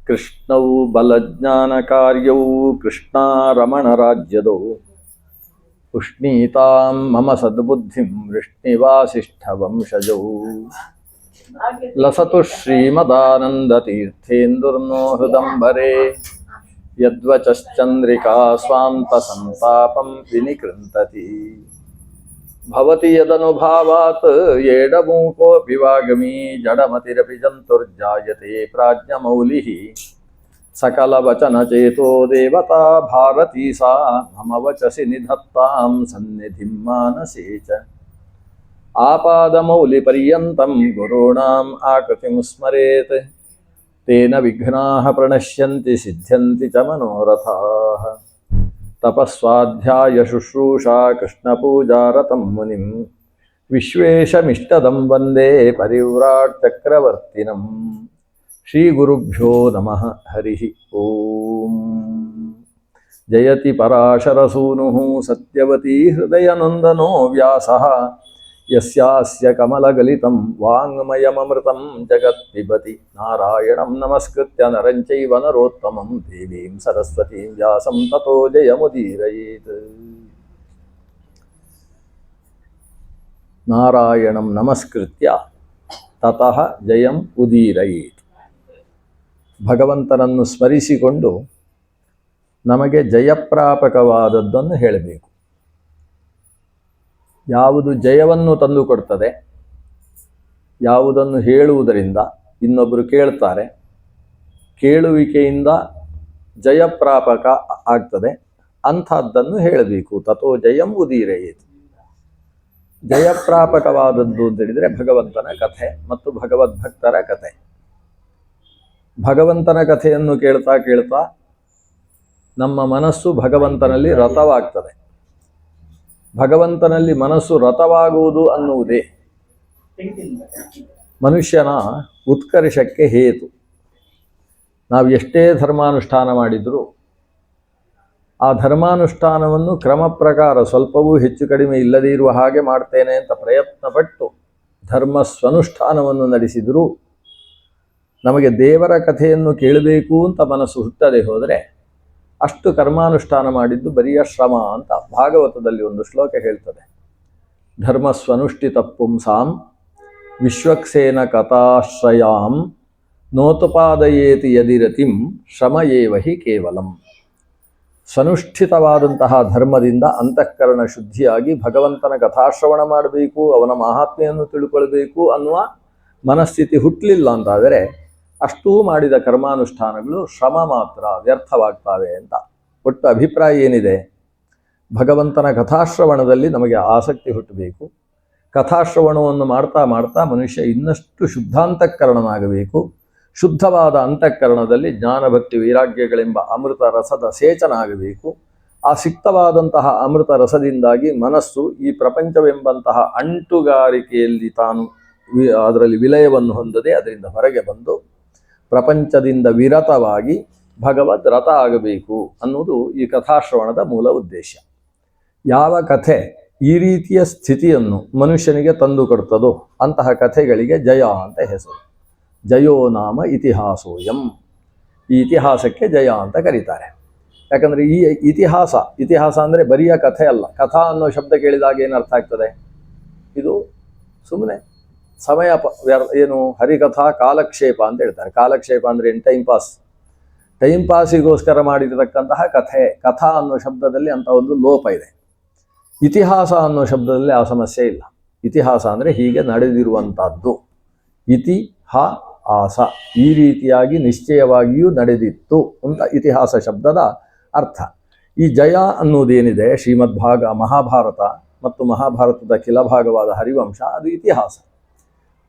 ಕೃಷ್ಣೌ ಬಲಜ್ಞಾನಕಾರ್ಯೌ ಕೃಷ್ಣಾರಮಣರಾಜ್ಯದೌ ಉಷ್ಣೀತಾಂ ಮಮ ಸದ್ಬುದ್ಧಿಂ ವೃಷ್ಣಿವಾಸಿಷ್ಠವಂಶಜೌ ಲಸತು ಶ್ರೀಮದಾನಂದತೀರ್ಥೇಂದುರ್ನೋ ಹೃದಂಬರೆ ಯದ್ವಚಶ್ಚಂದ್ರಿಕಾ ಸ್ವಾಂತ ಸಂತಾಪಂ ವಿನಿಕೃಂತತಿ ಭವತಿ ಯದನುಭಾವಾತ್ ಏಡಮೂಕೋऽಪಿ ವಾಗ್ಮೀ ಜಡಮತಿರಪಿ ಜಂತುರ್ಜಾಯತೆ ಪ್ರಾಜ್ಞಮೌಲಿಃ ಸಕಲವಚನಚೇತೋ ದೇವತಾ ಭಾರತೀ ಸಾ ಮಮ ವಚಸಿ ನಿಧತ್ತಾಂ ಸನ್ನಿಧಿಂ ಮಾನಸೇ ಚ ಆಪಾದಮೌಲಿಪರ್ಯಂತಂ ಗುರುಣಾಂ ಆಕೃತಿಂ ಸ್ಮರೇತ್ ತೇನ ವಿಘ್ನಾಃ ಪ್ರಣಶ್ಯಂತಿ ಸಿದ್ಧ್ಯಂತಿ ಚ ಮನೋರಥಾಃ ತಪಸ್ವಾಧ್ಯಾಯ ಶುಶ್ರೂಷಾ ಕೃಷ್ಣಪೂಜಾರತಂ ಮುನಿಂ ವಿಶ್ವೇಶಮಿಷ್ಟದಂ ವಂದೇ ಪರಿವ್ರಾಟ್ ಚಕ್ರವರ್ತಿನಂ ಶ್ರೀಗುರುಭ್ಯೋ ನಮಃ ಹರಿ ಓಂ ಜಯತಿ ಪರಾಶರಸೂನುಃ ಸತ್ಯವತೀ ಹೃದಯನಂದನೋ ವ್ಯಾಸಃ ಯಸ್ಯಾಸ್ಯ ಕಮಲಗಲಿತಂ ವಾಂಗ್ಮಯಮೃತಂ ಜಗತ್ಪಿಬತಿ ನಾರಾಯಣಂ ನಮಸ್ಕೃತ್ಯ ನರಂ ಚೈವ ನರೋತ್ತಮಂ ದೇವೀಂ ಸರಸ್ವತೀಂ ವ್ಯಾಸಂ ತತೋ ಜಯಮುದೀರಯೇತ್. ನಾರಾಯಣಂ ನಮಸ್ಕೃತ್ಯ ತತಃ ಜಯಂ ಉದೀರಯೇತ್. ಭಗವಂತನನ್ನು ಸ್ಮರಿಸಿಕೊಂಡು ನಮಗೆ ಜಯಪ್ರಾಪಕವಾದದ್ದನ್ನು ಹೇಳಬೇಕು. ಯಾವುದು ಜಯವನ್ನು ತಂದುಕೊಡ್ತದೆ, ಯಾವುದನ್ನು ಹೇಳುವುದರಿಂದ ಇನ್ನೊಬ್ಬರು ಕೇಳ್ತಾರೆ, ಕೇಳುವಿಕೆಯಿಂದ ಜಯಪ್ರಾಪಕ ಆಗ್ತದೆ, ಅಂಥದ್ದನ್ನು ಹೇಳಬೇಕು. ತಥೋ ಜಯಂ ಉದೀರಯೇತ್. ಜಯಪ್ರಾಪಕವಾದದ್ದು ಅಂತ ಹೇಳಿದರೆ ಭಗವಂತನ ಕಥೆ ಮತ್ತು ಭಗವದ್ಭಕ್ತರ ಕಥೆ. ಭಗವಂತನ ಕಥೆಯನ್ನು ಕೇಳ್ತಾ ಕೇಳ್ತಾ ನಮ್ಮ ಮನಸ್ಸು ಭಗವಂತನಲ್ಲಿ ರಥವಾಗ್ತದೆ. ಭಗವಂತನಲ್ಲಿ ಮನಸ್ಸು ರಥವಾಗುವುದು ಅನ್ನುವುದೇ ಮನುಷ್ಯನ ಉತ್ಕರ್ಷಕ್ಕೆ ಹೇತು. ನಾವು ಎಷ್ಟೇ ಧರ್ಮಾನುಷ್ಠಾನ ಮಾಡಿದರೂ ಆ ಧರ್ಮಾನುಷ್ಠಾನವನ್ನು ಕ್ರಮ ಪ್ರಕಾರ ಸ್ವಲ್ಪವೂ ಹೆಚ್ಚು ಕಡಿಮೆ ಇಲ್ಲದೇ ಇರುವ ಹಾಗೆ ಮಾಡ್ತೇನೆ ಅಂತ ಪ್ರಯತ್ನಪಟ್ಟು ಧರ್ಮ ಸ್ವನುಷ್ಠಾನವನ್ನು ನಡೆಸಿದರೂ ನಮಗೆ ದೇವರ ಕಥೆಯನ್ನು ಕೇಳಬೇಕು ಅಂತ ಮನಸ್ಸು ಹುಟ್ಟದೆ ಹೋದರೆ ಅಷ್ಟು ಕರ್ಮಾನುಷ್ಠಾನ ಮಾಡಿದ್ದು ಬರಿಯ ಶ್ರಮ ಅಂತ ಭಾಗವತದಲ್ಲಿ ಒಂದು ಶ್ಲೋಕ ಹೇಳ್ತದೆ. ಧರ್ಮಸ್ವನುಷ್ಠಿತ ಪುಂಸಾಂ ವಿಶ್ವಕ್ಸೇನ ಕಥಾಶ್ರಯಾಂ ನೋತುಪಾದಯೇತಿ ಯದಿರತಿಂ ಶ್ರಮ ಏವ ಹಿ ಕೇವಲಂ. ಸ್ವನುಷ್ಠಿತವಾದಂತಹ ಧರ್ಮದಿಂದ ಅಂತಃಕರಣ ಶುದ್ಧಿಯಾಗಿ ಭಗವಂತನ ಕಥಾಶ್ರವಣ ಮಾಡಬೇಕು, ಅವನ ಮಹಾತ್ಮೆಯನ್ನು ತಿಳ್ಕೊಳ್ಬೇಕು ಅನ್ನುವ ಮನಸ್ಥಿತಿ ಹುಟ್ಟಲಿಲ್ಲ ಅಂತಾದರೆ ಅಷ್ಟೂ ಮಾಡಿದ ಕರ್ಮಾನುಷ್ಠಾನಗಳು ಶ್ರಮ ಮಾತ್ರ, ವ್ಯರ್ಥವಾಗ್ತವೆ ಅಂತ ಒಟ್ಟು ಅಭಿಪ್ರಾಯ ಏನಿದೆ? ಭಗವಂತನ ಕಥಾಶ್ರವಣದಲ್ಲಿ ನಮಗೆ ಆಸಕ್ತಿ ಹುಟ್ಟಬೇಕು. ಕಥಾಶ್ರವಣವನ್ನು ಮಾಡ್ತಾ ಮಾಡ್ತಾ ಮನುಷ್ಯ ಇನ್ನಷ್ಟು ಶುದ್ಧಾಂತಃಕರಣನಾಗಬೇಕು. ಶುದ್ಧವಾದ ಅಂತಃಕರಣದಲ್ಲಿ ಜ್ಞಾನಭಕ್ತಿ ವೈರಾಗ್ಯಗಳೆಂಬ ಅಮೃತ ರಸದ ಸೇಚನ ಆಗಬೇಕು. ಆ ಸಿಕ್ತವಾದಂತಹ ಅಮೃತ ರಸದಿಂದಾಗಿ ಮನಸ್ಸು ಈ ಪ್ರಪಂಚವೆಂಬಂತಹ ಅಂಟುಗಾರಿಕೆಯಲ್ಲಿ ತಾನು ಅದರಲ್ಲಿ ವಿಲಯವನ್ನು ಹೊಂದದೆ ಅದರಿಂದ ಹೊರಗೆ ಬಂದು ಪ್ರಪಂಚದಿಂದ ವಿರತವಾಗಿ ಭಗವದ್ ರಥ ಆಗಬೇಕು ಅನ್ನುವುದು ಈ ಕಥಾಶ್ರವಣದ ಮೂಲ ಉದ್ದೇಶ. ಯಾವ ಕಥೆ ಈ ರೀತಿಯ ಸ್ಥಿತಿಯನ್ನು ಮನುಷ್ಯನಿಗೆ ತಂದುಕೊಡ್ತದೋ ಅಂತಹ ಕಥೆಗಳಿಗೆ ಜಯ ಅಂತ ಹೆಸರು. ಜಯೋ ನಾಮ ಇತಿಹಾಸೋಯಂ. ಈ ಇತಿಹಾಸಕ್ಕೆ ಜಯ ಅಂತ ಕರೀತಾರೆ. ಯಾಕಂದರೆ ಈ ಇತಿಹಾಸ ಅಂದರೆ ಬರಿಯ ಕಥೆ ಅಲ್ಲ. ಕಥಾ ಅನ್ನೋ ಶಬ್ದ ಕೇಳಿದಾಗ ಏನು ಅರ್ಥ ಆಗ್ತದೆ? ಇದು ಸುಮ್ಮನೆ ಸಮಯ ಏನು ಹರಿಕಥಾ ಕಾಲಕ್ಷೇಪ ಅಂತ ಹೇಳ್ತಾರೆ. ಕಾಲಕ್ಷೇಪ ಅಂದರೆ ಏನು? ಟೈಮ್ ಪಾಸಿಗೋಸ್ಕರ ಮಾಡಿರತಕ್ಕಂತಹ ಕಥೆ. ಕಥಾ ಅನ್ನೋ ಶಬ್ದದಲ್ಲಿ ಅಂತ ಒಂದು ಲೋಪ ಇದೆ. ಇತಿಹಾಸ ಅನ್ನೋ ಶಬ್ದದಲ್ಲಿ ಆ ಸಮಸ್ಯೆ ಇಲ್ಲ. ಇತಿಹಾಸ ಅಂದರೆ ಹೀಗೆ ನಡೆದಿರುವಂಥದ್ದು. ಆಸ ಈ ರೀತಿಯಾಗಿ ನಿಶ್ಚಯವಾಗಿಯೂ ನಡೆದಿತ್ತು ಅಂತ ಇತಿಹಾಸ ಶಬ್ದದ ಅರ್ಥ. ಈ ಜಯ ಅನ್ನುವುದೇನಿದೆ, ಮಹಾಭಾರತ ಮತ್ತು ಮಹಾಭಾರತದ ಕಿಲಭಾಗವಾದ ಹರಿವಂಶ, ಅದು ಇತಿಹಾಸ.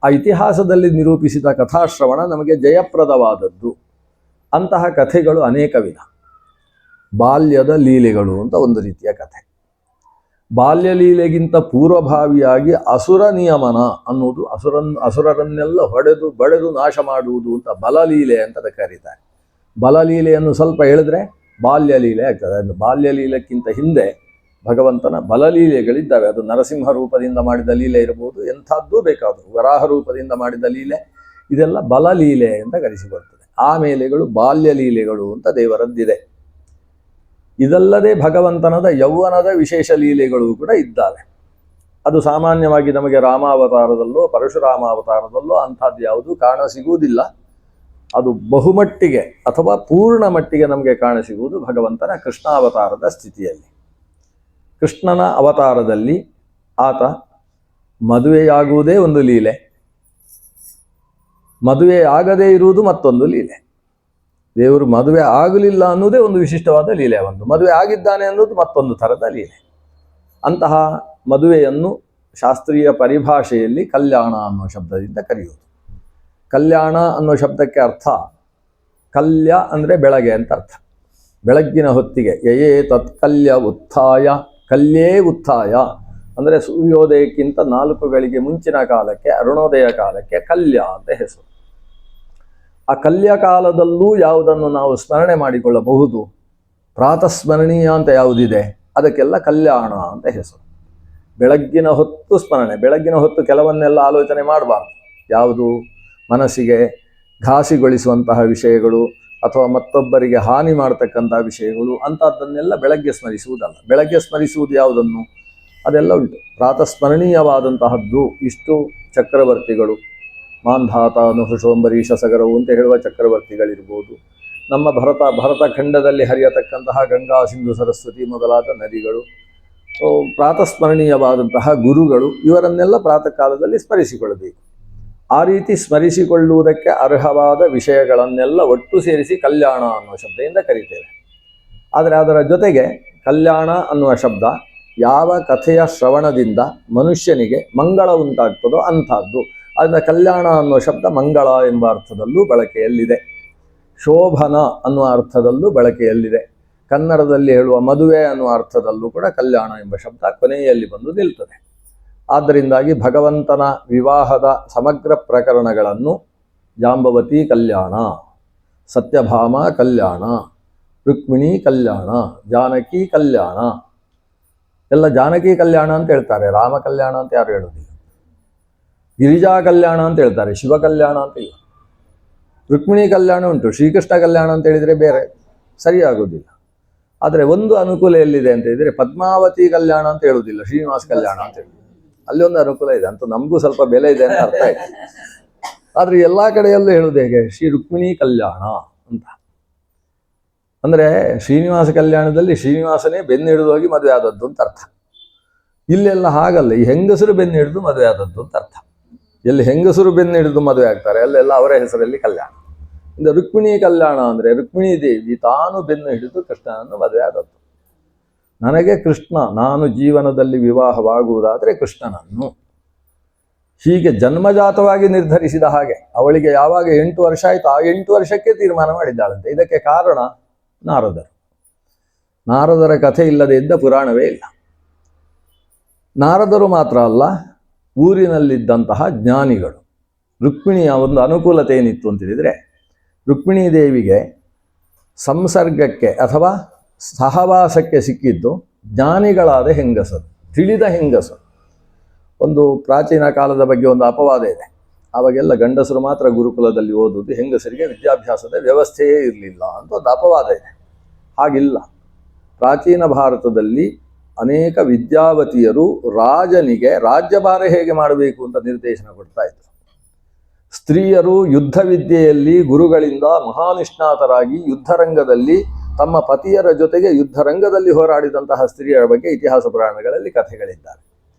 ಆ ಇತಿಹಾಸದಲ್ಲಿ ನಿರೂಪಿಸಿದ ಕಥಾಶ್ರವಣ ನಮಗೆ ಜಯಪ್ರದವಾದದ್ದು. ಅಂತಹ ಕಥೆಗಳು ಅನೇಕ ವಿಧ. ಬಾಲ್ಯದ ಲೀಲೆಗಳು ಅಂತ ಒಂದು ರೀತಿಯ ಕಥೆ. ಬಾಲ್ಯ ಲೀಲೆಗಿಂತ ಪೂರ್ವಭಾವಿಯಾಗಿ ಅಸುರ ನಿಯಮನ ಅನ್ನುವುದು, ಅಸುರರನ್ನೆಲ್ಲ ಹೊಡೆದು ಬಡೆದು ನಾಶ ಮಾಡುವುದು ಅಂತ ಬಲಲೀಲೆ ಅಂತ ಕರೀತಾರೆ. ಬಲಲೀಲೆಯನ್ನು ಸ್ವಲ್ಪ ಹೇಳಿದ್ರೆ ಬಾಲ್ಯಲೀಲೆ ಆಗ್ತದೆ. ಅದು ಬಾಲ್ಯಲೀಲೆಕ್ಕಿಂತ ಹಿಂದೆ ಭಗವಂತನ ಬಲಲೀಲೆಗಳಿದ್ದಾವೆ. ಅದು ನರಸಿಂಹ ರೂಪದಿಂದ ಮಾಡಿದ ಲೀಲೆ ಇರಬಹುದು, ಎಂಥದ್ದೂ ಬೇಕಾದರೂ ವರಾಹ ರೂಪದಿಂದ ಮಾಡಿದ ಲೀಲೆ, ಇದೆಲ್ಲ ಬಲಲೀಲೆ ಅಂತ ಕರೆಸಿಕೊಳ್ತದೆ. ಆಮೇಲೆಗಳು ಬಾಲ್ಯ ಲೀಲೆಗಳು ಅಂತ ದೇವರದ್ದಿದೆ. ಇದಲ್ಲದೆ ಭಗವಂತನದ ಯೌವನದ ವಿಶೇಷ ಲೀಲೆಗಳು ಕೂಡ ಇದ್ದಾವೆ. ಅದು ಸಾಮಾನ್ಯವಾಗಿ ನಮಗೆ ರಾಮಾವತಾರದಲ್ಲೋ ಪರಶುರಾಮಾವತಾರದಲ್ಲೋ ಅಂಥದ್ದು ಯಾವುದು ಕಾಣಸಿಗುವುದಿಲ್ಲ. ಅದು ಬಹುಮಟ್ಟಿಗೆ ಅಥವಾ ಪೂರ್ಣ ಮಟ್ಟಿಗೆ ನಮಗೆ ಕಾಣಸಿಗುವುದು ಭಗವಂತನ ಕೃಷ್ಣಾವತಾರದ ಸ್ಥಿತಿಯಲ್ಲಿ. ಕೃಷ್ಣನ ಅವತಾರದಲ್ಲಿ ಆತ ಮದುವೆಯಾಗುವುದೇ ಒಂದು ಲೀಲೆ, ಮದುವೆ ಆಗದೇ ಇರುವುದು ಮತ್ತೊಂದು ಲೀಲೆ. ದೇವರು ಮದುವೆ ಆಗಲಿಲ್ಲ ಅನ್ನೋದೇ ಒಂದು ವಿಶಿಷ್ಟವಾದ ಲೀಲೆ. ಒಂದು ಮದುವೆ ಆಗಿದ್ದಾನೆ ಅನ್ನೋದು ಮತ್ತೊಂದು ಥರದ ಲೀಲೆ. ಅಂತಹ ಮದುವೆಯನ್ನು ಶಾಸ್ತ್ರೀಯ ಪರಿಭಾಷೆಯಲ್ಲಿ ಕಲ್ಯಾಣ ಅನ್ನೋ ಶಬ್ದದಿಂದ ಕರೆಯುವುದು. ಕಲ್ಯಾಣ ಅನ್ನೋ ಶಬ್ದಕ್ಕೆ ಅರ್ಥ ಕಲ್ಯ ಅಂದರೆ ಬೆಳಗ್ಗೆ ಅಂತ ಅರ್ಥ. ಬೆಳಗ್ಗಿನ ಹೊತ್ತಿಗೆ ಯಯೇ ತತ್ಕಲ್ಯ ಉತ್ಥಾಯ, ಕಲ್ಯೇ ಉತ್ಥಾಯ ಅಂದರೆ ಸೂರ್ಯೋದಯಕ್ಕಿಂತ 4 ಗಳಿಗೆ ಮುಂಚಿನ ಕಾಲಕ್ಕೆ, ಅರುಣೋದಯ ಕಾಲಕ್ಕೆ ಕಲ್ಯ ಅಂತ ಹೆಸರು. ಆ ಕಲ್ಯ ಕಾಲದಲ್ಲೂ ಯಾವುದನ್ನು ನಾವು ಸ್ಮರಣೆ ಮಾಡಿಕೊಳ್ಳಬಹುದು, ಪ್ರಾತಸ್ಮರಣೀಯ ಅಂತ ಯಾವುದಿದೆ ಅದಕ್ಕೆಲ್ಲ ಕಲ್ಯಾಣ ಅಂತ ಹೆಸರು. ಬೆಳಗ್ಗಿನ ಹೊತ್ತು ಸ್ಮರಣೆ, ಬೆಳಗ್ಗಿನ ಹೊತ್ತು ಕೆಲವನ್ನೆಲ್ಲ ಆಲೋಚನೆ ಮಾಡಬಾರ್ದು. ಯಾವುದು ಮನಸ್ಸಿಗೆ ಘಾಸಿಗೊಳಿಸುವಂತಹ ವಿಷಯಗಳು ಅಥವಾ ಮತ್ತೊಬ್ಬರಿಗೆ ಹಾನಿ ಮಾಡತಕ್ಕಂತಹ ವಿಷಯಗಳು ಅಂಥದ್ದನ್ನೆಲ್ಲ ಬೆಳಗ್ಗೆ ಸ್ಮರಿಸುವುದಲ್ಲ. ಬೆಳಗ್ಗೆ ಸ್ಮರಿಸುವುದು ಯಾವುದನ್ನು, ಅದೆಲ್ಲ ಉಂಟು. ಪ್ರಾತಸ್ಮರಣೀಯವಾದಂತಹದ್ದು ಇಷ್ಟು ಚಕ್ರವರ್ತಿಗಳು, ಮಾಂಧಾತ ಅನುಹೃಷೋಂಬರೀಷ ಸಗರವು ಅಂತ ಹೇಳುವ ಚಕ್ರವರ್ತಿಗಳಿರ್ಬೋದು, ನಮ್ಮ ಭರತಖಂಡದಲ್ಲಿ ಹರಿಯತಕ್ಕಂತಹ ಗಂಗಾ ಸಿಂಧು ಸರಸ್ವತಿ ಮೊದಲಾದ ನದಿಗಳು, ಪ್ರಾತಸ್ಮರಣೀಯವಾದಂತಹ ಗುರುಗಳು, ಇವರನ್ನೆಲ್ಲ ಪ್ರಾತಃ ಕಾಲದಲ್ಲಿ ಸ್ಮರಿಸಿಕೊಳ್ಳಬೇಕು. ಆ ರೀತಿ ಸ್ಮರಿಸಿಕೊಳ್ಳುವುದಕ್ಕೆ ಅರ್ಹವಾದ ವಿಷಯಗಳನ್ನೆಲ್ಲ ಒಟ್ಟು ಸೇರಿಸಿ ಕಲ್ಯಾಣ ಅನ್ನುವ ಶಬ್ದದಿಂದ ಕರೀತೇವೆ. ಆದರೆ ಅದರ ಜೊತೆಗೆ ಕಲ್ಯಾಣ ಅನ್ನುವ ಶಬ್ದ ಯಾವ ಕಥೆಯ ಶ್ರವಣದಿಂದ ಮನುಷ್ಯನಿಗೆ ಮಂಗಳ ಉಂಟಾಗ್ತದೋ ಅಂಥದ್ದು. ಅದರಿಂದ ಕಲ್ಯಾಣ ಅನ್ನುವ ಶಬ್ದ ಮಂಗಳ ಎಂಬ ಅರ್ಥದಲ್ಲೂ ಬಳಕೆಯಲ್ಲಿದೆ, ಶೋಭನ ಅನ್ನುವ ಅರ್ಥದಲ್ಲೂ ಬಳಕೆಯಲ್ಲಿದೆ. ಕನ್ನಡದಲ್ಲಿ ಹೇಳುವ ಮದುವೆ ಅನ್ನುವ ಅರ್ಥದಲ್ಲೂ ಕೂಡ ಕಲ್ಯಾಣ ಎಂಬ ಶಬ್ದ ಕೊನೆಯಲ್ಲಿ ಬಂದು ನಿಲ್ತದೆ. ಆದ್ದರಿಂದಾಗಿ ಭಗವಂತನ ವಿವಾಹದ ಸಮಗ್ರ ಪ್ರಕರಣಗಳನ್ನು ಜಾಂಬವತಿ ಕಲ್ಯಾಣ, ಸತ್ಯಭಾಮ ಕಲ್ಯಾಣ, ರುಕ್ಮಿಣಿ ಕಲ್ಯಾಣ, ಜಾನಕಿ ಕಲ್ಯಾಣ, ಎಲ್ಲ ಜಾನಕಿ ಕಲ್ಯಾಣ ಅಂತ ಹೇಳ್ತಾರೆ, ರಾಮ ಕಲ್ಯಾಣ ಅಂತ ಯಾರು ಹೇಳೋದಿಲ್ಲ. ಗಿರಿಜಾ ಕಲ್ಯಾಣ ಅಂತ ಹೇಳ್ತಾರೆ, ಶಿವ ಕಲ್ಯಾಣ ಅಂತ ಇಲ್ಲ. ರುಕ್ಮಿಣಿ ಕಲ್ಯಾಣ ಉಂಟು, ಶ್ರೀಕೃಷ್ಣ ಕಲ್ಯಾಣ ಅಂತ ಹೇಳಿದರೆ ಬೇರೆ ಸರಿಯಾಗೋದಿಲ್ಲ. ಆದರೆ ಒಂದು ಅನುಕೂಲ ಎಲ್ಲಿದೆ ಅಂತ ಹೇಳಿದರೆ ಪದ್ಮಾವತಿ ಕಲ್ಯಾಣ ಅಂತ ಹೇಳುವುದಿಲ್ಲ, ಶ್ರೀನಿವಾಸ ಕಲ್ಯಾಣ ಅಂತ ಹೇಳಿ. ಅಲ್ಲಿ ಒಂದು ಅನುಕೂಲ ಇದೆ, ಅಂತೂ ನಮಗೂ ಸ್ವಲ್ಪ ಬೆಲೆ ಇದೆ ಅಂತ ಅರ್ಥ ಇದೆ. ಆದರೆ ಎಲ್ಲ ಕಡೆಯಲ್ಲೂ ಹೇಳುವುದು ಹೇಗೆ, ಶ್ರೀ ರುಕ್ಮಿಣಿ ಕಲ್ಯಾಣ ಅಂತ. ಅಂದರೆ ಶ್ರೀನಿವಾಸ ಕಲ್ಯಾಣದಲ್ಲಿ ಶ್ರೀನಿವಾಸನೇ ಬೆನ್ನು ಹಿಡಿದು ಹೋಗಿ ಮದುವೆ ಆದದ್ದು ಅಂತ ಅರ್ಥ. ಇಲ್ಲೆಲ್ಲ ಹಾಗಲ್ಲ, ಈ ಹೆಂಗಸರು ಬೆನ್ನು ಹಿಡಿದು ಮದುವೆ ಆದದ್ದು ಅಂತ ಅರ್ಥ. ಎಲ್ಲಿ ಹೆಂಗಸರು ಬೆನ್ನು ಹಿಡಿದು ಮದುವೆ ಆಗ್ತಾರೆ ಅಲ್ಲೆಲ್ಲ ಅವರ ಹೆಸರಲ್ಲಿ ಕಲ್ಯಾಣ. ಇಂದ ರುಕ್ಮಿಣಿ ಕಲ್ಯಾಣ ಅಂದರೆ ರುಕ್ಮಿಣಿ ದೇವಿ ತಾನು ಬೆನ್ನು ಹಿಡಿದು ಕೃಷ್ಣನನ್ನು ಮದುವೆ ಆದದ್ದು. ನನಗೆ ಕೃಷ್ಣ, ನಾನು ಜೀವನದಲ್ಲಿ ವಿವಾಹವಾಗುವುದಾದರೆ ಕೃಷ್ಣನನ್ನು, ಹೀಗೆ ಜನ್ಮಜಾತವಾಗಿ ನಿರ್ಧರಿಸಿದ ಹಾಗೆ. ಅವಳಿಗೆ ಯಾವಾಗ 8 ವರ್ಷ ಆಯಿತು ಆ 8 ವರ್ಷಕ್ಕೆ ತೀರ್ಮಾನ ಮಾಡಿದ್ದಾಳಂತೆ. ಇದಕ್ಕೆ ಕಾರಣ ನಾರದರು. ನಾರದರ ಕಥೆ ಇಲ್ಲದೆ ಇದ್ದ ಪುರಾಣವೇ ಇಲ್ಲ. ನಾರದರು ಮಾತ್ರ ಅಲ್ಲ, ಊರಿನಲ್ಲಿದ್ದಂತಹ ಜ್ಞಾನಿಗಳು. ರುಕ್ಮಿಣಿಯ ಒಂದು ಅನುಕೂಲತೆ ಏನಿತ್ತು ಅಂತೇಳಿದರೆ, ರುಕ್ಮಿಣೀ ದೇವಿಗೆ ಸಂಸರ್ಗಕ್ಕೆ ಅಥವಾ ಸಹವಾಸಕ್ಕೆ ಸಿಕ್ಕಿದ್ದು ಜ್ಞಾನಿಗಳಾದ ಹೆಂಗಸರು, ತಿಳಿದ ಹೆಂಗಸರು. ಒಂದು ಪ್ರಾಚೀನ ಕಾಲದ ಬಗ್ಗೆ ಒಂದು ಅಪವಾದ ಇದೆ. ಆವಾಗೆಲ್ಲ ಗಂಡಸರು ಮಾತ್ರ ಗುರುಕುಲದಲ್ಲಿ ಓದುವುದು, ಹೆಂಗಸರಿಗೆ ವಿದ್ಯಾಭ್ಯಾಸದ ವ್ಯವಸ್ಥೆಯೇ ಇರಲಿಲ್ಲ ಅಂತ ಒಂದು ಅಪವಾದ ಇದೆ. ಹಾಗಿಲ್ಲ. ಪ್ರಾಚೀನ ಭಾರತದಲ್ಲಿ ಅನೇಕ ವಿದ್ಯಾವತಿಯರು ರಾಜನಿಗೆ ರಾಜ್ಯಭಾರ ಹೇಗೆ ಮಾಡಬೇಕು ಅಂತ ನಿರ್ದೇಶನ ಕೊಡ್ತಾ ಇದ್ರು. ಸ್ತ್ರೀಯರು ಯುದ್ಧ ವಿದ್ಯೆಯಲ್ಲಿ ಗುರುಗಳಿಂದ ಮಹಾನಿಷ್ಣಾತರಾಗಿ ಯುದ್ಧರಂಗದಲ್ಲಿ ತಮ್ಮ ಪತಿಯರ ಜೊತೆಗೆ ಯುದ್ಧರಂಗದಲ್ಲಿ ಹೋರಾಡಿದಂತಹ ಸ್ತ್ರೀಯರ ಬಗ್ಗೆ ಇತಿಹಾಸ ಪುರಾಣಗಳಲ್ಲಿ ಕಥೆಗಳಿದ್ದಾರೆ.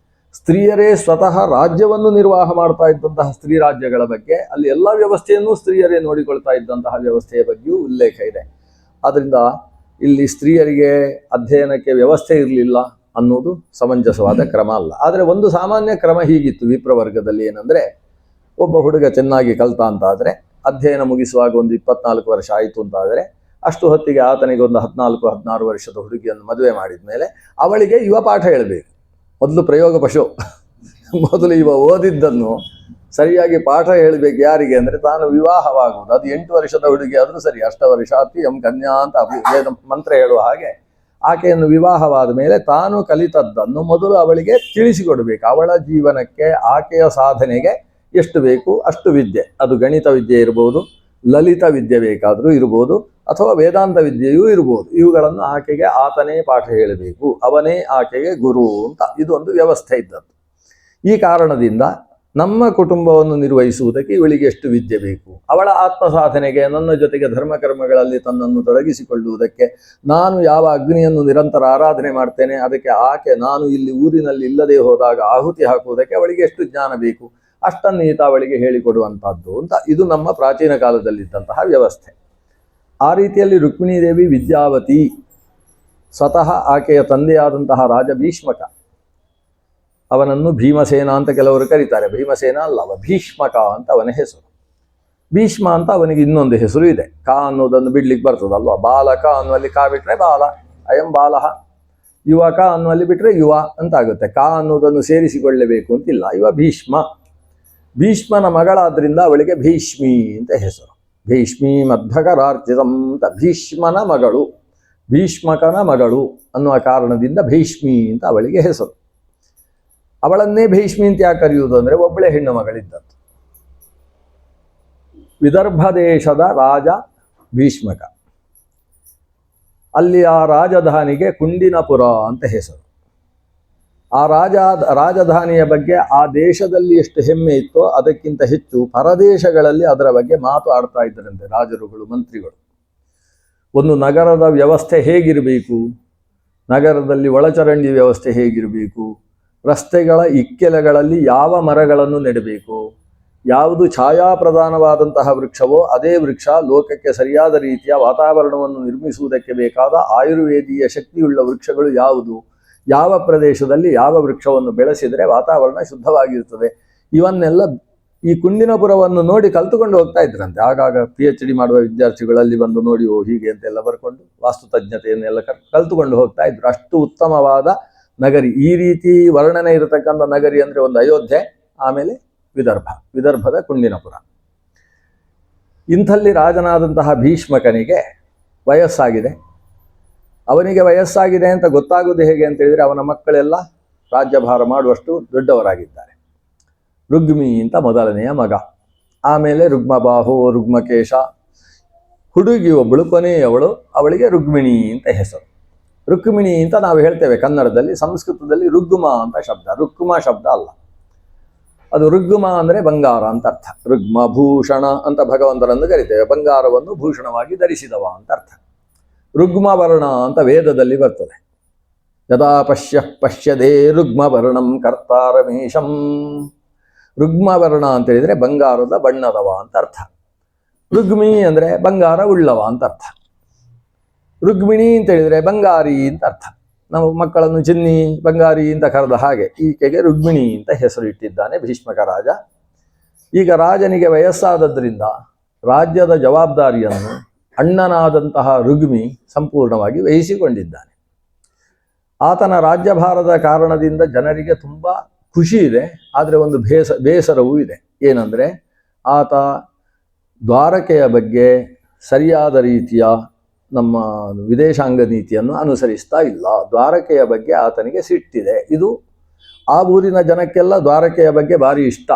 ಸ್ತ್ರೀಯರೇ ಸ್ವತಃ ರಾಜ್ಯವನ್ನು ನಿರ್ವಾಹ ಮಾಡ್ತಾ ಇದ್ದಂತಹ ಸ್ತ್ರೀ ರಾಜ್ಯಗಳ ಬಗ್ಗೆ, ಅಲ್ಲಿ ಎಲ್ಲ ವ್ಯವಸ್ಥೆಯನ್ನು ಸ್ತ್ರೀಯರೇ ನೋಡಿಕೊಳ್ತಾ ಇದ್ದಂತಹ ವ್ಯವಸ್ಥೆಯ ಬಗ್ಗೆಯೂ ಉಲ್ಲೇಖ ಇದೆ. ಆದ್ದರಿಂದ ಇಲ್ಲಿ ಸ್ತ್ರೀಯರಿಗೆ ಅಧ್ಯಯನಕ್ಕೆ ವ್ಯವಸ್ಥೆ ಇರಲಿಲ್ಲ ಅನ್ನೋದು ಸಮಂಜಸವಾದ ಕ್ರಮ ಅಲ್ಲ. ಆದರೆ ಒಂದು ಸಾಮಾನ್ಯ ಕ್ರಮ ಹೀಗಿತ್ತು ವಿಪ್ರವರ್ಗದಲ್ಲಿ. ಏನಂದರೆ, ಒಬ್ಬ ಹುಡುಗ ಚೆನ್ನಾಗಿ ಕಲ್ತ ಅಂತ ಆದರೆ, ಅಧ್ಯಯನ ಮುಗಿಸುವಾಗ ಒಂದು 24 ವರ್ಷ ಆಯಿತು ಅಂತಾದರೆ, ಅಷ್ಟು ಹೊತ್ತಿಗೆ ಆತನಿಗೆ ಒಂದು 14-16 ವರ್ಷದ ಹುಡುಗಿಯನ್ನು ಮದುವೆ ಮಾಡಿದ ಮೇಲೆ ಅವಳಿಗೆ ಯುವ ಪಾಠ ಹೇಳಬೇಕು. ಮೊದಲು ಪ್ರಯೋಗ ಪಶು, ಮೊದಲು ಇವ ಓದಿದ್ದನ್ನು ಸರಿಯಾಗಿ ಪಾಠ ಹೇಳಬೇಕು. ಯಾರಿಗೆ ಅಂದರೆ, ತಾನು ವಿವಾಹವಾಗುವುದು. ಅದು 8 ವರ್ಷದ ಹುಡುಗಿ ಆದರೂ ಸರಿ, ಅಷ್ಟವರ್ಷಾತಿ ಎಂ ಕನ್ಯಾ ಅಂತ ಮಂತ್ರ ಹೇಳುವ ಹಾಗೆ ಆಕೆಯನ್ನು ವಿವಾಹವಾದ ಮೇಲೆ ತಾನು ಕಲಿತದ್ದನ್ನು ಮೊದಲು ಅವಳಿಗೆ ತಿಳಿಸಿಕೊಡಬೇಕು. ಅವಳ ಜೀವನಕ್ಕೆ, ಆಕೆಯ ಸಾಧನೆಗೆ ಎಷ್ಟು ಬೇಕು ಅಷ್ಟು ವಿದ್ಯೆ, ಅದು ಗಣಿತ ವಿದ್ಯೆ ಇರ್ಬೋದು, ಲಲಿತ ವಿದ್ಯೆ ಬೇಕಾದರೂ ಇರ್ಬೋದು, ಅಥವಾ ವೇದಾಂತ ವಿದ್ಯೆಯೂ ಇರ್ಬೋದು. ಇವುಗಳನ್ನು ಆಕೆಗೆ ಆತನೇ ಪಾಠ ಹೇಳಬೇಕು, ಅವನೇ ಆಕೆಗೆ ಗುರು ಅಂತ ಇದೊಂದು ವ್ಯವಸ್ಥೆ ಇದ್ದದ್ದು. ಈ ಕಾರಣದಿಂದ ನಮ್ಮ ಕುಟುಂಬವನ್ನು ನಿರ್ವಹಿಸುವುದಕ್ಕೆ ಇವಳಿಗೆ ಎಷ್ಟು ವಿದ್ಯೆ ಬೇಕು, ಅವಳ ಆತ್ಮ ಸಾಧನೆಗೆ, ನನ್ನ ಜೊತೆಗೆ ಧರ್ಮಕರ್ಮಗಳಲ್ಲಿ ತನ್ನನ್ನು ತೊಡಗಿಸಿಕೊಳ್ಳುವುದಕ್ಕೆ, ನಾನು ಯಾವ ಅಗ್ನಿಯನ್ನು ನಿರಂತರ ಆರಾಧನೆ ಮಾಡ್ತೇನೆ ಅದಕ್ಕೆ ಆಕೆ ನಾನು ಇಲ್ಲಿ ಊರಿನಲ್ಲಿ ಇಲ್ಲದೆ ಹೋದಾಗ ಆಹುತಿ ಹಾಕುವುದಕ್ಕೆ ಅವಳಿಗೆ ಎಷ್ಟು ಜ್ಞಾನ ಬೇಕು ಅಷ್ಟನ್ನು ಈತ ಅವಳಿಗೆ ಹೇಳಿಕೊಡುವಂಥದ್ದು ಅಂತ ಇದು ನಮ್ಮ ಪ್ರಾಚೀನ ಕಾಲದಲ್ಲಿದ್ದಂತಹ ವ್ಯವಸ್ಥೆ. ಆ ರೀತಿಯಲ್ಲಿ ರುಕ್ಮಿಣೀ ದೇವಿ ವಿದ್ಯಾವತಿ. ಸ್ವತಃ ಆಕೆಯ ತಂದೆಯಾದಂತಹ ರಾಜ ಭೀಷ್ಮಕ, ಅವನನ್ನು ಭೀಮಸೇನ ಅಂತ ಕೆಲವರು ಕರೀತಾರೆ. ಭೀಮಸೇನ ಅಲ್ಲ, ಅವ ಭೀಷ್ಮಕ ಅಂತ ಅವನ ಹೆಸರು. ಭೀಷ್ಮ ಅಂತ ಅವನಿಗೆ ಇನ್ನೊಂದು ಹೆಸರು ಇದೆ. ಕ ಅನ್ನೋದನ್ನು ಬಿಡ್ಲಿಕ್ಕೆ ಬರ್ತದಲ್ವ. ಬಾಲಕ ಅನ್ನುವಲ್ಲಿ ಕಾ ಬಿಟ್ರೆ ಬಾಲ, ಅಯಂ ಬಾಲಃ. ಯುವಕ ಅನ್ನುವಲ್ಲಿ ಬಿಟ್ರೆ ಯುವ ಅಂತ ಆಗುತ್ತೆ. ಕ ಅನ್ನೋದನ್ನು ಸೇರಿಸಿಕೊಳ್ಳಬೇಕು ಅಂತಿಲ್ಲ. ಇವ ಭೀಷ್ಮ, ಭೀಷ್ಮನ ಮಗಳಾದ್ರಿಂದ ಅವಳಿಗೆ ಭೀಷ್ಮಿ ಅಂತ ಹೆಸರು. ಭೀಷ್ಮಿ ಮಧ್ವಕರಾರ್ಚಿತಂ ಅಂತ, ಭೀಷ್ಮನ ಮಗಳು, ಭೀಷ್ಮಕನ ಮಗಳು ಅನ್ನುವ ಕಾರಣದಿಂದ ಭೀಷ್ಮಿ ಅಂತ ಅವಳಿಗೆ ಹೆಸರು. ಅವಳನ್ನೇ ಭೀಷ್ಮಿ ಅಂತ ಯಾಕೆ ಕರೆಯುವುದು ಅಂದರೆ ಒಬ್ಬಳೇ ಹೆಣ್ಣು ಮಗಳಿದ್ದದ್ದು. ವಿದರ್ಭ ದೇಶದ ರಾಜ ಭೀಷ್ಮಕ. ಅಲ್ಲಿ ಆ ರಾಜಧಾನಿಗೆ ಕುಂಡಿನಪುರ ಅಂತ ಹೆಸರು. ಆ ರಾಜಧಾನಿಯ ಬಗ್ಗೆ ಆ ದೇಶದಲ್ಲಿ ಎಷ್ಟು ಹೆಮ್ಮೆ ಇತ್ತೋ ಅದಕ್ಕಿಂತ ಹೆಚ್ಚು ಪರದೇಶಗಳಲ್ಲಿ ಅದರ ಬಗ್ಗೆ ಮಾತು ಆಡ್ತಾ ಇದ್ದರಂತೆ ರಾಜರುಗಳು, ಮಂತ್ರಿಗಳು. ಒಂದು ನಗರದ ವ್ಯವಸ್ಥೆ ಹೇಗಿರಬೇಕು, ನಗರದಲ್ಲಿ ಒಳಚರಂಡಿ ವ್ಯವಸ್ಥೆ ಹೇಗಿರಬೇಕು, ರಸ್ತೆಗಳ ಇಕ್ಕೆಲೆಗಳಲ್ಲಿ ಯಾವ ಮರಗಳನ್ನು ನೆಡಬೇಕು, ಯಾವುದು ಛಾಯಾಪ್ರಧಾನವಾದಂತಹ ವೃಕ್ಷವೋ ಅದೇ ವೃಕ್ಷ ಲೋಕಕ್ಕೆ ಸರಿಯಾದ ರೀತಿಯ ವಾತಾವರಣವನ್ನು ನಿರ್ಮಿಸುವುದಕ್ಕೆ ಬೇಕಾದ ಆಯುರ್ವೇದೀಯ ಶಕ್ತಿಯುಳ್ಳ ವೃಕ್ಷಗಳು ಯಾವುದು, ಯಾವ ಪ್ರದೇಶದಲ್ಲಿ ಯಾವ ವೃಕ್ಷವನ್ನು ಬೆಳೆಸಿದರೆ ವಾತಾವರಣ ಶುದ್ಧವಾಗಿರ್ತದೆ, ಇವನ್ನೆಲ್ಲ ಈ ಕುಂಡಿನಪುರವನ್ನು ನೋಡಿ ಕಲ್ತುಕೊಂಡು ಹೋಗ್ತಾ ಇದ್ರಂತೆ. ಆಗಾಗ PhD ಮಾಡುವ ವಿದ್ಯಾರ್ಥಿಗಳಲ್ಲಿ ಬಂದು ನೋಡಿ ಓ ಹೀಗೆ ಅಂತೆಲ್ಲ ಬರ್ಕೊಂಡು ವಾಸ್ತುತಜ್ಞತೆಯನ್ನೆಲ್ಲ ಕಲ್ತುಕೊಂಡು ಹೋಗ್ತಾ ಇದ್ರು. ಅಷ್ಟು ಉತ್ತಮವಾದ ನಗರಿ. ಈ ರೀತಿ ವರ್ಣನೆ ಇರತಕ್ಕಂಥ ನಗರಿ ಅಂದರೆ ಒಂದು ಅಯೋಧ್ಯೆ, ಆಮೇಲೆ ವಿದರ್ಭದ ಕುಂಡಿನಪುರ. ಇಂಥಲ್ಲಿ ರಾಜನಾದಂತಹ ಭೀಷ್ಮಕನಿಗೆ ವಯಸ್ಸಾಗಿದೆ. ಅವನಿಗೆ ವಯಸ್ಸಾಗಿದೆ ಅಂತ ಗೊತ್ತಾಗುವುದು ಹೇಗೆ ಅಂತ ಹೇಳಿದರೆ ಅವನ ಮಕ್ಕಳೆಲ್ಲ ರಾಜ್ಯಭಾರ ಮಾಡುವಷ್ಟು ದೊಡ್ಡವರಾಗಿದ್ದಾರೆ. ರುಗ್ಮಿ ಅಂತ ಮೊದಲನೆಯ ಮಗ, ಆಮೇಲೆ ರುಗ್ಮಬಾಹು, ರುಗ್ಮಕೇಶ, ಹುಡುಗಿ ಒಬ್ಬಳು ಕೊನೆಯವಳು, ಅವಳಿಗೆ ರುಗ್ಮಿಣಿ ಅಂತ ಹೆಸರು. ರುಕ್ಮಿಣಿ ಅಂತ ನಾವು ಹೇಳ್ತೇವೆ ಕನ್ನಡದಲ್ಲಿ. ಸಂಸ್ಕೃತದಲ್ಲಿ ರುಗ್ಮ ಅಂತ ಶಬ್ದ, ರುಕ್ಮ ಶಬ್ದ ಅಲ್ಲ. ಅದು ರುಗ್ಮ ಅಂದರೆ ಬಂಗಾರ ಅಂತ ಅರ್ಥ. ರುಗ್ಮ ಭೂಷಣ ಅಂತ ಭಗವಂತನನ್ನು ಕರಿತೇವೆ, ಬಂಗಾರವನ್ನು ಭೂಷಣವಾಗಿ ಧರಿಸಿದವ ಅಂತ ಅರ್ಥ. ರುಗ್ಮವರ್ಣ ಅಂತ ವೇದದಲ್ಲಿ ಬರ್ತದೆ. ಯದಾ ಪಶ್ಯದೇ ರುಗ್ಮವರ್ಣಂ ಕರ್ತಾರಮೇಶಂ. ರುಗ್ಮವರ್ಣ ಅಂತ ಹೇಳಿದರೆ ಬಂಗಾರದ ಬಣ್ಣದವ ಅಂತ ಅರ್ಥ. ರುಗ್ಮಿ ಅಂದರೆ ಬಂಗಾರ ಉಳ್ಳವ ಅಂತ ಅರ್ಥ. ರುಗ್ಮಿಣಿ ಅಂತ ಹೇಳಿದರೆ ಬಂಗಾರಿ ಅಂತ ಅರ್ಥ. ನಾವು ಮಕ್ಕಳನ್ನು ಚಿನ್ನಿ ಬಂಗಾರಿ ಅಂತ ಕರೆದ ಹಾಗೆ ಈಕೆಗೆ ರುಗ್ಮಿಣಿ ಅಂತ ಹೆಸರು ಇಟ್ಟಿದ್ದಾನೆ ಭೀಷ್ಮಕ ರಾಜ. ಈಗ ರಾಜನಿಗೆ ವಯಸ್ಸಾದದ್ರಿಂದ ರಾಜ್ಯದ ಜವಾಬ್ದಾರಿಯನ್ನು ಅಣ್ಣನಾದಂತಹ ರುಗ್ಮಿ ಸಂಪೂರ್ಣವಾಗಿ ವಹಿಸಿಕೊಂಡಿದ್ದಾನೆ. ಆತನ ರಾಜ್ಯಭಾರದ ಕಾರಣದಿಂದ ಜನರಿಗೆ ತುಂಬ ಖುಷಿ ಇದೆ, ಆದರೆ ಒಂದು ಬೇಸರವೂ ಇದೆ. ಏನಂದರೆ ಆತ ದ್ವಾರಕೆಯ ಬಗ್ಗೆ ಸರಿಯಾದ ರೀತಿಯ ನಮ್ಮ ವಿದೇಶಾಂಗ ನೀತಿಯನ್ನು ಅನುಸರಿಸ್ತಾ ಇಲ್ಲ. ದ್ವಾರಕೆಯ ಬಗ್ಗೆ ಆತನಿಗೆ ಸಿಟ್ಟಿದೆ. ಇದು ಆ ಊರಿನ ಜನಕ್ಕೆಲ್ಲ ದ್ವಾರಕೆಯ ಬಗ್ಗೆ ಭಾರಿ ಇಷ್ಟ.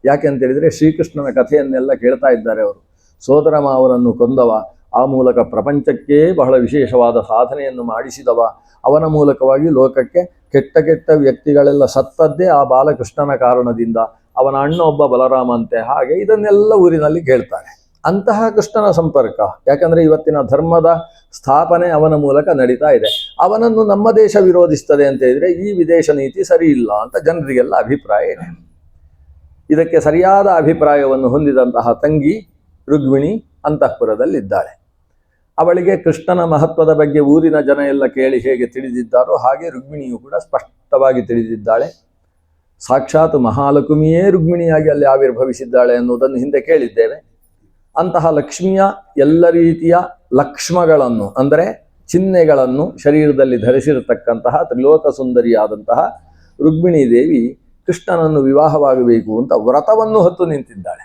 ಯಾಕೆ ಅಂತ ಹೇಳಿದರೆ ಶ್ರೀಕೃಷ್ಣನ ಕಥೆಯನ್ನೆಲ್ಲ ಕೇಳ್ತಾ ಇದ್ದಾರೆ ಅವರು. ಸೋದರ ಮಾವನನ್ನು ಕೊಂದವ, ಆ ಮೂಲಕ ಪ್ರಪಂಚಕ್ಕೆ ಬಹಳ ವಿಶೇಷವಾದ ಸಾಧನೆಯನ್ನು ಮಾಡಿಸಿದವ, ಅವನ ಮೂಲಕವಾಗಿ ಲೋಕಕ್ಕೆ ಕೆಟ್ಟ ಕೆಟ್ಟ ವ್ಯಕ್ತಿಗಳೆಲ್ಲ ಸತ್ತದ್ದೇ ಆ ಬಾಲಕೃಷ್ಣನ ಕಾರಣದಿಂದ, ಅವನ ಅಣ್ಣ ಒಬ್ಬ ಬಲರಾಮ ಅಂತೆ. ಹಾಗೆ ಇದನ್ನೆಲ್ಲ ಊರಿನಲ್ಲಿ ಕೇಳ್ತಾರೆ. ಅಂತಹ ಕೃಷ್ಣನ ಸಂಪರ್ಕ, ಯಾಕಂದರೆ ಇವತ್ತಿನ ಧರ್ಮದ ಸ್ಥಾಪನೆ ಅವನ ಮೂಲಕ ನಡೀತಾ ಇದೆ. ಅವನನ್ನು ನಮ್ಮ ದೇಶ ವಿರೋಧಿಸ್ತದೆ ಅಂತ ಹೇಳಿದರೆ ಈ ವಿದೇಶ ನೀತಿ ಸರಿ ಇಲ್ಲ ಅಂತ ಜನರಿಗೆಲ್ಲ ಅಭಿಪ್ರಾಯ ಇದೆ. ಇದಕ್ಕೆ ಸರಿಯಾದ ಅಭಿಪ್ರಾಯವನ್ನು ಹೊಂದಿದಂತಹ ತಂಗಿ ರುಗ್ಮಿಣಿ ಅಂತಃಪುರದಲ್ಲಿದ್ದಾಳೆ. ಅವಳಿಗೆ ಕೃಷ್ಣನ ಮಹತ್ವದ ಬಗ್ಗೆ ಊರಿನ ಜನ ಎಲ್ಲ ಕೇಳಿ ಹೇಗೆ ತಿಳಿದಿದ್ದಾರೋ ಹಾಗೆ ರುಗ್ಮಿಣಿಯು ಕೂಡ ಸ್ಪಷ್ಟವಾಗಿ ತಿಳಿದಿದ್ದಾಳೆ. ಸಾಕ್ಷಾತ್ ಮಹಾಲಕ್ಷ್ಮಿಯೇ ರುಗ್ಮಿಣಿಯಾಗಿ ಅಲ್ಲಿ ಆವಿರ್ಭವಿಸಿದ್ದಾಳೆ ಅನ್ನೋದನ್ನು ಹಿಂದೆ ಕೇಳಿದ್ದೇವೆ. ಅಂತಹ ಲಕ್ಷ್ಮಿಯ ಎಲ್ಲ ರೀತಿಯ ಲಕ್ಷ್ಮಗಳನ್ನು ಅಂದರೆ ಚಿಹ್ನೆಗಳನ್ನು ಶರೀರದಲ್ಲಿ ಧರಿಸಿರತಕ್ಕಂತಹ ತ್ರಿಲೋಕ ಸುಂದರಿಯಾದಂತಹ ರುಗ್ಮಿಣೀ ದೇವಿ ಕೃಷ್ಣನನ್ನು ವಿವಾಹವಾಗಬೇಕು ಅಂತ ವ್ರತವನ್ನು ಹೊತ್ತು ನಿಂತಿದ್ದಾಳೆ.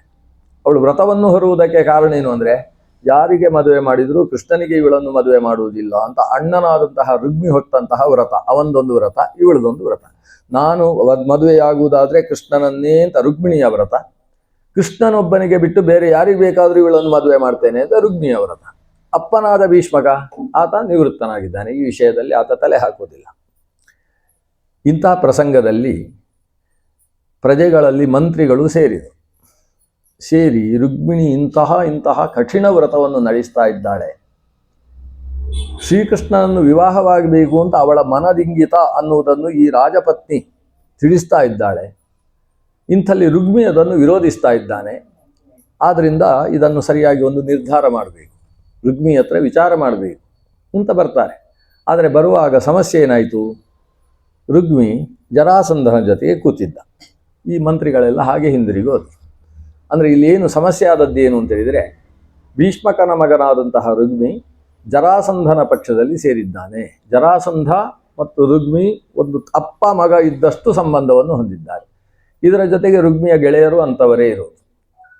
ಅವಳು ವ್ರತವನ್ನು ಹೊರುವುದಕ್ಕೆ ಕಾರಣ ಏನು ಅಂದರೆ ಯಾರಿಗೆ ಮದುವೆ ಮಾಡಿದರೂ ಕೃಷ್ಣನಿಗೆ ಇವಳನ್ನು ಮದುವೆ ಮಾಡುವುದಿಲ್ಲ ಅಂತ ಅಣ್ಣನಾದಂತಹ ರುಗ್ಮಿ ಹೊತ್ತಂತಹ ವ್ರತ. ಅವನದೊಂದು ವ್ರತ, ಇವಳದೊಂದು ವ್ರತ. ನಾನು ಮದುವೆಯಾಗುವುದಾದರೆ ಕೃಷ್ಣನನ್ನೇ ಅಂತ ರುಗ್ಮಿಣಿಯ ವ್ರತ, ಕೃಷ್ಣನೊಬ್ಬನಿಗೆ ಬಿಟ್ಟು ಬೇರೆ ಯಾರಿಗೆ ಬೇಕಾದರೂ ಇವಳನ್ನು ಮದುವೆ ಮಾಡ್ತೇನೆ ಅಂತ ರುಕ್ಮಿಣಿಯ ವ್ರತ. ಅಪ್ಪನಾದ ಭೀಷ್ಮಕ ಆತ ನಿವೃತ್ತನಾಗಿದ್ದಾನೆ, ಈ ವಿಷಯದಲ್ಲಿ ಆತ ತಲೆ ಹಾಕುವುದಿಲ್ಲ. ಇಂಥ ಪ್ರಸಂಗದಲ್ಲಿ ಪ್ರಜೆಗಳಲ್ಲಿ ಮಂತ್ರಿಗಳು ಸೇರಿ ರುಕ್ಮಿಣಿ ಇಂತಹ ಕಠಿಣ ವ್ರತವನ್ನು ನಡೆಸ್ತಾ ಇದ್ದಾಳೆ, ಶ್ರೀಕೃಷ್ಣನನ್ನು ವಿವಾಹವಾಗಬೇಕು ಅಂತ ಅವಳ ಮನದಿಂಗಿತ ಅನ್ನುವುದನ್ನು ಈ ರಾಜಪತ್ನಿ ತಿಳಿಸ್ತಾ ಇದ್ದಾಳೆ. ಇಂಥಲ್ಲಿ ರುಕ್ಮಿ ಅದನ್ನು ವಿರೋಧಿಸ್ತಾ ಇದ್ದಾನೆ. ಆದ್ದರಿಂದ ಇದನ್ನು ಸರಿಯಾಗಿ ಒಂದು ನಿರ್ಧಾರ ಮಾಡಬೇಕು, ರುಕ್ಮಿ ಹತ್ರ ವಿಚಾರ ಮಾಡಬೇಕು ಅಂತ ಬರ್ತಾರೆ. ಆದರೆ ಬರುವಾಗ ಸಮಸ್ಯೆ ಏನಾಯಿತು, ರುಕ್ಮಿ ಜರಾಸಂಧನ ಜೊತೆಗೆ ಕೂತಿದ್ದ. ಈ ಮಂತ್ರಿಗಳೆಲ್ಲ ಹಾಗೆ ಹಿಂದಿರುಗಿ ಹೋದರು. ಅಂದರೆ ಇಲ್ಲೇನು ಸಮಸ್ಯೆ ಆದದ್ದೇನು ಅಂತೇಳಿದರೆ, ಭೀಷ್ಮಕನ ಮಗನಾದಂತಹ ರುಕ್ಮಿ ಜರಾಸಂಧನ ಪಕ್ಷದಲ್ಲಿ ಸೇರಿದ್ದಾನೆ. ಜರಾಸಂಧ ಮತ್ತು ರುಕ್ಮಿ ಒಂದು ಅಪ್ಪ ಮಗ ಇದ್ದಷ್ಟು ಸಂಬಂಧವನ್ನು ಹೊಂದಿದ್ದಾರೆ. ಇದರ ಜೊತೆಗೆ ರುಕ್ಮಿಯ ಗೆಳೆಯರು ಅಂಥವರೇ ಇರೋದು.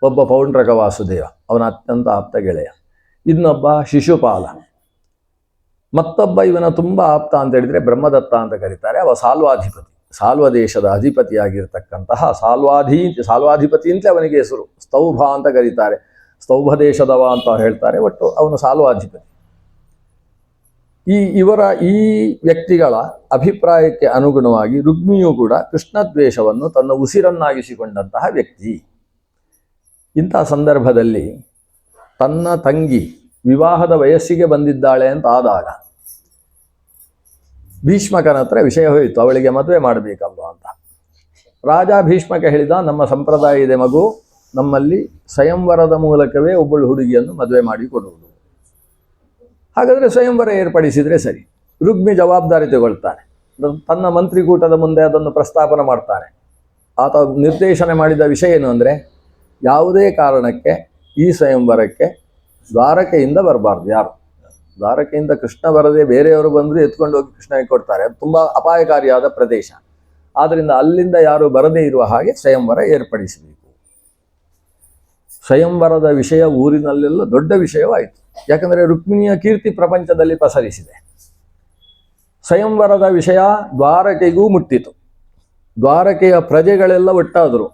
ಒಬ್ಬ ಪೌಂಡ್ರಕ ವಾಸುದೇವ, ಅವನ ಅತ್ಯಂತ ಆಪ್ತ ಗೆಳೆಯ. ಇನ್ನೊಬ್ಬ ಶಿಶುಪಾಲ. ಮತ್ತೊಬ್ಬ ಇವನ ತುಂಬ ಆಪ್ತ ಅಂತ ಹೇಳಿದರೆ ಬ್ರಹ್ಮದತ್ತ ಅಂತ ಕರೀತಾರೆ. ಅವ ಸಾಲ್ವಾಧಿಪತಿ, ಸಾಲ್ವ ದೇಶದ ಅಧಿಪತಿಯಾಗಿರ್ತಕ್ಕಂತಹ ಸಾಲ್ವಾಧಿಪತಿ ಅಂತಲೇ ಅವನಿಗೆ ಹೆಸರು. ಸ್ತೌಭ ಅಂತ ಕರೀತಾರೆ, ಸ್ತೌಭ ದೇಶದವ ಅಂತ ಹೇಳ್ತಾರೆ. ಒಟ್ಟು ಅವನು ಸಾಲ್ವಾಧಿಪತಿ. ಇವರ ಈ ವ್ಯಕ್ತಿಗಳ ಅಭಿಪ್ರಾಯಕ್ಕೆ ಅನುಗುಣವಾಗಿ ರುಕ್ಮಿಯೂ ಕೂಡ ಕೃಷ್ಣದ್ವೇಷವನ್ನು ತನ್ನ ಉಸಿರನ್ನಾಗಿಸಿಕೊಂಡಂತಹ ವ್ಯಕ್ತಿ. ಇಂಥ ಸಂದರ್ಭದಲ್ಲಿ ತನ್ನ ತಂಗಿ ವಿವಾಹದ ವಯಸ್ಸಿಗೆ ಬಂದಿದ್ದಾಳೆ ಅಂತ ಆದಾಗ ಭೀಷ್ಮಕನ ಹತ್ರ ವಿಷಯ ಹೋಯಿತು, ಅವಳಿಗೆ ಮದುವೆ ಮಾಡಬೇಕಲ್ವ ಅಂತ. ರಾಜ ಭೀಷ್ಮಕ ಹೇಳಿದ, ನಮ್ಮ ಸಂಪ್ರದಾಯ ಇದೆ ಮಗು, ನಮ್ಮಲ್ಲಿ ಸ್ವಯಂವರದ ಮೂಲಕವೇ ಒಬ್ಬಳು ಹುಡುಗಿಯನ್ನು ಮದುವೆ ಮಾಡಿಕೊಡುವುದು. ಹಾಗಾದರೆ ಸ್ವಯಂವರ ಏರ್ಪಡಿಸಿದರೆ ಸರಿ. ರುಕ್ಮಿ ಜವಾಬ್ದಾರಿ ತಗೊಳ್ತಾನೆ. ತನ್ನ ಮಂತ್ರಿಕೂಟದ ಮುಂದೆ ಅದನ್ನು ಪ್ರಸ್ತಾಪನೆ ಮಾಡ್ತಾನೆ. ಆತ ನಿರ್ದೇಶನ ಮಾಡಿದ ವಿಷಯ ಏನು ಅಂದರೆ, ಯಾವುದೇ ಕಾರಣಕ್ಕೆ ಈ ಸ್ವಯಂವರಕ್ಕೆ ದ್ವಾರಕೆಯಿಂದ ಬರಬಾರ್ದು ಯಾರು. ದ್ವಾರಕೆಯಿಂದ ಕೃಷ್ಣ ಬರದೆ ಬೇರೆಯವರು ಬಂದರೂ ಎತ್ಕೊಂಡು ಹೋಗಿ ಕೃಷ್ಣನಿಗೆ ಕೊಡ್ತಾರೆ. ಅದು ತುಂಬ ಅಪಾಯಕಾರಿಯಾದ ಪ್ರದೇಶ. ಆದ್ದರಿಂದ ಅಲ್ಲಿಂದ ಯಾರು ಬರದೇ ಇರುವ ಹಾಗೆ ಸ್ವಯಂವರ ಏರ್ಪಡಿಸಬೇಕು. ಸ್ವಯಂವರದ ವಿಷಯ ಊರಿನಲ್ಲೆಲ್ಲ ದೊಡ್ಡ ವಿಷಯವಾಯಿತು. ಯಾಕಂದರೆ ರುಕ್ಮಿಣಿಯ ಕೀರ್ತಿ ಪ್ರಪಂಚದಲ್ಲಿ ಪಸರಿಸಿದೆ. ಸ್ವಯಂವರದ ವಿಷಯ ದ್ವಾರಕೆಗೂ ಮುಟ್ಟಿತು. ದ್ವಾರಕೆಯ ಪ್ರಜೆಗಳೆಲ್ಲ ಒಟ್ಟಾದರು.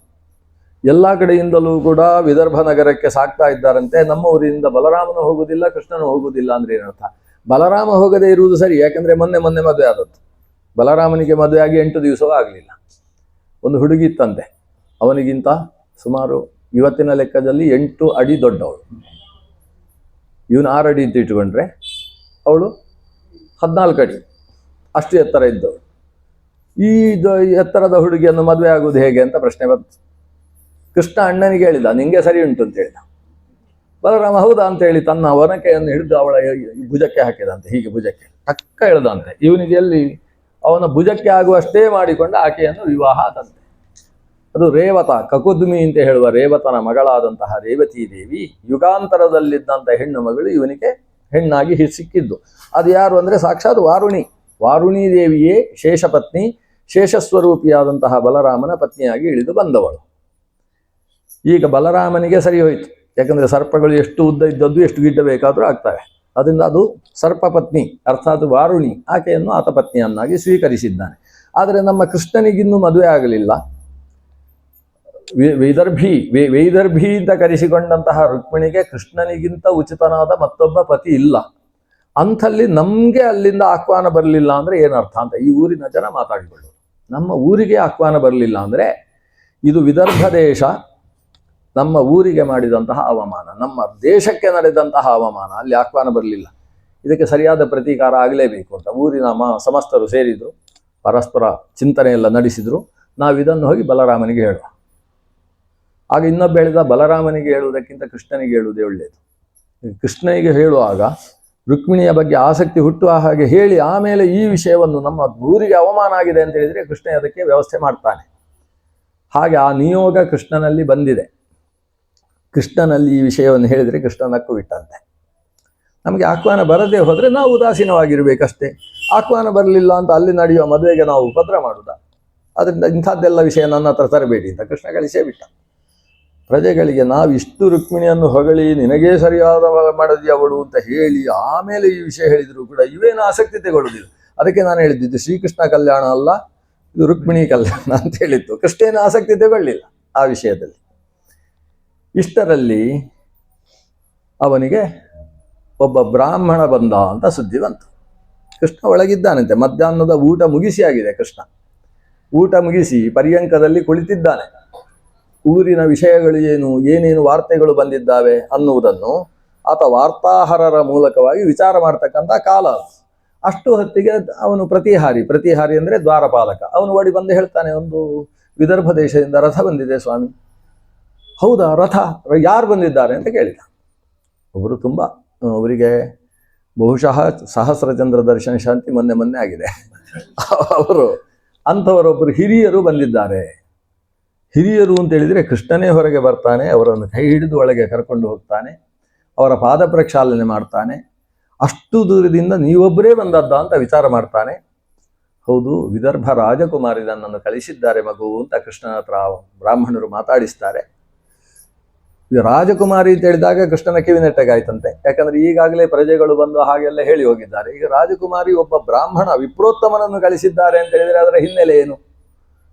ಎಲ್ಲ ಕಡೆಯಿಂದಲೂ ಕೂಡ ವಿದರ್ಭ ನಗರಕ್ಕೆ ಸಾಕ್ತಾ ಇದ್ದಾರಂತೆ. ನಮ್ಮ ಊರಿನಿಂದ ಬಲರಾಮನು ಹೋಗುವುದಿಲ್ಲ, ಕೃಷ್ಣನು ಹೋಗುವುದಿಲ್ಲ ಅಂದರೆ ಏನರ್ಥ? ಬಲರಾಮ ಹೋಗದೇ ಇರುವುದು ಸರಿ, ಯಾಕಂದರೆ ಮೊನ್ನೆ ಮದುವೆ ಆದದ್ದು. ಬಲರಾಮನಿಗೆ ಮದುವೆ ಆಗಿ 8 ದಿವಸವೂ ಆಗಲಿಲ್ಲ. ಒಂದು ಹುಡುಗಿ ಇತ್ತಂತೆ, ಅವನಿಗಿಂತ ಸುಮಾರು ಇವತ್ತಿನ ಲೆಕ್ಕದಲ್ಲಿ 8 ಅಡಿ ದೊಡ್ಡವಳು. ಇವನು 6 ಅಡಿ ಅಂತ ಇಟ್ಟುಕೊಂಡ್ರೆ ಅವಳು 14 ಅಡಿ, ಅಷ್ಟು ಎತ್ತರ ಇದ್ದವಳು. ಈ ಎತ್ತರದ ಹುಡುಗಿಯನ್ನು ಮದುವೆ ಆಗುವುದು ಹೇಗೆ ಅಂತ ಪ್ರಶ್ನೆ ಬಂತು. ಕೃಷ್ಣ ಅಣ್ಣನಿಗೆ ಹೇಳಿದ, ನಿಂಗೆ ಸರಿ ಉಂಟು ಅಂತ ಹೇಳಿದ. ಬಲರಾಮ ಹೌದಾ ಅಂತ ಹೇಳಿ ತನ್ನ ಒನಕೆಯನ್ನು ಹಿಡಿದು ಅವಳ ಭುಜಕ್ಕೆ ಹಾಕಿದಂತೆ, ಹೀಗೆ ಭುಜಕ್ಕೆ ಟಕ್ಕ ಎಳೆದಂತೆ. ಇವನಿಗೆ ಎಲ್ಲಿ ಅವನ ಭುಜಕ್ಕೆ ಆಗುವಷ್ಟೇ ಮಾಡಿಕೊಂಡು ಆಕೆಯನ್ನು ವಿವಾಹ ಆದಂತೆ. ಅದು ರೇವತ, ಕಕುದ್ಮಿ ಅಂತ ಹೇಳುವ ರೇವತನ ಮಗಳಾದಂತಹ ರೇವತೀ ದೇವಿ ಯುಗಾಂತರದಲ್ಲಿದ್ದಂಥ ಹೆಣ್ಣು ಮಗಳು ಇವನಿಗೆ ಹೆಣ್ಣಾಗಿ ಸಿಕ್ಕಿದ್ದು. ಅದು ಯಾರು ಅಂದರೆ ಸಾಕ್ಷಾತ್ ವಾರುಣಿ ದೇವಿಯೇ ಶೇಷಪತ್ನಿ, ಶೇಷಸ್ವರೂಪಿಯಾದಂತಹ ಬಲರಾಮನ ಪತ್ನಿಯಾಗಿ ಇಳಿದು ಬಂದವಳು. ಈಗ ಬಲರಾಮನಿಗೆ ಸರಿ ಹೋಯಿತು. ಯಾಕಂದರೆ ಸರ್ಪಗಳು ಎಷ್ಟು ಉದ್ದ ಇದ್ದದ್ದು, ಎಷ್ಟು ಗಿಡ್ಡ ಬೇಕಾದರೂ ಆಗ್ತವೆ. ಅದರಿಂದ ಅದು ಸರ್ಪಪತ್ನಿ ಅರ್ಥಾತ್ ವಾರುಣಿ, ಆಕೆಯನ್ನು ಆತ ಪತ್ನಿಯನ್ನಾಗಿ ಸ್ವೀಕರಿಸಿದ್ದಾನೆ. ಆದರೆ ನಮ್ಮ ಕೃಷ್ಣನಿಗಿನ್ನೂ ಮದುವೆ ಆಗಲಿಲ್ಲ. ವೈದರ್ಭಿ ಅಂತ ಕರೆಸಿಕೊಂಡಂತಹ ರುಕ್ಮಿಣಿಗೆ ಕೃಷ್ಣನಿಗಿಂತ ಉಚಿತನಾದ ಮತ್ತೊಬ್ಬ ಪತಿ ಇಲ್ಲ. ಅಂಥಲ್ಲಿ ನಮಗೆ ಅಲ್ಲಿಂದ ಆಹ್ವಾನ ಬರಲಿಲ್ಲ ಅಂದರೆ ಏನರ್ಥ ಅಂತ ಈ ಊರಿನ ಜನ ಮಾತಾಡಿಕೊಳ್ಳೋದು. ನಮ್ಮ ಊರಿಗೆ ಆಹ್ವಾನ ಬರಲಿಲ್ಲ ಅಂದರೆ ಇದು ವಿದರ್ಭ ದೇಶ ನಮ್ಮ ಊರಿಗೆ ಮಾಡಿದಂತಹ ಅವಮಾನ, ನಮ್ಮ ದೇಶಕ್ಕೆ ನಡೆದಂತಹ ಅವಮಾನ. ಅಲ್ಲಿ ಆಹ್ವಾನ ಬರಲಿಲ್ಲ, ಇದಕ್ಕೆ ಸರಿಯಾದ ಪ್ರತೀಕಾರ ಆಗಲೇಬೇಕು ಅಂತ ಊರಿನ ಸಮಸ್ತರು ಸೇರಿದರು, ಪರಸ್ಪರ ಚಿಂತನೆಯೆಲ್ಲ ನಡೆಸಿದರು. ನಾವು ಇದನ್ನು ಹೋಗಿ ಬಲರಾಮನಿಗೆ ಹೇಳುವ. ಆಗ ಇನ್ನೊಬ್ಬ ಹೇಳಿದ, ಬಲರಾಮನಿಗೆ ಹೇಳುವುದಕ್ಕಿಂತ ಕೃಷ್ಣನಿಗೆ ಹೇಳುವುದೇ ಒಳ್ಳೆಯದು. ಕೃಷ್ಣನಿಗೆ ಹೇಳುವಾಗ ರುಕ್ಮಿಣಿಯ ಬಗ್ಗೆ ಆಸಕ್ತಿ ಹುಟ್ಟುವ ಹಾಗೆ ಹೇಳಿ ಆಮೇಲೆ ಈ ವಿಷಯವನ್ನು ನಮ್ಮ ಊರಿಗೆ ಅವಮಾನ ಆಗಿದೆ ಅಂತ ಹೇಳಿದರೆ ಕೃಷ್ಣ ಅದಕ್ಕೆ ವ್ಯವಸ್ಥೆ ಮಾಡ್ತಾನೆ. ಹಾಗೆ ಆ ನಿಯೋಗ ಕೃಷ್ಣನಲ್ಲಿ ಬಂದಿದೆ. ಕೃಷ್ಣನಲ್ಲಿ ಈ ವಿಷಯವನ್ನು ಹೇಳಿದರೆ ಕೃಷ್ಣ ನಕ್ಕು ಬಿಟ್ಟಂತೆ. ನಮಗೆ ಆಹ್ವಾನ ಬರದೇ ಹೋದರೆ ನಾವು ಉದಾಸೀನವಾಗಿರಬೇಕಷ್ಟೇ. ಆಹ್ವಾನ ಬರಲಿಲ್ಲ ಅಂತ ಅಲ್ಲಿ ನಡೆಯುವ ಮದುವೆಗೆ ನಾವು ಉಪದ್ರ ಮಾಡುವುದ? ಅದರಿಂದ ಇಂಥದ್ದೆಲ್ಲ ವಿಷಯ ನನ್ನ ಹತ್ರ ತರಬೇಡಿ ಅಂತ ಕೃಷ್ಣ ಕಳಿಸೇ ಬಿಟ್ಟ. ಪ್ರಜೆಗಳಿಗೆ ನಾವು ಇಷ್ಟು ರುಕ್ಮಿಣಿಯನ್ನು ಹೊಗಳಿ ನಿನಗೇ ಸರಿಯಾದ ಮಾಡದಿ ಅವಳು ಅಂತ ಹೇಳಿ ಆಮೇಲೆ ಈ ವಿಷಯ ಹೇಳಿದರೂ ಕೂಡ ಇವೇನು ಆಸಕ್ತಿ ತಗೊಳ್ಳುವುದಿಲ್ಲ. ಅದಕ್ಕೆ ನಾನು ಹೇಳಿದ್ದು ಶ್ರೀಕೃಷ್ಣ ಕಲ್ಯಾಣ ಅಲ್ಲ, ಇದು ರುಕ್ಮಿಣಿ ಕಲ್ಯಾಣ ಅಂತ ಹೇಳಿತ್ತು. ಕೃಷ್ಣೇನು ಆಸಕ್ತಿ ತಗೊಳ್ಳಿಲ್ಲ ಆ ವಿಷಯದಲ್ಲಿ. ಇಷ್ಟರಲ್ಲಿ ಅವನಿಗೆ ಒಬ್ಬ ಬ್ರಾಹ್ಮಣ ಬಂದ ಅಂತ ಸುದ್ದಿ ಬಂತು. ಕೃಷ್ಣ ಒಳಗಿದ್ದಾನಂತೆ, ಮಧ್ಯಾಹ್ನದ ಊಟ ಮುಗಿಸಿ ಆಗಿದೆ. ಕೃಷ್ಣ ಊಟ ಮುಗಿಸಿ ಪರ್ಯಂಕದಲ್ಲಿ ಕುಳಿತಿದ್ದಾನೆ. ಊರಿನ ವಿಷಯಗಳು ಏನೇನು ವಾರ್ತೆಗಳು ಬಂದಿದ್ದಾವೆ ಅನ್ನುವುದನ್ನು ಆತ ವಾರ್ತಾಹರರ ಮೂಲಕವಾಗಿ ವಿಚಾರ ಮಾಡ್ತಕ್ಕಂಥ ಕಾಲ. ಅಷ್ಟು ಹೊತ್ತಿಗೆ ಅವನು ಪ್ರತಿಹಾರಿ ಅಂದರೆ ದ್ವಾರಪಾಲಕ, ಅವನು ಓಡಿ ಬಂದು ಹೇಳ್ತಾನೆ, ಒಂದು ವಿದರ್ಭ ದೇಶದಿಂದ ರಥ ಬಂದಿದೆ ಸ್ವಾಮಿ. ಹೌದಾ, ರಥ ಯಾರು ಬಂದಿದ್ದಾರೆ ಅಂತ ಕೇಳಿದ. ಒಬ್ಬರು ತುಂಬ ಅವರಿಗೆ ಬಹುಶಃ ಸಹಸ್ರಚಂದ್ರ ದರ್ಶನ ಶಾಂತಿ ಮೊನ್ನೆ ಆಗಿದೆ. ಅವರು ಅಂಥವರೊಬ್ಬರು ಹಿರಿಯರು ಬಂದಿದ್ದಾರೆ. ಹಿರಿಯರು ಅಂತ ಹೇಳಿದರೆ ಕೃಷ್ಣನೇ ಹೊರಗೆ ಬರ್ತಾನೆ, ಅವರನ್ನು ಕೈ ಹಿಡಿದು ಒಳಗೆ ಕರ್ಕೊಂಡು ಹೋಗ್ತಾನೆ, ಅವರ ಪಾದ ಪ್ರಕ್ಷಾಲನೆ ಮಾಡ್ತಾನೆ. ಅಷ್ಟು ದೂರದಿಂದ ನೀವೊಬ್ಬರೇ ಬಂದದ್ದ ಅಂತ ವಿಚಾರ ಮಾಡ್ತಾನೆ. ಹೌದು, ವಿದರ್ಭ ರಾಜಕುಮಾರಿ ನನ್ನನ್ನು ಕಳಿಸಿದ್ದಾರೆ ಮಗು ಅಂತ ಕೃಷ್ಣನ ಹತ್ರ ಬ್ರಾಹ್ಮಣರು ಮಾತಾಡಿಸ್ತಾರೆ. ರಾಜಕುಮಾರಿ ಅಂತ ಹೇಳಿದಾಗ ಕೃಷ್ಣನ ಕಿವಿನೆಟ್ಟಗಾಯ್ತಂತೆ. ಯಾಕಂದ್ರೆ ಈಗಾಗಲೇ ಪ್ರಜೆಗಳು ಬಂದು ಹಾಗೆಲ್ಲ ಹೇಳಿ ಹೋಗಿದ್ದಾರೆ. ಈಗ ರಾಜಕುಮಾರಿ ಒಬ್ಬ ಬ್ರಾಹ್ಮಣ ವಿಪ್ರೋತ್ತಮನನ್ನು ಕಳಿಸಿದ್ದಾರೆ ಅಂತ ಹೇಳಿದರೆ ಅದರ ಹಿನ್ನೆಲೆ ಏನು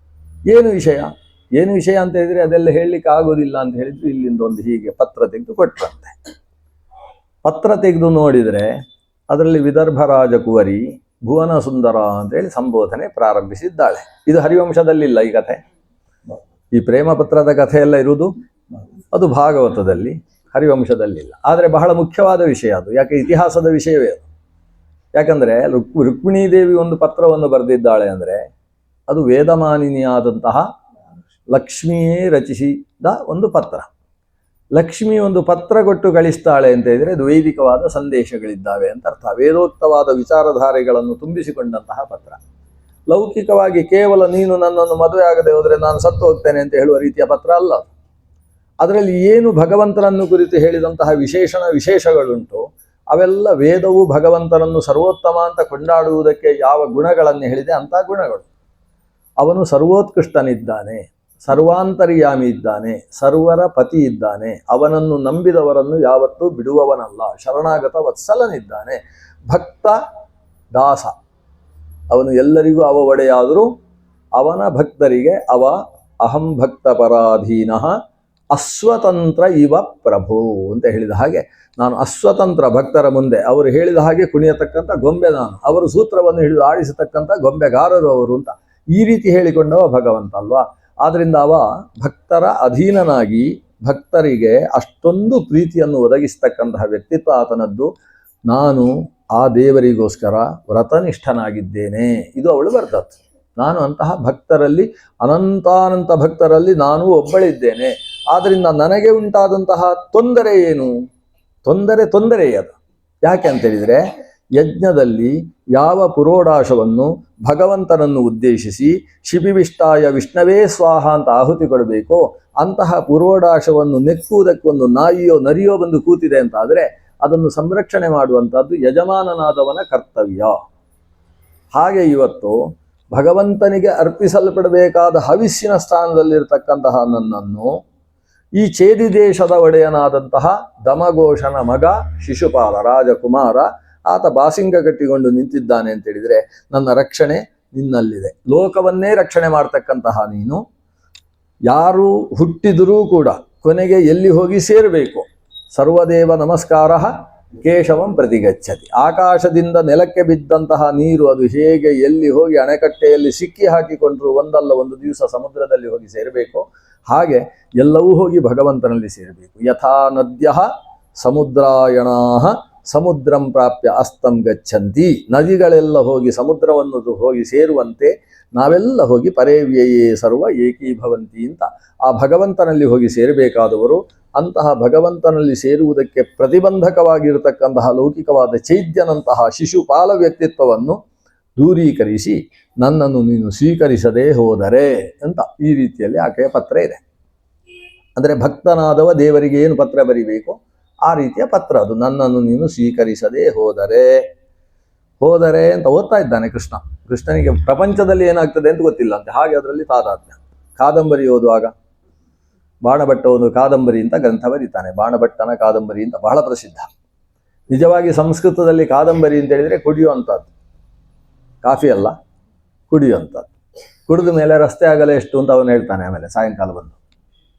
ವಿಷಯ ಅಂತ ಹೇಳಿದ್ರೆ ಅದೆಲ್ಲ ಹೇಳಲಿಕ್ಕೆ ಆಗೋದಿಲ್ಲ ಅಂತ ಹೇಳಿದ್ರು. ಇಲ್ಲಿಂದ ಒಂದು ಹೀಗೆ ಪತ್ರ ತೆಗೆದು ಕೊಟ್ರಂತೆ. ಪತ್ರ ತೆಗೆದು ನೋಡಿದರೆ ಅದರಲ್ಲಿ ವಿದರ್ಭ ರಾಜಕುವರಿ ಭುವನ ಸುಂದರ ಅಂತೇಳಿ ಸಂಬೋಧನೆ ಪ್ರಾರಂಭಿಸಿದ್ದಾಳೆ. ಇದು ಹರಿವಂಶದಲ್ಲಿಲ್ಲ ಈ ಕಥೆ. ಈ ಪ್ರೇಮ ಪತ್ರದ ಕಥೆ ಎಲ್ಲ ಇರುವುದು ಅದು ಭಾಗವತದಲ್ಲಿ, ಹರಿವಂಶದಲ್ಲಿಲ್ಲ. ಆದರೆ ಬಹಳ ಮುಖ್ಯವಾದ ವಿಷಯ ಅದು. ಯಾಕೆ ಇತಿಹಾಸದ ವಿಷಯವೇ ಅದು. ಯಾಕಂದರೆ ರುಕ್ಮಿಣೀದೇವಿ ಒಂದು ಪತ್ರವನ್ನು ಬರೆದಿದ್ದಾಳೆ ಅಂದರೆ ಅದು ವೇದಮಾನಿನಿಯಾದಂತಹ ಲಕ್ಷ್ಮಿಯೇ ರಚಿಸಿದ ಒಂದು ಪತ್ರ. ಲಕ್ಷ್ಮಿ ಒಂದು ಪತ್ರ ಕೊಟ್ಟು ಕಳಿಸ್ತಾಳೆ ಅಂತ ಹೇಳಿದರೆ ಅದು ವೈದಿಕವಾದ ಸಂದೇಶಗಳಿದ್ದಾವೆ ಅಂತ ಅರ್ಥ. ವೇದೋಕ್ತವಾದ ವಿಚಾರಧಾರೆಗಳನ್ನು ತುಂಬಿಸಿಕೊಂಡಂತಹ ಪತ್ರ. ಲೌಕಿಕವಾಗಿ ಕೇವಲ ನೀನು ನನ್ನನ್ನು ಮದುವೆ ಆಗದೆ ಹೋದರೆ ನಾನು ಸತ್ತು ಹೋಗ್ತೇನೆ ಅಂತ ಹೇಳುವ ರೀತಿಯ ಪತ್ರ ಅಲ್ಲ. ಅದರಲ್ಲಿ ಏನು ಭಗವಂತನನ್ನು ಕುರಿತು ಹೇಳಿದಂತಹ ವಿಶೇಷಗಳುಂಟು ಅವೆಲ್ಲ ವೇದವು ಭಗವಂತನನ್ನು ಸರ್ವೋತ್ತಮ ಅಂತ ಕೊಂಡಾಡುವುದಕ್ಕೆ ಯಾವ ಗುಣಗಳನ್ನು ಹೇಳಿದೆ ಅಂಥ ಗುಣಗಳು. ಅವನು ಸರ್ವೋತ್ಕೃಷ್ಟನಿದ್ದಾನೆ, ಸರ್ವಾಂತರ್ಯಾಮಿ ಇದ್ದಾನೆ, ಸರ್ವರ ಪತಿ ಇದ್ದಾನೆ, ಅವನನ್ನು ನಂಬಿದವರನ್ನು ಯಾವತ್ತೂ ಬಿಡುವವನಲ್ಲ, ಶರಣಾಗತ ವತ್ಸಲನಿದ್ದಾನೆ, ಭಕ್ತ ದಾಸ, ಅವನು ಎಲ್ಲರಿಗೂ ಅವ ಒಡೆಯಾದರೂ ಅವನ ಭಕ್ತರಿಗೆ ಅವ ಅಹಂ ಭಕ್ತ ಪರಾಧೀನ ಅಸ್ವತಂತ್ರ ಇವ ಪ್ರಭು ಅಂತ ಹೇಳಿದ ಹಾಗೆ, ನಾನು ಅಸ್ವತಂತ್ರ ಭಕ್ತರ ಮುಂದೆ ಅವರು ಹೇಳಿದ ಹಾಗೆ ಕುಣಿಯತಕ್ಕಂಥ ಗೊಂಬೆ ನಾನು, ಅವರು ಸೂತ್ರವನ್ನು ಹಿಡಿದು ಆಡಿಸತಕ್ಕಂಥ ಗೊಂಬೆಗಾರರು ಅವರು ಅಂತ ಈ ರೀತಿ ಹೇಳಿಕೊಂಡವ ಭಗವಂತ ಅಲ್ವಾ. ಆದ್ದರಿಂದ ಅವ ಭಕ್ತರ ಅಧೀನನಾಗಿ ಭಕ್ತರಿಗೆ ಅಷ್ಟೊಂದು ಪ್ರೀತಿಯನ್ನು ಒದಗಿಸ್ತಕ್ಕಂತಹ ವ್ಯಕ್ತಿತ್ವ ಆತನದ್ದು. ನಾನು ಆ ದೇವರಿಗೋಸ್ಕರ ವ್ರತನಿಷ್ಠನಾಗಿದ್ದೇನೆ, ಇದು ಅವಳು ಬರ್ತದೆ. ನಾನು ಅಂತಹ ಭಕ್ತರಲ್ಲಿ ಅನಂತಾನಂತ ಭಕ್ತರಲ್ಲಿ ನಾನು ಒಬ್ಬಳಿದ್ದೇನೆ. ಆದ್ದರಿಂದ ನನಗೆ ಉಂಟಾದಂತಹ ತೊಂದರೆ ಏನು? ತೊಂದರೆಯೇ ಅದು. ಯಾಕೆ ಅಂತೇಳಿದರೆ, ಯಜ್ಞದಲ್ಲಿ ಯಾವ ಪುರೋಡಾಶವನ್ನು ಭಗವಂತನನ್ನು ಉದ್ದೇಶಿಸಿ ಶಿಬಿವಿಷ್ಟಾಯ ವಿಷ್ಣವೇ ಸ್ವಾಹ ಅಂತ ಆಹುತಿ ಕೊಡಬೇಕೋ ಅಂತಹ ಪುರೋಡಾಶವನ್ನು ನೆಕ್ಕುವುದಕ್ಕೊಂದು ನಾಯಿಯೋ ನರಿಯೋ ಬಂದು ಕೂತಿದೆ ಅಂತಾದರೆ ಅದನ್ನು ಸಂರಕ್ಷಣೆ ಮಾಡುವಂಥದ್ದು ಯಜಮಾನನಾದವನ ಕರ್ತವ್ಯ. ಹಾಗೆ ಇವತ್ತು ಭಗವಂತನಿಗೆ ಅರ್ಪಿಸಲ್ಪಡಬೇಕಾದ ಹವಿಸ್ಸಿನ ಸ್ಥಾನದಲ್ಲಿರ್ತಕ್ಕಂತಹ ನನ್ನನ್ನು ಈ ಚೇದಿ ದೇಶದ ಒಡೆಯನಾದಂತಹ ದಮಘೋಷನ ಮಗ ಶಿಶುಪಾಲ ರಾಜಕುಮಾರ ಆತ ಬಾಸಿಂಗ ಕಟ್ಟಿಕೊಂಡು ನಿಂತಿದ್ದಾನೆ ಅಂತೇಳಿದರೆ ನನ್ನ ರಕ್ಷಣೆ ನಿನ್ನಲ್ಲಿದೆ. ಲೋಕವನ್ನೇ ರಕ್ಷಣೆ ಮಾಡ್ತಕ್ಕಂತಹ ನೀನು ಯಾರು ಹುಟ್ಟಿದರೂ ಕೂಡ ಕೊನೆಗೆ ಎಲ್ಲಿ ಹೋಗಿ ಸೇರಬೇಕು? ಸರ್ವದೇವ ನಮಸ್ಕಾರ ಕೇಶವಂ ಪ್ರತಿಗಚ್ಚತಿ. ಆಕಾಶದಿಂದ ನೆಲಕ್ಕೆ ಬಿದ್ದಂತಹ ನೀರು ಅದು ಹೇಗೆ ಎಲ್ಲಿ ಹೋಗಿ ಅಣೆಕಟ್ಟೆಯಲ್ಲಿ ಸಿಕ್ಕಿ ಹಾಕಿಕೊಂಡ್ರು ಒಂದಲ್ಲ ಒಂದು ದಿವಸ ಸಮುದ್ರದಲ್ಲಿ ಹೋಗಿ ಸೇರಬೇಕು, ಹಾಗೆ ಎಲ್ಲವೂ ಹೋಗಿ ಭಗವಂತನಲ್ಲಿ ಸೇರಬೇಕು. ಯಥಾ ನದ್ಯ ಸಮುದ್ರಾಯಣಾ ಸಮುದ್ರಂ ಪ್ರಾಪ್ಯ ಅಸ್ತಂ ಗಚ್ಚಂತಿ. ನದಿಗಳೆಲ್ಲ ಹೋಗಿ ಸಮುದ್ರವನ್ನು ಹೋಗಿ ಸೇರುವಂತೆ ನಾವೆಲ್ಲ ಹೋಗಿ ಪರೇವ್ಯಯೇ ಸರ್ವ ಏಕೀಭವಂತಿ ಅಂತ ಆ ಭಗವಂತನಲ್ಲಿ ಹೋಗಿ ಸೇರಬೇಕಾದವರು ಅಂತಹ ಭಗವಂತನಲ್ಲಿ ಸೇರುವುದಕ್ಕೆ ಪ್ರತಿಬಂಧಕವಾಗಿರತಕ್ಕಂತಹ ಲೌಕಿಕವಾದ ಚೈದ್ಯನಂತಹ ಶಿಶುಪಾಲ ವ್ಯಕ್ತಿತ್ವವನ್ನು ದೂರೀಕರಿಸಿ ನನ್ನನ್ನು ನೀನು ಸ್ವೀಕರಿಸದೇ ಹೋದರೆ ಅಂತ ಈ ರೀತಿಯಲ್ಲಿ ಆಕೆಯ ಪತ್ರ ಇದೆ. ಅಂದರೆ ಭಕ್ತನಾದವ ದೇವರಿಗೆ ಏನು ಪತ್ರ ಬರಿಬೇಕು ಆ ರೀತಿಯ ಪತ್ರ ಅದು. ನನ್ನನ್ನು ನೀನು ಸ್ವೀಕರಿಸದೇ ಹೋದರೆ ಅಂತ ಓದ್ತಾ ಇದ್ದಾನೆ ಕೃಷ್ಣ. ಕೃಷ್ಣನಿಗೆ ಪ್ರಪಂಚದಲ್ಲಿ ಏನಾಗ್ತದೆ ಅಂತ ಗೊತ್ತಿಲ್ಲ ಅಂತೆ, ಹಾಗೆ ಅದರಲ್ಲಿ ತಾದಾತ್ಮ್ಯ. ಕಾದಂಬರಿ ಓದುವಾಗ ಬಾಣಭಟ್ಟ ಒಂದು ಕಾದಂಬರಿ ಅಂತ ಗ್ರಂಥ ಬರೀತಾನೆ. ಬಾಣಭಟ್ಟನ ಕಾದಂಬರಿ ಅಂತ ಬಹಳ ಪ್ರಸಿದ್ಧ. ನಿಜವಾಗಿ ಸಂಸ್ಕೃತದಲ್ಲಿ ಕಾದಂಬರಿ ಅಂತ ಹೇಳಿದರೆ ಕುಡಿಯುವಂಥದ್ದು, ಕಾಫಿ ಅಲ್ಲ, ಕುಡಿಯುವಂಥದ್ದು. ಕುಡಿದ ಮೇಲೆ ರಸ್ತೆ ಆಗಲ್ಲ ಎಷ್ಟು ಅಂತ ಅವನು ಹೇಳ್ತಾನೆ. ಆಮೇಲೆ ಸಾಯಂಕಾಲ ಬಂದು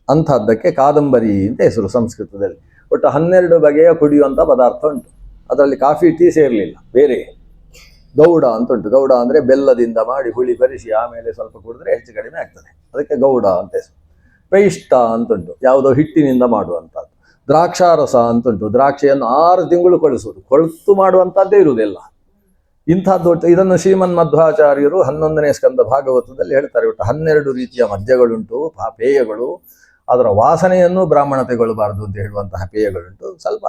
ಅಂಥದ್ದಕ್ಕೆ ಕಾದಂಬರಿ ಅಂತ ಹೆಸರು ಸಂಸ್ಕೃತದಲ್ಲಿ. ಒಟ್ಟು 12 ಬಗೆಯ ಕುಡಿಯುವಂಥ ಪದಾರ್ಥ ಉಂಟು. ಅದರಲ್ಲಿ ಕಾಫಿ ಟೀ ಸೇರಲಿಲ್ಲ, ಬೇರೆ ಗೌಡ ಅಂತ ಉಂಟು. ಗೌಡ ಅಂದರೆ ಬೆಲ್ಲದಿಂದ ಮಾಡಿ ಹುಳಿ ಬರಿಸಿ ಆಮೇಲೆ ಸ್ವಲ್ಪ ಕುಡಿದ್ರೆ ಹೆಚ್ಚು ಕಡಿಮೆ ಆಗ್ತದೆ, ಅದಕ್ಕೆ ಗೌಡ ಅಂತ ಹೆಸರು. ಪೈಷ್ಟ ಅಂತುಂಟು, ಯಾವುದೋ ಹಿಟ್ಟಿನಿಂದ ಮಾಡುವಂಥದ್ದು. ದ್ರಾಕ್ಷಾರಸ ಅಂತುಂಟು, ದ್ರಾಕ್ಷಿಯನ್ನು 6 ತಿಂಗಳು ಕೊಳಿಸುವುದು, ಕೊಳೆತು ಮಾಡುವಂಥದ್ದೇ ಇರುವುದಿಲ್ಲ ಇಂಥದ್ದು. ಒಟ್ಟು ಇದನ್ನು ಶ್ರೀಮನ್ ಮಧ್ವಾಚಾರ್ಯರು 11ನೇ ಸ್ಕಂದ ಭಾಗವತದಲ್ಲಿ ಹೇಳ್ತಾರೆ. ಒಟ್ಟು 12 ರೀತಿಯ ಮದ್ಯಗಳುಂಟು, ಪೇಯಗಳು. ಅದರ ವಾಸನೆಯನ್ನು ಬ್ರಾಹ್ಮಣ ತೆಗೊಳ್ಳಬಾರದು ಅಂತ ಹೇಳುವಂತಹ ಪೇಯಗಳುಂಟು. ಸ್ವಲ್ಪ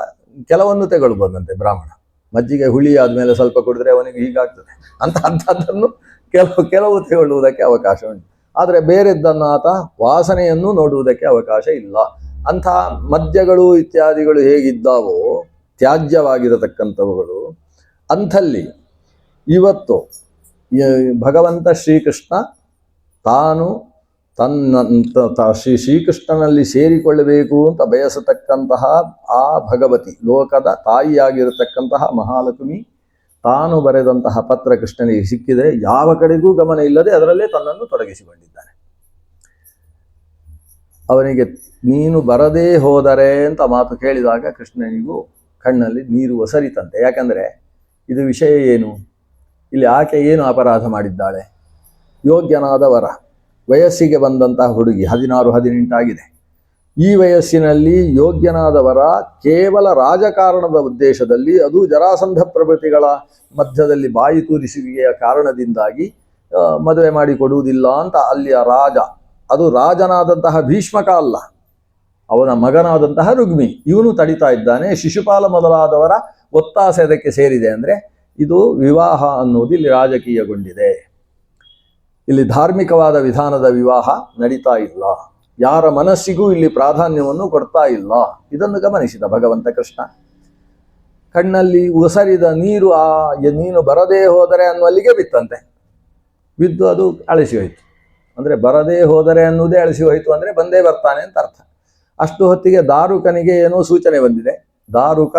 ಕೆಲವನ್ನು ತೆಗೊಳ್ಬೋದಂತೆ ಬ್ರಾಹ್ಮಣ. ಮಜ್ಜಿಗೆ ಹುಳಿ ಆದಮೇಲೆ ಸ್ವಲ್ಪ ಕುಡಿದ್ರೆ ಅವನಿಗೆ ಹೀಗಾಗ್ತದೆ ಅಂಥದ್ದನ್ನು ಕೆಲವು ತೆಗೊಳ್ಳುವುದಕ್ಕೆ ಅವಕಾಶ ಉಂಟು. ಆದರೆ ಬೇರೆದ್ದನ್ನು ಆತ ವಾಸನೆಯನ್ನು ನೋಡುವುದಕ್ಕೆ ಅವಕಾಶ ಇಲ್ಲ. ಅಂಥ ಮದ್ಯಗಳು ಇತ್ಯಾದಿಗಳು ಹೇಗಿದ್ದಾವೋ ತ್ಯಾಜ್ಯವಾಗಿರತಕ್ಕಂಥವುಗಳು, ಅಂಥಲ್ಲಿ ಇವತ್ತು ಭಗವಂತ ಶ್ರೀಕೃಷ್ಣ ತಾನು ಶ್ರೀಕೃಷ್ಣನಲ್ಲಿ ಸೇರಿಕೊಳ್ಳಬೇಕು ಅಂತ ಬಯಸತಕ್ಕಂತಹ ಆ ಭಗವತಿ, ಲೋಕದ ತಾಯಿಯಾಗಿರತಕ್ಕಂತಹ ಮಹಾಲಕ್ಷ್ಮಿ ತಾನು ಬರೆದಂತಹ ಪತ್ರ ಕೃಷ್ಣನಿಗೆ ಸಿಕ್ಕಿದರೆ ಯಾವ ಕಡೆಗೂ ಗಮನ ಇಲ್ಲದೆ ಅದರಲ್ಲೇ ತನ್ನನ್ನು ತೊಡಗಿಸಿಕೊಂಡಿದ್ದಾನೆ. ಅವನಿಗೆ ನೀನು ಬರದೇ ಹೋದರೆ ಅಂತ ಮಾತು ಕೇಳಿದಾಗ ಕೃಷ್ಣನಿಗೂ ಕಣ್ಣಲ್ಲಿ ನೀರು ಒಸರಿತಂತೆ. ಯಾಕಂದರೆ ಇದು ವಿಷಯ ಏನು, ಇಲ್ಲಿ ಆಕೆ ಏನು ಅಪರಾಧ ಮಾಡಿದ್ದಾಳೆ? ಯೋಗ್ಯನಾದ ವರ, ವಯಸ್ಸಿಗೆ ಬಂದಂತಹ ಹುಡುಗಿ, 16-18 ಆಗಿದೆ. ಈ ವಯಸ್ಸಿನಲ್ಲಿ ಯೋಗ್ಯನಾದ ವರ ಕೇವಲ ರಾಜಕಾರಣದ ಉದ್ದೇಶದಲ್ಲಿ, ಅದು ಜರಾಸಂಧ ಪ್ರಭೃತಿಗಳ ಮಧ್ಯದಲ್ಲಿ ಬಾಯಿ ತೂರಿಸುವಿಕೆಯ ಕಾರಣದಿಂದಾಗಿ ಮದುವೆ ಮಾಡಿಕೊಡುವುದಿಲ್ಲ ಅಂತ ಅಲ್ಲಿಯ ರಾಜ, ಅದು ರಾಜನಾದಂತಹ ಭೀಷ್ಮಕ ಅಲ್ಲ, ಅವನ ಮಗನಾದಂತಹ ರುಗ್ಮಿ, ಇವನು ತಡಿತಾ ಇದ್ದಾನೆ. ಶಿಶುಪಾಲ ಮೊದಲಾದವರ ಒತ್ತಾಸೆ ಅದಕ್ಕೆ ಸೇರಿದೆ. ಅಂದರೆ ಇದು ವಿವಾಹ ಅನ್ನುವುದು ಇಲ್ಲಿ ರಾಜಕೀಯಗೊಂಡಿದೆ. ಇಲ್ಲಿ ಧಾರ್ಮಿಕವಾದ ವಿಧಾನದ ವಿವಾಹ ನಡೀತಾ ಇಲ್ಲ. ಯಾರ ಮನಸ್ಸಿಗೂ ಇಲ್ಲಿ ಪ್ರಾಧಾನ್ಯವನ್ನು ಕೊಡ್ತಾ ಇಲ್ಲ. ಇದನ್ನು ಗಮನಿಸಿದ ಭಗವಂತ ಕೃಷ್ಣ. ಕಣ್ಣಲ್ಲಿ ಒಸರಿದ ನೀರು ನೀನು ಬರದೇ ಹೋದರೆ ಅನ್ನುವಲ್ಲಿಗೆ ಬಿತ್ತಂತೆ. ಬಿದ್ದು ಅದು ಅಳಿಸಿ ಹೋಯಿತು. ಅಂದರೆ ಬರದೇ ಹೋದರೆ ಅನ್ನುವುದೇ ಅಳಿಸಿ ಹೋಯಿತು, ಅಂದರೆ ಬಂದೇ ಬರ್ತಾನೆ ಅಂತ ಅರ್ಥ. ಅಷ್ಟು ಹೊತ್ತಿಗೆ ದಾರುಕನಿಗೆ ಏನೋ ಸೂಚನೆ ಬಂದಿದೆ. ದಾರುಕ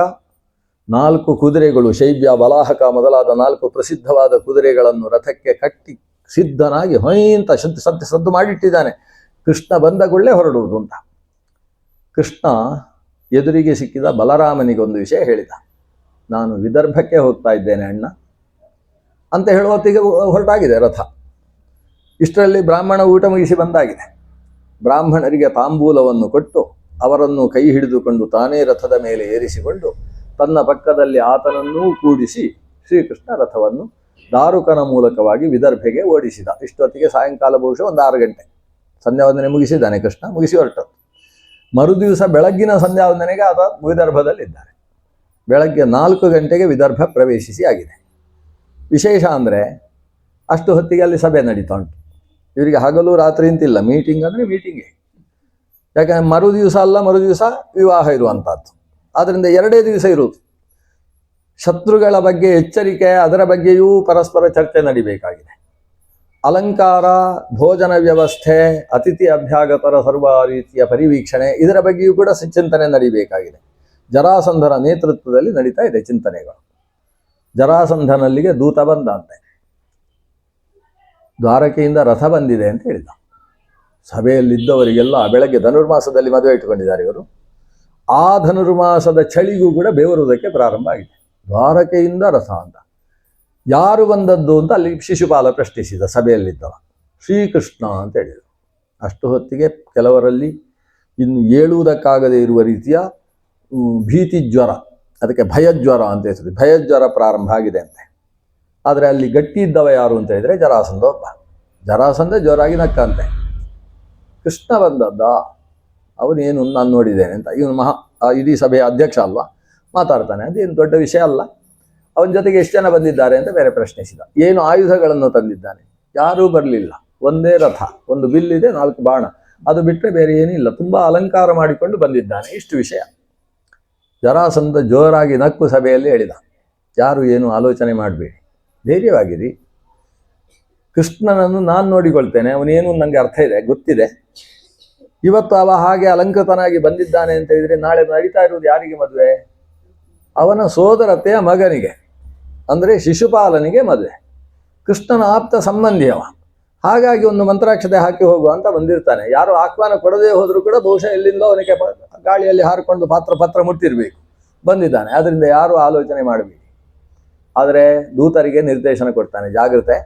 4 ಕುದುರೆಗಳು, ಶೈಬ್ಯ, ಬಲಾಹಕ ಮೊದಲಾದ 4 ಪ್ರಸಿದ್ಧವಾದ ಕುದುರೆಗಳನ್ನು ರಥಕ್ಕೆ ಕಟ್ಟಿ ಸಿದ್ಧನಾಗಿ ಹೊಯ್ಯಂತ ಸದ್ದು ಮಾಡಿಟ್ಟಿದ್ದಾನೆ. ಕೃಷ್ಣ ಬಂದಗುಳ್ಳೇ ಹೊರಡುವುದು ಅಂತ. ಕೃಷ್ಣ ಎದುರಿಗೆ ಸಿಕ್ಕಿದ ಬಲರಾಮನಿಗೊಂದು ವಿಷಯ ಹೇಳಿದ. ನಾನು ವಿದರ್ಭಕ್ಕೆ ಹೋಗ್ತಾ ಇದ್ದೇನೆ ಅಣ್ಣ ಅಂತ ಹೇಳುವತ್ತಿಗೆ ಹೊರಟಾಗಿದೆ ರಥ. ಇಷ್ಟರಲ್ಲಿ ಬ್ರಾಹ್ಮಣ ಊಟ ಮುಗಿಸಿ ಬಂದಾಗಿದೆ. ಬ್ರಾಹ್ಮಣರಿಗೆ ತಾಂಬೂಲವನ್ನು ಕೊಟ್ಟು ಅವರನ್ನು ಕೈ ಹಿಡಿದುಕೊಂಡು ತಾನೇ ರಥದ ಮೇಲೆ ಏರಿಸಿಕೊಂಡು ತನ್ನ ಪಕ್ಕದಲ್ಲಿ ಆತನನ್ನೂ ಕೂಡಿಸಿ ಶ್ರೀಕೃಷ್ಣ ರಥವನ್ನು ದಾರುಕನ ಮೂಲಕವಾಗಿ ವಿದರ್ಭೆಗೆ ಓಡಿಸಿದ. ಇಷ್ಟೊತ್ತಿಗೆ ಸಾಯಂಕಾಲ ಬಹುಶಃ ಒಂದು 6 ಗಂಟೆ. ಸಂಧ್ಯಾವಂದನೆ ಮುಗಿಸಿದ್ದಾನೆ ಕೃಷ್ಣ, ಮುಗಿಸಿ ಹೊರಟದ್ದು. ಮರುದಿವಸ ಬೆಳಗ್ಗಿನ ಸಂಧ್ಯಾವಂದನೆಗೆ ಆತ ವಿದರ್ಭದಲ್ಲಿದ್ದಾರೆ. ಬೆಳಗ್ಗೆ 4 ಗಂಟೆಗೆ ವಿದರ್ಭ ಪ್ರವೇಶಿಸಿ ಆಗಿದೆ. ವಿಶೇಷ ಅಂದರೆ ಅಷ್ಟು ಹೊತ್ತಿಗೆ ಅಲ್ಲಿ ಸಭೆ ನಡೀತಾ ಉಂಟು. ಇವರಿಗೆ ಹಗಲು ರಾತ್ರಿ ಅಂತಿಲ್ಲ, ಮೀಟಿಂಗ್ ಅಂದರೆ ಮೀಟಿಂಗೇ. ಯಾಕಂದರೆ ಮರುದಿವಸ ಅಲ್ಲ, ಮರುದಿವಸ ವಿವಾಹ ಇರುವಂಥದ್ದು. ಆದ್ದರಿಂದ 2 ದಿವಸ ಇರುವುದು. ಶತ್ರುಗಳ ಬಗ್ಗೆ ಎಚ್ಚರಿಕೆ, ಅದರ ಬಗ್ಗೆಯೂ ಪರಸ್ಪರ ಚರ್ಚೆ ನಡಿಬೇಕಾಗಿದೆ. ಅಲಂಕಾರ, ಭೋಜನ ವ್ಯವಸ್ಥೆ, ಅತಿಥಿ ಅಭ್ಯಾಗತರ ಸರ್ವ ರೀತಿಯ ಪರಿವೀಕ್ಷಣೆ, ಇದರ ಬಗ್ಗೆಯೂ ಕೂಡ ಚಿಂತನೆ ನಡಿಬೇಕಾಗಿದೆ. ಜರಾಸಂಧರ ನೇತೃತ್ವದಲ್ಲಿ ನಡೀತಾ ಇದೆ ಚಿಂತನೆಗಳು. ಜರಾಸಂಧನಲ್ಲಿಗೆ ದೂತ ಬಂದಂತೆ, ದ್ವಾರಕೆಯಿಂದ ರಥ ಬಂದಿದೆ ಅಂತ ಹೇಳಿದ. ಸಭೆಯಲ್ಲಿದ್ದವರಿಗೆಲ್ಲ ಬೆಳಗ್ಗೆ ಧನುರ್ಮಾಸದಲ್ಲಿ ಮದುವೆ ಇಟ್ಟುಕೊಂಡಿದ್ದಾರೆ ಇವರು. ಆ ಧನುರ್ಮಾಸದ ಚಳಿಗೂ ಕೂಡ ಬೆವರುವುದಕ್ಕೆ ಪ್ರಾರಂಭ ಆಗಿದೆ. ದ್ವಾರಕೆಯಿಂದ ರಥ ಅಂತ ಯಾರು ಬಂದದ್ದು ಅಂತ ಅಲ್ಲಿ ಶಿಶುಪಾಲ ಪ್ರಶ್ನಿಸಿದ. ಸಭೆಯಲ್ಲಿದ್ದವ ಶ್ರೀಕೃಷ್ಣ ಅಂತ ಹೇಳಿದರು. ಅಷ್ಟು ಹೊತ್ತಿಗೆ ಕೆಲವರಲ್ಲಿ ಇನ್ನು ಏಳುವುದಕ್ಕಾಗದೇ ಇರುವ ರೀತಿಯ ಭೀತಿ ಜ್ವರ, ಅದಕ್ಕೆ ಭಯಜ್ವರ ಅಂತ ಹೆಸರು, ಭಯಜ್ವರ ಪ್ರಾರಂಭ ಆಗಿದೆ ಅಂತೆ. ಆದರೆ ಅಲ್ಲಿ ಗಟ್ಟಿ ಇದ್ದವ ಯಾರು ಅಂತ ಹೇಳಿದರೆ ಜರಾಸಂಧ ಒಬ್ಬ. ಜರಾಸಂಧ ಜೋರಾಗಿ ನಕ್ಕಂತೆ. ಕೃಷ್ಣ ಬಂದದ್ದ, ಅವನೇನು ನಾನು ನೋಡಿದ್ದೇನೆ ಅಂತ. ಇವನು ಇಡೀ ಸಭೆಯ ಅಧ್ಯಕ್ಷ ಅಲ್ವಾ, ಮಾತಾಡ್ತಾನೆ. ಅದೇನು ದೊಡ್ಡ ವಿಷಯ ಅಲ್ಲ. ಅವನ ಜೊತೆಗೆ ಎಷ್ಟು ಜನ ಬಂದಿದ್ದಾರೆ ಅಂತ ಬೇರೆ ಪ್ರಶ್ನಿಸಿದ. ಏನು ಆಯುಧಗಳನ್ನು ತಂದಿದ್ದಾನೆ? ಯಾರೂ ಬರಲಿಲ್ಲ. ಒಂದೇ ರಥ, ಒಂದು ಬಿಲ್ಲಿದೆ, 4 ಬಾಣ, ಅದು ಬಿಟ್ಟರೆ ಬೇರೆ ಏನಿಲ್ಲ. ತುಂಬ ಅಲಂಕಾರ ಮಾಡಿಕೊಂಡು ಬಂದಿದ್ದಾನೆ. ಇಷ್ಟು ವಿಷಯ. ಜರಾಸಂಧ ಜೋರಾಗಿ ನಕ್ಕು ಸಭೆಯಲ್ಲಿ ಹೇಳಿದ, ಯಾರು ಏನು ಆಲೋಚನೆ ಮಾಡಬೇಡಿ, ಧೈರ್ಯವಾಗಿರಿ. ಕೃಷ್ಣನನ್ನು ನಾನು ನೋಡಿಕೊಳ್ತೇನೆ. ಅವನೇನು ನನಗೆ ಅರ್ಥ ಇದೆ, ಗೊತ್ತಿದೆ. ಇವತ್ತು ಅವ ಹಾಗೆ ಅಲಂಕೃತನಾಗಿ ಬಂದಿದ್ದಾನೆ ಅಂತ ಹೇಳಿದರೆ ನಾಳೆ ನಡೀತಾ ಇರುವುದು ಯಾರಿಗೆ ಮದುವೆ? ಅವನ ಸೋದರತೆಯ ಮಗನಿಗೆ, ಅಂದರೆ ಶಿಶುಪಾಲನಿಗೆ ಮದುವೆ. ಕೃಷ್ಣನ ಆಪ್ತ ಸಂಬಂಧಿಯವ. ಹಾಗಾಗಿ ಒಂದು ಮಂತ್ರಾಕ್ಷತೆ ಹಾಕಿ ಹೋಗುವ ಅಂತ ಬಂದಿರ್ತಾನೆ. ಯಾರು ಆಹ್ವಾನ ಕೊಡದೇ ಹೋದರೂ ಕೂಡ ಬಹುಶಃ ಎಲ್ಲಿಂದೋ ಅವನಿಗೆ ಗಾಳಿಯಲ್ಲಿ ಹಾರಿಕೊಂಡು ಪತ್ರ ಮುಟ್ಟಿರಬೇಕು, ಬಂದಿದ್ದಾನೆ. ಅದರಿಂದ ಯಾರು ಆಲೋಚನೆ ಮಾಡಬೇಕು. ಆದರೆ ದೂತರಿಗೆ ನಿರ್ದೇಶನ ಕೊಡ್ತಾನೆ, ಜಾಗ್ರತೆ,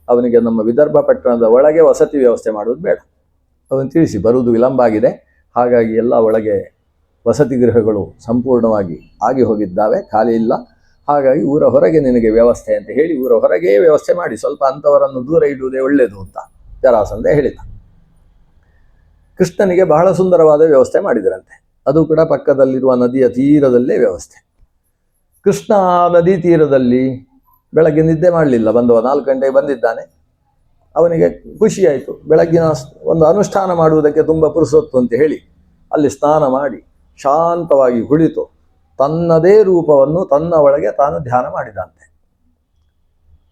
ಅವನಿಗೆ ನಮ್ಮ ವಿದರ್ಭ ಪಟ್ಟಣದ ಒಳಗೆ ವಸತಿ ವ್ಯವಸ್ಥೆ ಮಾಡುವುದು ಬೇಡ. ಅವನು ತಿಳಿಸಿ, ಬರುವುದು ವಿಳಂಬ ಆಗಿದೆ, ಹಾಗಾಗಿ ಎಲ್ಲ ಒಳಗೆ ವಸತಿ ಗೃಹಗಳು ಸಂಪೂರ್ಣವಾಗಿ ಆಗಿ ಹೋಗಿದ್ದಾವೆ, ಖಾಲಿ ಇಲ್ಲ. ಹಾಗಾಗಿ ಊರ ಹೊರಗೆ ನಿನಗೆ ವ್ಯವಸ್ಥೆ ಅಂತ ಹೇಳಿ ಊರ ಹೊರಗೆ ವ್ಯವಸ್ಥೆ ಮಾಡಿ, ಸ್ವಲ್ಪ ಅಂಥವರನ್ನು ದೂರ ಇಡುವುದೇ ಒಳ್ಳೆಯದು ಅಂತ ಜರಾಸಂಧ ಹೇಳಿದ. ಕೃಷ್ಣನಿಗೆ ಬಹಳ ಸುಂದರವಾದ ವ್ಯವಸ್ಥೆ ಮಾಡಿದರಂತೆ. ಅದು ಕೂಡ ಪಕ್ಕದಲ್ಲಿರುವ ನದಿಯ ತೀರದಲ್ಲೇ ವ್ಯವಸ್ಥೆ. ಕೃಷ್ಣ ನದಿ ತೀರದಲ್ಲಿ ಬೆಳಗ್ಗೆ ನಿದ್ದೆ ಮಾಡಲಿಲ್ಲ. ಬಂದವ 4 ಗಂಟೆಗೆ ಬಂದಿದ್ದಾನೆ. ಅವನಿಗೆ ಖುಷಿಯಾಯಿತು. ಬೆಳಗ್ಗಿನ ಒಂದು ಅನುಷ್ಠಾನ ಮಾಡುವುದಕ್ಕೆ ತುಂಬ ಪುರುಸೊತ್ತು ಅಂತ ಹೇಳಿ ಅಲ್ಲಿ ಸ್ನಾನ ಮಾಡಿ ಶಾಂತವಾಗಿ ಕುಳಿತು ತನ್ನದೇ ರೂಪವನ್ನು ತನ್ನ ಒಳಗೆ ತಾನು ಧ್ಯಾನ ಮಾಡಿದಂತೆ.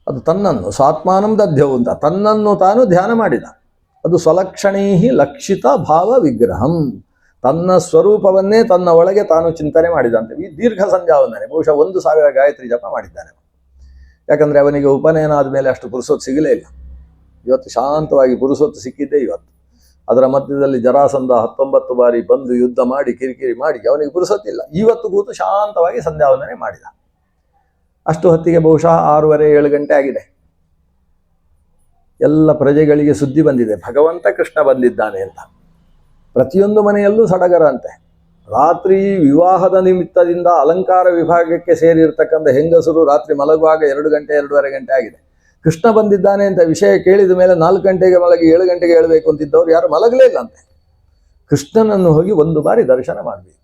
ಅದು ತನ್ನನ್ನು ಸ್ವಾತ್ಮಾನಂ ದಧ್ಯವು ಅಂತ ತನ್ನನ್ನು ತಾನು ಧ್ಯಾನ ಮಾಡಿದ. ಅದು ಸ್ವಲಕ್ಷಣೈಹಿ ಲಕ್ಷಿತ ಭಾವ ವಿಗ್ರಹಂ, ತನ್ನ ಸ್ವರೂಪವನ್ನೇ ತನ್ನ ಒಳಗೆ ತಾನು ಚಿಂತನೆ ಮಾಡಿದಂತೆ. ಈ ದೀರ್ಘ ಸಂಧ್ಯಾವಂದನೆ ಬಹುಶಃ 1000 ಗಾಯತ್ರಿ ಜಪ ಮಾಡಿದ್ದಾನೆ. ಯಾಕಂದರೆ ಅವನಿಗೆ ಉಪನಯನ ಆದಮೇಲೆ ಅಷ್ಟು ಪುರುಸೊತ್ತು ಸಿಗಲೇ ಇಲ್ಲ. ಇವತ್ತು ಶಾಂತವಾಗಿ ಪುರುಸೊತ್ತು ಸಿಕ್ಕಿದ್ದೇ ಇವತ್ತು. ಅದರ ಮಧ್ಯದಲ್ಲಿ ಜರಾಸಂಧ 19 ಬಾರಿ ಬಂದು ಯುದ್ಧ ಮಾಡಿ ಕಿರಿಕಿರಿ ಮಾಡಿ ಅವನಿಗೆ ಪುರುಸೊತ್ತಿಲ್ಲ. ಇವತ್ತು ಕೂತು ಶಾಂತವಾಗಿ ಸಂಧ್ಯಾವಂದನೆ ಮಾಡಿದ. ಅಷ್ಟು ಹೊತ್ತಿಗೆ ಬಹುಶಃ 6:30-7 ಗಂಟೆ ಆಗಿದೆ. ಎಲ್ಲ ಪ್ರಜೆಗಳಿಗೆ ಸುದ್ದಿ ಬಂದಿದೆ, ಭಗವಂತ ಕೃಷ್ಣ ಬಂದಿದ್ದಾನೆ ಅಂತ. ಪ್ರತಿಯೊಂದು ಮನೆಯಲ್ಲೂ ಸಡಗರ ಅಂತೆ. ರಾತ್ರಿ ವಿವಾಹದ ನಿಮಿತ್ತದಿಂದ ಅಲಂಕಾರ ವಿಭಾಗಕ್ಕೆ ಸೇರಿರ್ತಕ್ಕಂಥ ಹೆಂಗಸರು ರಾತ್ರಿ ಮಲಗುವಾಗ 2 ಗಂಟೆ 2:30 ಗಂಟೆ ಆಗಿದೆ. ಕೃಷ್ಣ ಬಂದಿದ್ದಾನೆ ಅಂತ ವಿಷಯ ಕೇಳಿದ ಮೇಲೆ 4 ಗಂಟೆಗೆ ಮಲಗಿ 7 ಗಂಟೆಗೆ ಹೇಳಬೇಕು ಅಂತಿದ್ದವ್ರು ಯಾರು ಮಲಗಲೇ ಇಲ್ಲ ಅಂತೆ. ಕೃಷ್ಣನನ್ನು ಹೋಗಿ 1 ಬಾರಿ ದರ್ಶನ ಮಾಡಬೇಕು.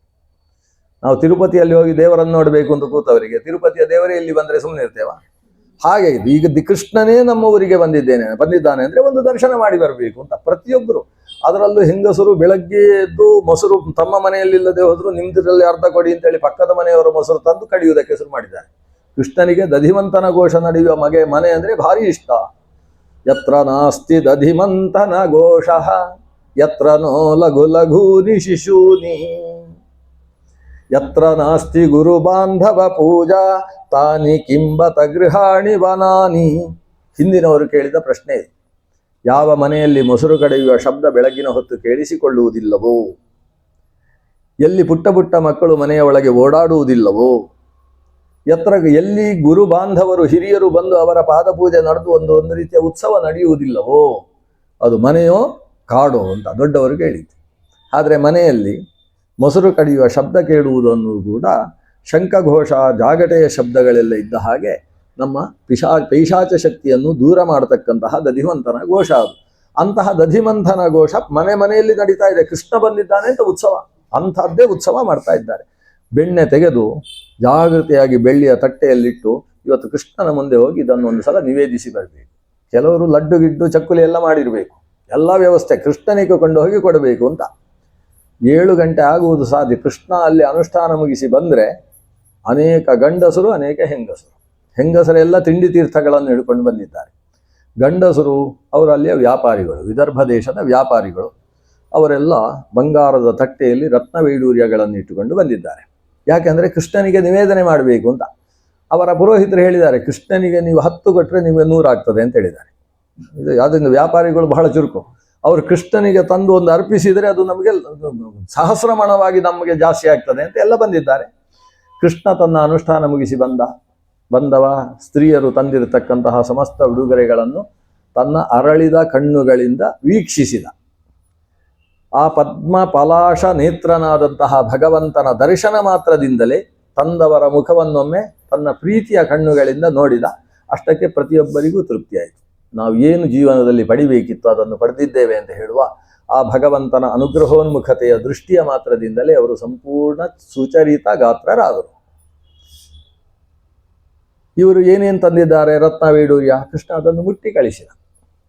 ನಾವು ತಿರುಪತಿಯಲ್ಲಿ ಹೋಗಿ ದೇವರನ್ನು ನೋಡಬೇಕು ಅಂತ ಕೂತವರಿಗೆ ತಿರುಪತಿಯ ದೇವರೇ ಇಲ್ಲಿ ಬಂದರೆ ಸುಮ್ಮನೆ ಇರ್ತೇವ? ಹಾಗೆ ಇದು ಈಗ ಕೃಷ್ಣನೇ ನಮ್ಮ ಊರಿಗೆ ಬಂದಿದ್ದಾನೆ ಅಂದರೆ ಒಂದು ದರ್ಶನ ಮಾಡಿ ಬರಬೇಕು ಅಂತ ಪ್ರತಿಯೊಬ್ಬರು. ಅದರಲ್ಲೂ ಹೆಂಗಸರು ಬೆಳಗ್ಗೆ ಎದ್ದು ಮೊಸರು ತಮ್ಮ ಮನೆಯಲ್ಲಿಲ್ಲದೆ ಹೋದ್ರು ನಿಮ್ದ್ರಲ್ಲಿ ಅರ್ಧ ಕೊಡಿ ಅಂತೇಳಿ ಪಕ್ಕದ ಮನೆಯವರು ಮೊಸರು ತಂದು ಕಡಿಯುವುದಕ್ಕೆ ಶುರು ಮಾಡಿದ್ದಾರೆ. ಕೃಷ್ಣನಿಗೆ ದಧಿಮಂತನ ಘೋಷ ನಡೆಯುವ ಮನೆ ಅಂದರೆ ಭಾರಿ ಇಷ್ಟ. ಯತ್ರ ನಾಸ್ತಿ ದಧಿಮಂತನ ಘೋಷ ಯತ್ರ ನೋ ಲಘು ಲಘೂನಿ ಶಿಶೂನಿ ಯತ್ರ ನಾಸ್ತಿ ಗುರು ಬಾಂಧವ ಪೂಜಾ ತಾನಿ ಕಿಂಬತ ಗೃಹಾಣಿ ವನಾನಿ. ಹಿಂದಿನವರು ಕೇಳಿದ ಪ್ರಶ್ನೆ ಇದು. ಯಾವ ಮನೆಯಲ್ಲಿ ಮೊಸರು ಕಡೆಯುವ ಶಬ್ದ ಬೆಳಗಿನ ಹೊತ್ತು ಕೇಳಿಸಿಕೊಳ್ಳುವುದಿಲ್ಲವೋ, ಎಲ್ಲಿ ಪುಟ್ಟ ಪುಟ್ಟ ಮಕ್ಕಳು ಮನೆಯ ಒಳಗೆ ಓಡಾಡುವುದಿಲ್ಲವೋ, ಎಲ್ಲಿ ಗುರು ಬಾಂಧವರು ಹಿರಿಯರು ಬಂದು ಅವರ ಪಾದಪೂಜೆ ನಡೆದು ಒಂದು ರೀತಿಯ ಉತ್ಸವ ನಡೆಯುವುದಿಲ್ಲವೋ ಅದು ಮನೆಯೋ ಕಾಡೋ ಅಂತ ದೊಡ್ಡವರು ಕೇಳಿದ್ದು. ಆದರೆ ಮನೆಯಲ್ಲಿ ಮೊಸರು ಕಡಿಯುವ ಶಬ್ದ ಕೇಳುವುದನ್ನು ಕೂಡ ಶಂಖಘೋಷ ಜಾಗಟೆಯ ಶಬ್ದಗಳೆಲ್ಲ ಇದ್ದ ಹಾಗೆ ನಮ್ಮ ಪೈಶಾಚ ಶಕ್ತಿಯನ್ನು ದೂರ ಮಾಡತಕ್ಕಂತಹ ದಧಿಮಂಥನ ಘೋಷ ಅದು. ಅಂತಹ ದಧಿಮಂಥನ ಘೋಷ ಮನೆಯಲ್ಲಿ ನಡೀತಾ ಇದೆ. ಕೃಷ್ಣ ಬಂದಿದ್ದಾನೆ ಅಂತ ಉತ್ಸವ, ಅಂಥದ್ದೇ ಉತ್ಸವ ಮಾಡ್ತಾ ಇದ್ದಾರೆ. ಬೆಣ್ಣೆ ತೆಗೆದು ಜಾಗೃತಿಯಾಗಿ ಬೆಳ್ಳಿಯ ತಟ್ಟೆಯಲ್ಲಿಟ್ಟು ಇವತ್ತು ಕೃಷ್ಣನ ಮುಂದೆ ಹೋಗಿ ಇದನ್ನು ಒಂದು ಸಲ ನಿವೇದಿಸಿ ಬರಬೇಕು. ಕೆಲವರು ಲಡ್ಡು ಗಿಡ್ಡು ಚಕ್ಕುಲಿ ಎಲ್ಲ ಮಾಡಿರಬೇಕು, ಎಲ್ಲ ವ್ಯವಸ್ಥೆ ಕೃಷ್ಣನಿಗೆ ಕೊಂಡು ಹೋಗಿ ಕೊಡಬೇಕು ಅಂತ. 7 ಗಂಟೆ ಆಗುವುದು ಸಾಧ್ಯ. ಕೃಷ್ಣ ಅಲ್ಲಿ ಅನುಷ್ಠಾನ ಮುಗಿಸಿ ಬಂದರೆ ಅನೇಕ ಗಂಡಸರು ಅನೇಕ ಹೆಂಗಸರೆಲ್ಲ ತಿಂಡಿ ತೀರ್ಥಗಳನ್ನು ಹಿಡ್ಕೊಂಡು ಬಂದಿದ್ದಾರೆ. ಗಂಡಸರು ಅವರಲ್ಲಿಯ ವ್ಯಾಪಾರಿಗಳು, ವಿದರ್ಭ ದೇಶದ ವ್ಯಾಪಾರಿಗಳು, ಅವರೆಲ್ಲ ಬಂಗಾರದ ತಟ್ಟೆಯಲ್ಲಿ ರತ್ನ ವೈಡೂರ್ಯಗಳನ್ನು ಇಟ್ಟುಕೊಂಡು ಬಂದಿದ್ದಾರೆ. ಯಾಕೆಂದರೆ ಕೃಷ್ಣನಿಗೆ ನಿವೇದನೆ ಮಾಡಬೇಕು ಅಂತ. ಅವರ ಪುರೋಹಿತರು ಹೇಳಿದ್ದಾರೆ, ಕೃಷ್ಣನಿಗೆ ನೀವು 10 ಕೊಟ್ಟರೆ ನಿಮಗೆ 100 ಆಗ್ತದೆ ಅಂತ ಹೇಳಿದ್ದಾರೆ. ಇದು ಅದರಿಂದ ವ್ಯಾಪಾರಿಗಳು ಬಹಳ ಚುರುಕು. ಅವರು ಕೃಷ್ಣನಿಗೆ ತಂದು ಒಂದು ಅರ್ಪಿಸಿದರೆ ಅದು ನಮಗೆ ಸಹಸ್ರಮಣವಾಗಿ ನಮಗೆ ಜಾಸ್ತಿ ಆಗ್ತದೆ ಅಂತ ಎಲ್ಲ ಬಂದಿದ್ದಾರೆ. ಕೃಷ್ಣ ತನ್ನ ಅನುಷ್ಠಾನ ಮುಗಿಸಿ ಬಂದವ ಸ್ತ್ರೀಯರು ತಂದಿರತಕ್ಕಂತಹ ಸಮಸ್ತ ಉಡುಗೊರೆಗಳನ್ನು ತನ್ನ ಅರಳಿದ ಕಣ್ಣುಗಳಿಂದ ವೀಕ್ಷಿಸಿದ. ಆ ಪದ್ಮ ಪಲಾಶ ನೇತ್ರನಾದಂತಹ ಭಗವಂತನ ದರ್ಶನ ಮಾತ್ರದಿಂದಲೇ ತಂದವರ ಮುಖವನ್ನೊಮ್ಮೆ ತನ್ನ ಪ್ರೀತಿಯ ಕಣ್ಣುಗಳಿಂದ ನೋಡಿದ. ಅಷ್ಟಕ್ಕೆ ಪ್ರತಿಯೊಬ್ಬರಿಗೂ ತೃಪ್ತಿಯಾಯಿತು. ನಾವು ಏನು ಜೀವನದಲ್ಲಿ ಪಡಿಬೇಕಿತ್ತು ಅದನ್ನು ಪಡೆದಿದ್ದೇವೆ ಅಂತ ಹೇಳುವ ಆ ಭಗವಂತನ ಅನುಗ್ರಹೋನ್ಮುಖತೆಯ ದೃಷ್ಟಿಯ ಮಾತ್ರದಿಂದಲೇ ಅವರು ಸಂಪೂರ್ಣ ಸುಚರಿತ ಗಾತ್ರರಾದರು. ಇವರು ಏನೇನು ತಂದಿದ್ದಾರೆ ರತ್ನ ವೈಡೂರ್ಯ, ಕೃಷ್ಣ ಅದನ್ನು ಮುಟ್ಟಿ ಕಳಿಸಿದ.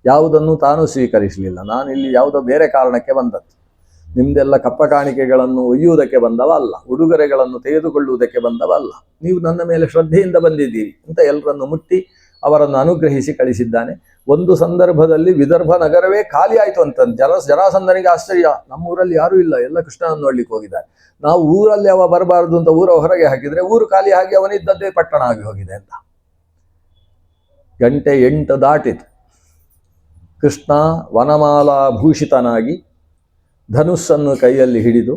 ಯಾವುದನ್ನು ತಾನು ಸ್ವೀಕರಿಸಲಿಲ್ಲ. ನಾನಿಲ್ಲಿ ಯಾವುದೋ ಬೇರೆ ಕಾರಣಕ್ಕೆ ಬಂದದ್ದು, ನಿಮ್ದೆಲ್ಲ ಕಪ್ಪ ಕಾಣಿಕೆಗಳನ್ನು ಒಯ್ಯುವುದಕ್ಕೆ ಬಂದವ ಅಲ್ಲ, ಉಡುಗೊರೆಗಳನ್ನು ತೆಗೆದುಕೊಳ್ಳುವುದಕ್ಕೆ ಬಂದವ ಅಲ್ಲ, ನೀವು ನನ್ನ ಮೇಲೆ ಶ್ರದ್ಧೆಯಿಂದ ಬಂದಿದ್ದೀರಿ ಅಂತ ಎಲ್ಲರನ್ನು ಮುಟ್ಟಿ ಅವರನ್ನು ಅನುಗ್ರಹಿಸಿ ಕಳಿಸಿದ್ದಾನೆ. ಒಂದು ಸಂದರ್ಭದಲ್ಲಿ ವಿದರ್ಭ ನಗರವೇ ಖಾಲಿ ಆಯಿತು ಅಂತ ಜರಾಸಂಧನಿಗೆ ಆಶ್ಚರ್ಯ. ನಮ್ಮೂರಲ್ಲಿ ಯಾರೂ ಇಲ್ಲ, ಎಲ್ಲ ಕೃಷ್ಣನನ್ನು ನೋಡ್ಲಿಕ್ಕೆ ಹೋಗಿದ್ದಾರೆ. ನಾವು ಊರಲ್ಲಿ ಅವ ಬರಬಾರದು ಅಂತ ಊರ ಹೊರಗೆ ಹಾಕಿದರೆ ಊರು ಖಾಲಿ ಆಗಿ ಅವನಿದ್ದದ್ದೇ ಪಟ್ಟಣ ಆಗಿ ಹೋಗಿದೆ ಅಂತ. 8 ಗಂಟೆ ದಾಟಿತು. ಕೃಷ್ಣ ವನಮಾಲಾಭೂಷಿತನಾಗಿ ಧನುಸ್ಸನ್ನು ಕೈಯಲ್ಲಿ ಹಿಡಿದು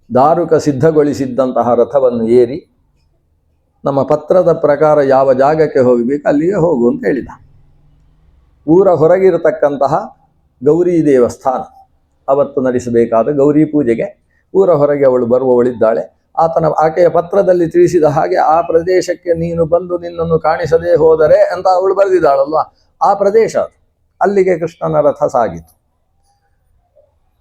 ದಾರುಕ ಸಿದ್ಧಗೊಳಿಸಿದ್ದಂತಹ ರಥವನ್ನು ಏರಿ ನಮ್ಮ ಪತ್ರದ ಪ್ರಕಾರ ಯಾವ ಜಾಗಕ್ಕೆ ಹೋಗಬೇಕು ಅಲ್ಲಿಗೆ ಹೋಗು ಅಂತ ಹೇಳಿದ. ಊರ ಹೊರಗಿರತಕ್ಕಂತಹ ಗೌರಿ ದೇವಸ್ಥಾನ, ಅವತ್ತು ನಡೆಸಬೇಕಾದ ಗೌರಿ ಪೂಜೆಗೆ ಊರ ಹೊರಗೆ ಅವಳು ಬರುವವಳಿದ್ದಾಳೆ. ಆಕೆಯ ಪತ್ರದಲ್ಲಿ ತಿಳಿಸಿದ ಹಾಗೆ ಆ ಪ್ರದೇಶಕ್ಕೆ ನೀನು ಬಂದು ನಿನ್ನನ್ನು ಕಾಣಿಸದೇ ಹೋದರೆ ಅಂತ ಅವಳು ಬರೆದಿದ್ದಾಳಲ್ವ, ಆ ಪ್ರದೇಶ ಅದು. ಅಲ್ಲಿಗೆ ಕೃಷ್ಣನ ರಥ ಸಾಗಿತು.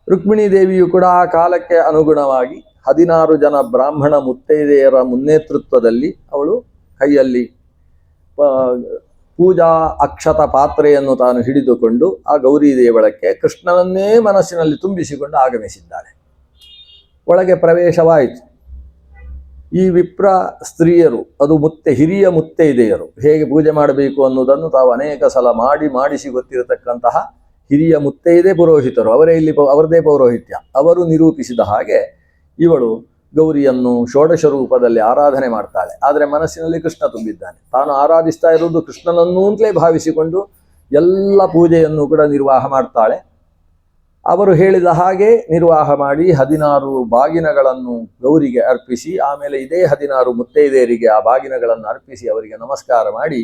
ರುಕ್ಮಿಣೀ ದೇವಿಯು ಕೂಡ ಆ ಕಾಲಕ್ಕೆ ಅನುಗುಣವಾಗಿ 16 ಜನ ಬ್ರಾಹ್ಮಣ ಮುತ್ತೈದೆಯರ ಮುನ್ನೇತೃತ್ವದಲ್ಲಿ ಅವಳು ಕೈಯಲ್ಲಿ ಪೂಜಾ ಅಕ್ಷತ ಪಾತ್ರೆಯನ್ನು ತಾನು ಹಿಡಿದುಕೊಂಡು ಆ ಗೌರಿ ದೇವಳಕ್ಕೆ ಕೃಷ್ಣನನ್ನೇ ಮನಸ್ಸಿನಲ್ಲಿ ತುಂಬಿಸಿಕೊಂಡು ಆಗಮಿಸಿದ್ದಾಳೆ. ಒಳಗೆ ಪ್ರವೇಶವಾಯಿತು. ಈ ವಿಪ್ರ ಸ್ತ್ರೀಯರು, ಅದು ಹಿರಿಯ ಮುತ್ತೈದೆಯರು, ಹೇಗೆ ಪೂಜೆ ಮಾಡಬೇಕು ಅನ್ನೋದನ್ನು ತಾವು ಅನೇಕ ಸಲ ಮಾಡಿಸಿ ಗೊತ್ತಿರತಕ್ಕಂತಹ ಹಿರಿಯ ಮುತ್ತೈದೆ ಪುರೋಹಿತರು, ಅವರದೇ ಪೌರೋಹಿತ್ಯ, ಅವರು ನಿರೂಪಿಸಿದ ಹಾಗೆ ಇವಳು ಗೌರಿಯನ್ನು ಷೋಡಶ ರೂಪದಲ್ಲಿ ಆರಾಧನೆ ಮಾಡ್ತಾಳೆ. ಆದರೆ ಮನಸ್ಸಿನಲ್ಲಿ ಕೃಷ್ಣ ತುಂಬಿದ್ದಾನೆ. ತಾನು ಆರಾಧಿಸ್ತಾ ಇರುವುದು ಕೃಷ್ಣನನ್ನೂ ಅಂತಲೇ ಭಾವಿಸಿಕೊಂಡು ಎಲ್ಲ ಪೂಜೆಯನ್ನು ಕೂಡ ನಿರ್ವಾಹ ಮಾಡ್ತಾಳೆ. ಅವರು ಹೇಳಿದ ಹಾಗೆ ನಿರ್ವಾಹ ಮಾಡಿ 16 ಬಾಗಿನಗಳನ್ನು ಗೌರಿಗೆ ಅರ್ಪಿಸಿ, ಆಮೇಲೆ ಇದೇ 16 ಮುತ್ತೈದೆಯರಿಗೆ ಆ ಬಾಗಿನಗಳನ್ನು ಅರ್ಪಿಸಿ ಅವರಿಗೆ ನಮಸ್ಕಾರ ಮಾಡಿ,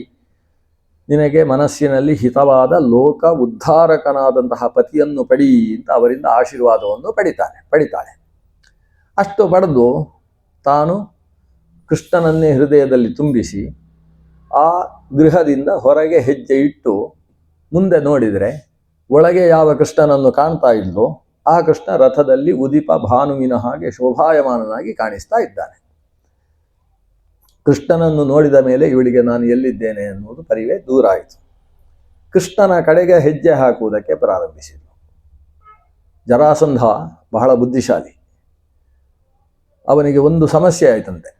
ನಿನಗೆ ಮನಸ್ಸಿನಲ್ಲಿ ಹಿತವಾದ ಲೋಕ ಉದ್ಧಾರಕನಾದಂತಹ ಪತಿಯನ್ನು ಪಡಿ ಅಂತ ಅವರಿಂದ ಆಶೀರ್ವಾದವನ್ನು ಪಡಿತಾಳೆ. ಅಷ್ಟು ಪಡೆದು ತಾನು ಕೃಷ್ಣನನ್ನೇ ಹೃದಯದಲ್ಲಿ ತುಂಬಿಸಿ ಆ ಗೃಹದಿಂದ ಹೊರಗೆ ಹೆಜ್ಜೆ ಇಟ್ಟು ಮುಂದೆ ನೋಡಿದರೆ ಒಳಗೆ ಯಾವ ಕೃಷ್ಣನನ್ನು ಕಾಣ್ತಾ ಇದ್ಲೋ ಆ ಕೃಷ್ಣ ರಥದಲ್ಲಿ ಉದಿಪ ಭಾನುವಿನ ಹಾಗೆ ಶೋಭಾಯಮಾನನಾಗಿ ಕಾಣಿಸ್ತಾ ಇದ್ದಾನೆ. ಕೃಷ್ಣನನ್ನು ನೋಡಿದ ಮೇಲೆ ಇವಳಿಗೆ ನಾನು ಎಲ್ಲಿದ್ದೇನೆ ಅನ್ನುವುದು ಪರಿವೇ ದೂರ ಆಯಿತು. ಕೃಷ್ಣನ ಕಡೆಗೆ ಹೆಜ್ಜೆ ಹಾಕುವುದಕ್ಕೆ ಪ್ರಾರಂಭಿಸಿದ್ಲು. ಜರಾಸಂಧ ಬಹಳ ಬುದ್ಧಿಶಾಲಿ. ಅವನಿಗೆ ಒಂದು ಸಮಸ್ಯೆ ಆಯ್ತಂತೆ.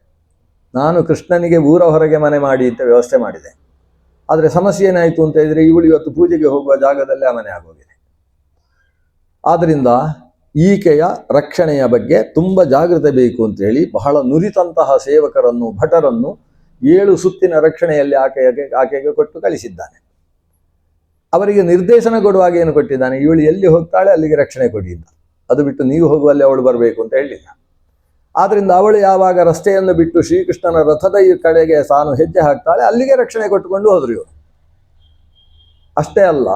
ನಾನು ಕೃಷ್ಣನಿಗೆ ಊರ ಹೊರಗೆ ಮನೆ ಮಾಡಿ ಅಂತ ವ್ಯವಸ್ಥೆ ಮಾಡಿದೆ. ಆದರೆ ಸಮಸ್ಯೆ ಏನಾಯಿತು ಅಂತ ಹೇಳಿದರೆ, ಇವಳು ಇವತ್ತು ಪೂಜೆಗೆ ಹೋಗುವ ಜಾಗದಲ್ಲೇ ಆ ಮನೆ ಆಗೋಗಿದೆ. ಆದ್ದರಿಂದ ಈಕೆಯ ರಕ್ಷಣೆಯ ಬಗ್ಗೆ ತುಂಬ ಜಾಗೃತೆ ಬೇಕು ಅಂತೇಳಿ ಬಹಳ ನುರಿತಂತಹ ಸೇವಕರನ್ನು, ಭಟರನ್ನು 7 ಸುತ್ತಿನ ರಕ್ಷಣೆಯಲ್ಲಿ ಆಕೆಗೆ ಕೊಟ್ಟು ಕಳಿಸಿದ್ದಾನೆ. ಅವರಿಗೆ ನಿರ್ದೇಶನ ಕೊಡುವಾಗ ಏನು ಕೊಟ್ಟಿದ್ದಾನೆ, ಇವಳು ಎಲ್ಲಿ ಹೋಗ್ತಾಳೆ ಅಲ್ಲಿಗೆ ರಕ್ಷಣೆ ಕೊಟ್ಟಿದ್ದ. ಅದು ಬಿಟ್ಟು ನೀವು ಹೋಗುವಲ್ಲಿ ಅವಳು ಬರಬೇಕು ಅಂತ ಹೇಳಿಲ್ಲ. ಆದ್ದರಿಂದ ಅವಳು ಯಾವಾಗ ರಸ್ತೆಯನ್ನು ಬಿಟ್ಟು ಶ್ರೀಕೃಷ್ಣನ ರಥದ ಈ ಕಡೆಗೆ ತಾನು ಹೆಜ್ಜೆ ಹಾಕ್ತಾಳೆ, ಅಲ್ಲಿಗೆ ರಕ್ಷಣೆ ಕೊಟ್ಟುಕೊಂಡು ಹೋದ್ರು ಇವರು. ಅಷ್ಟೇ ಅಲ್ಲ,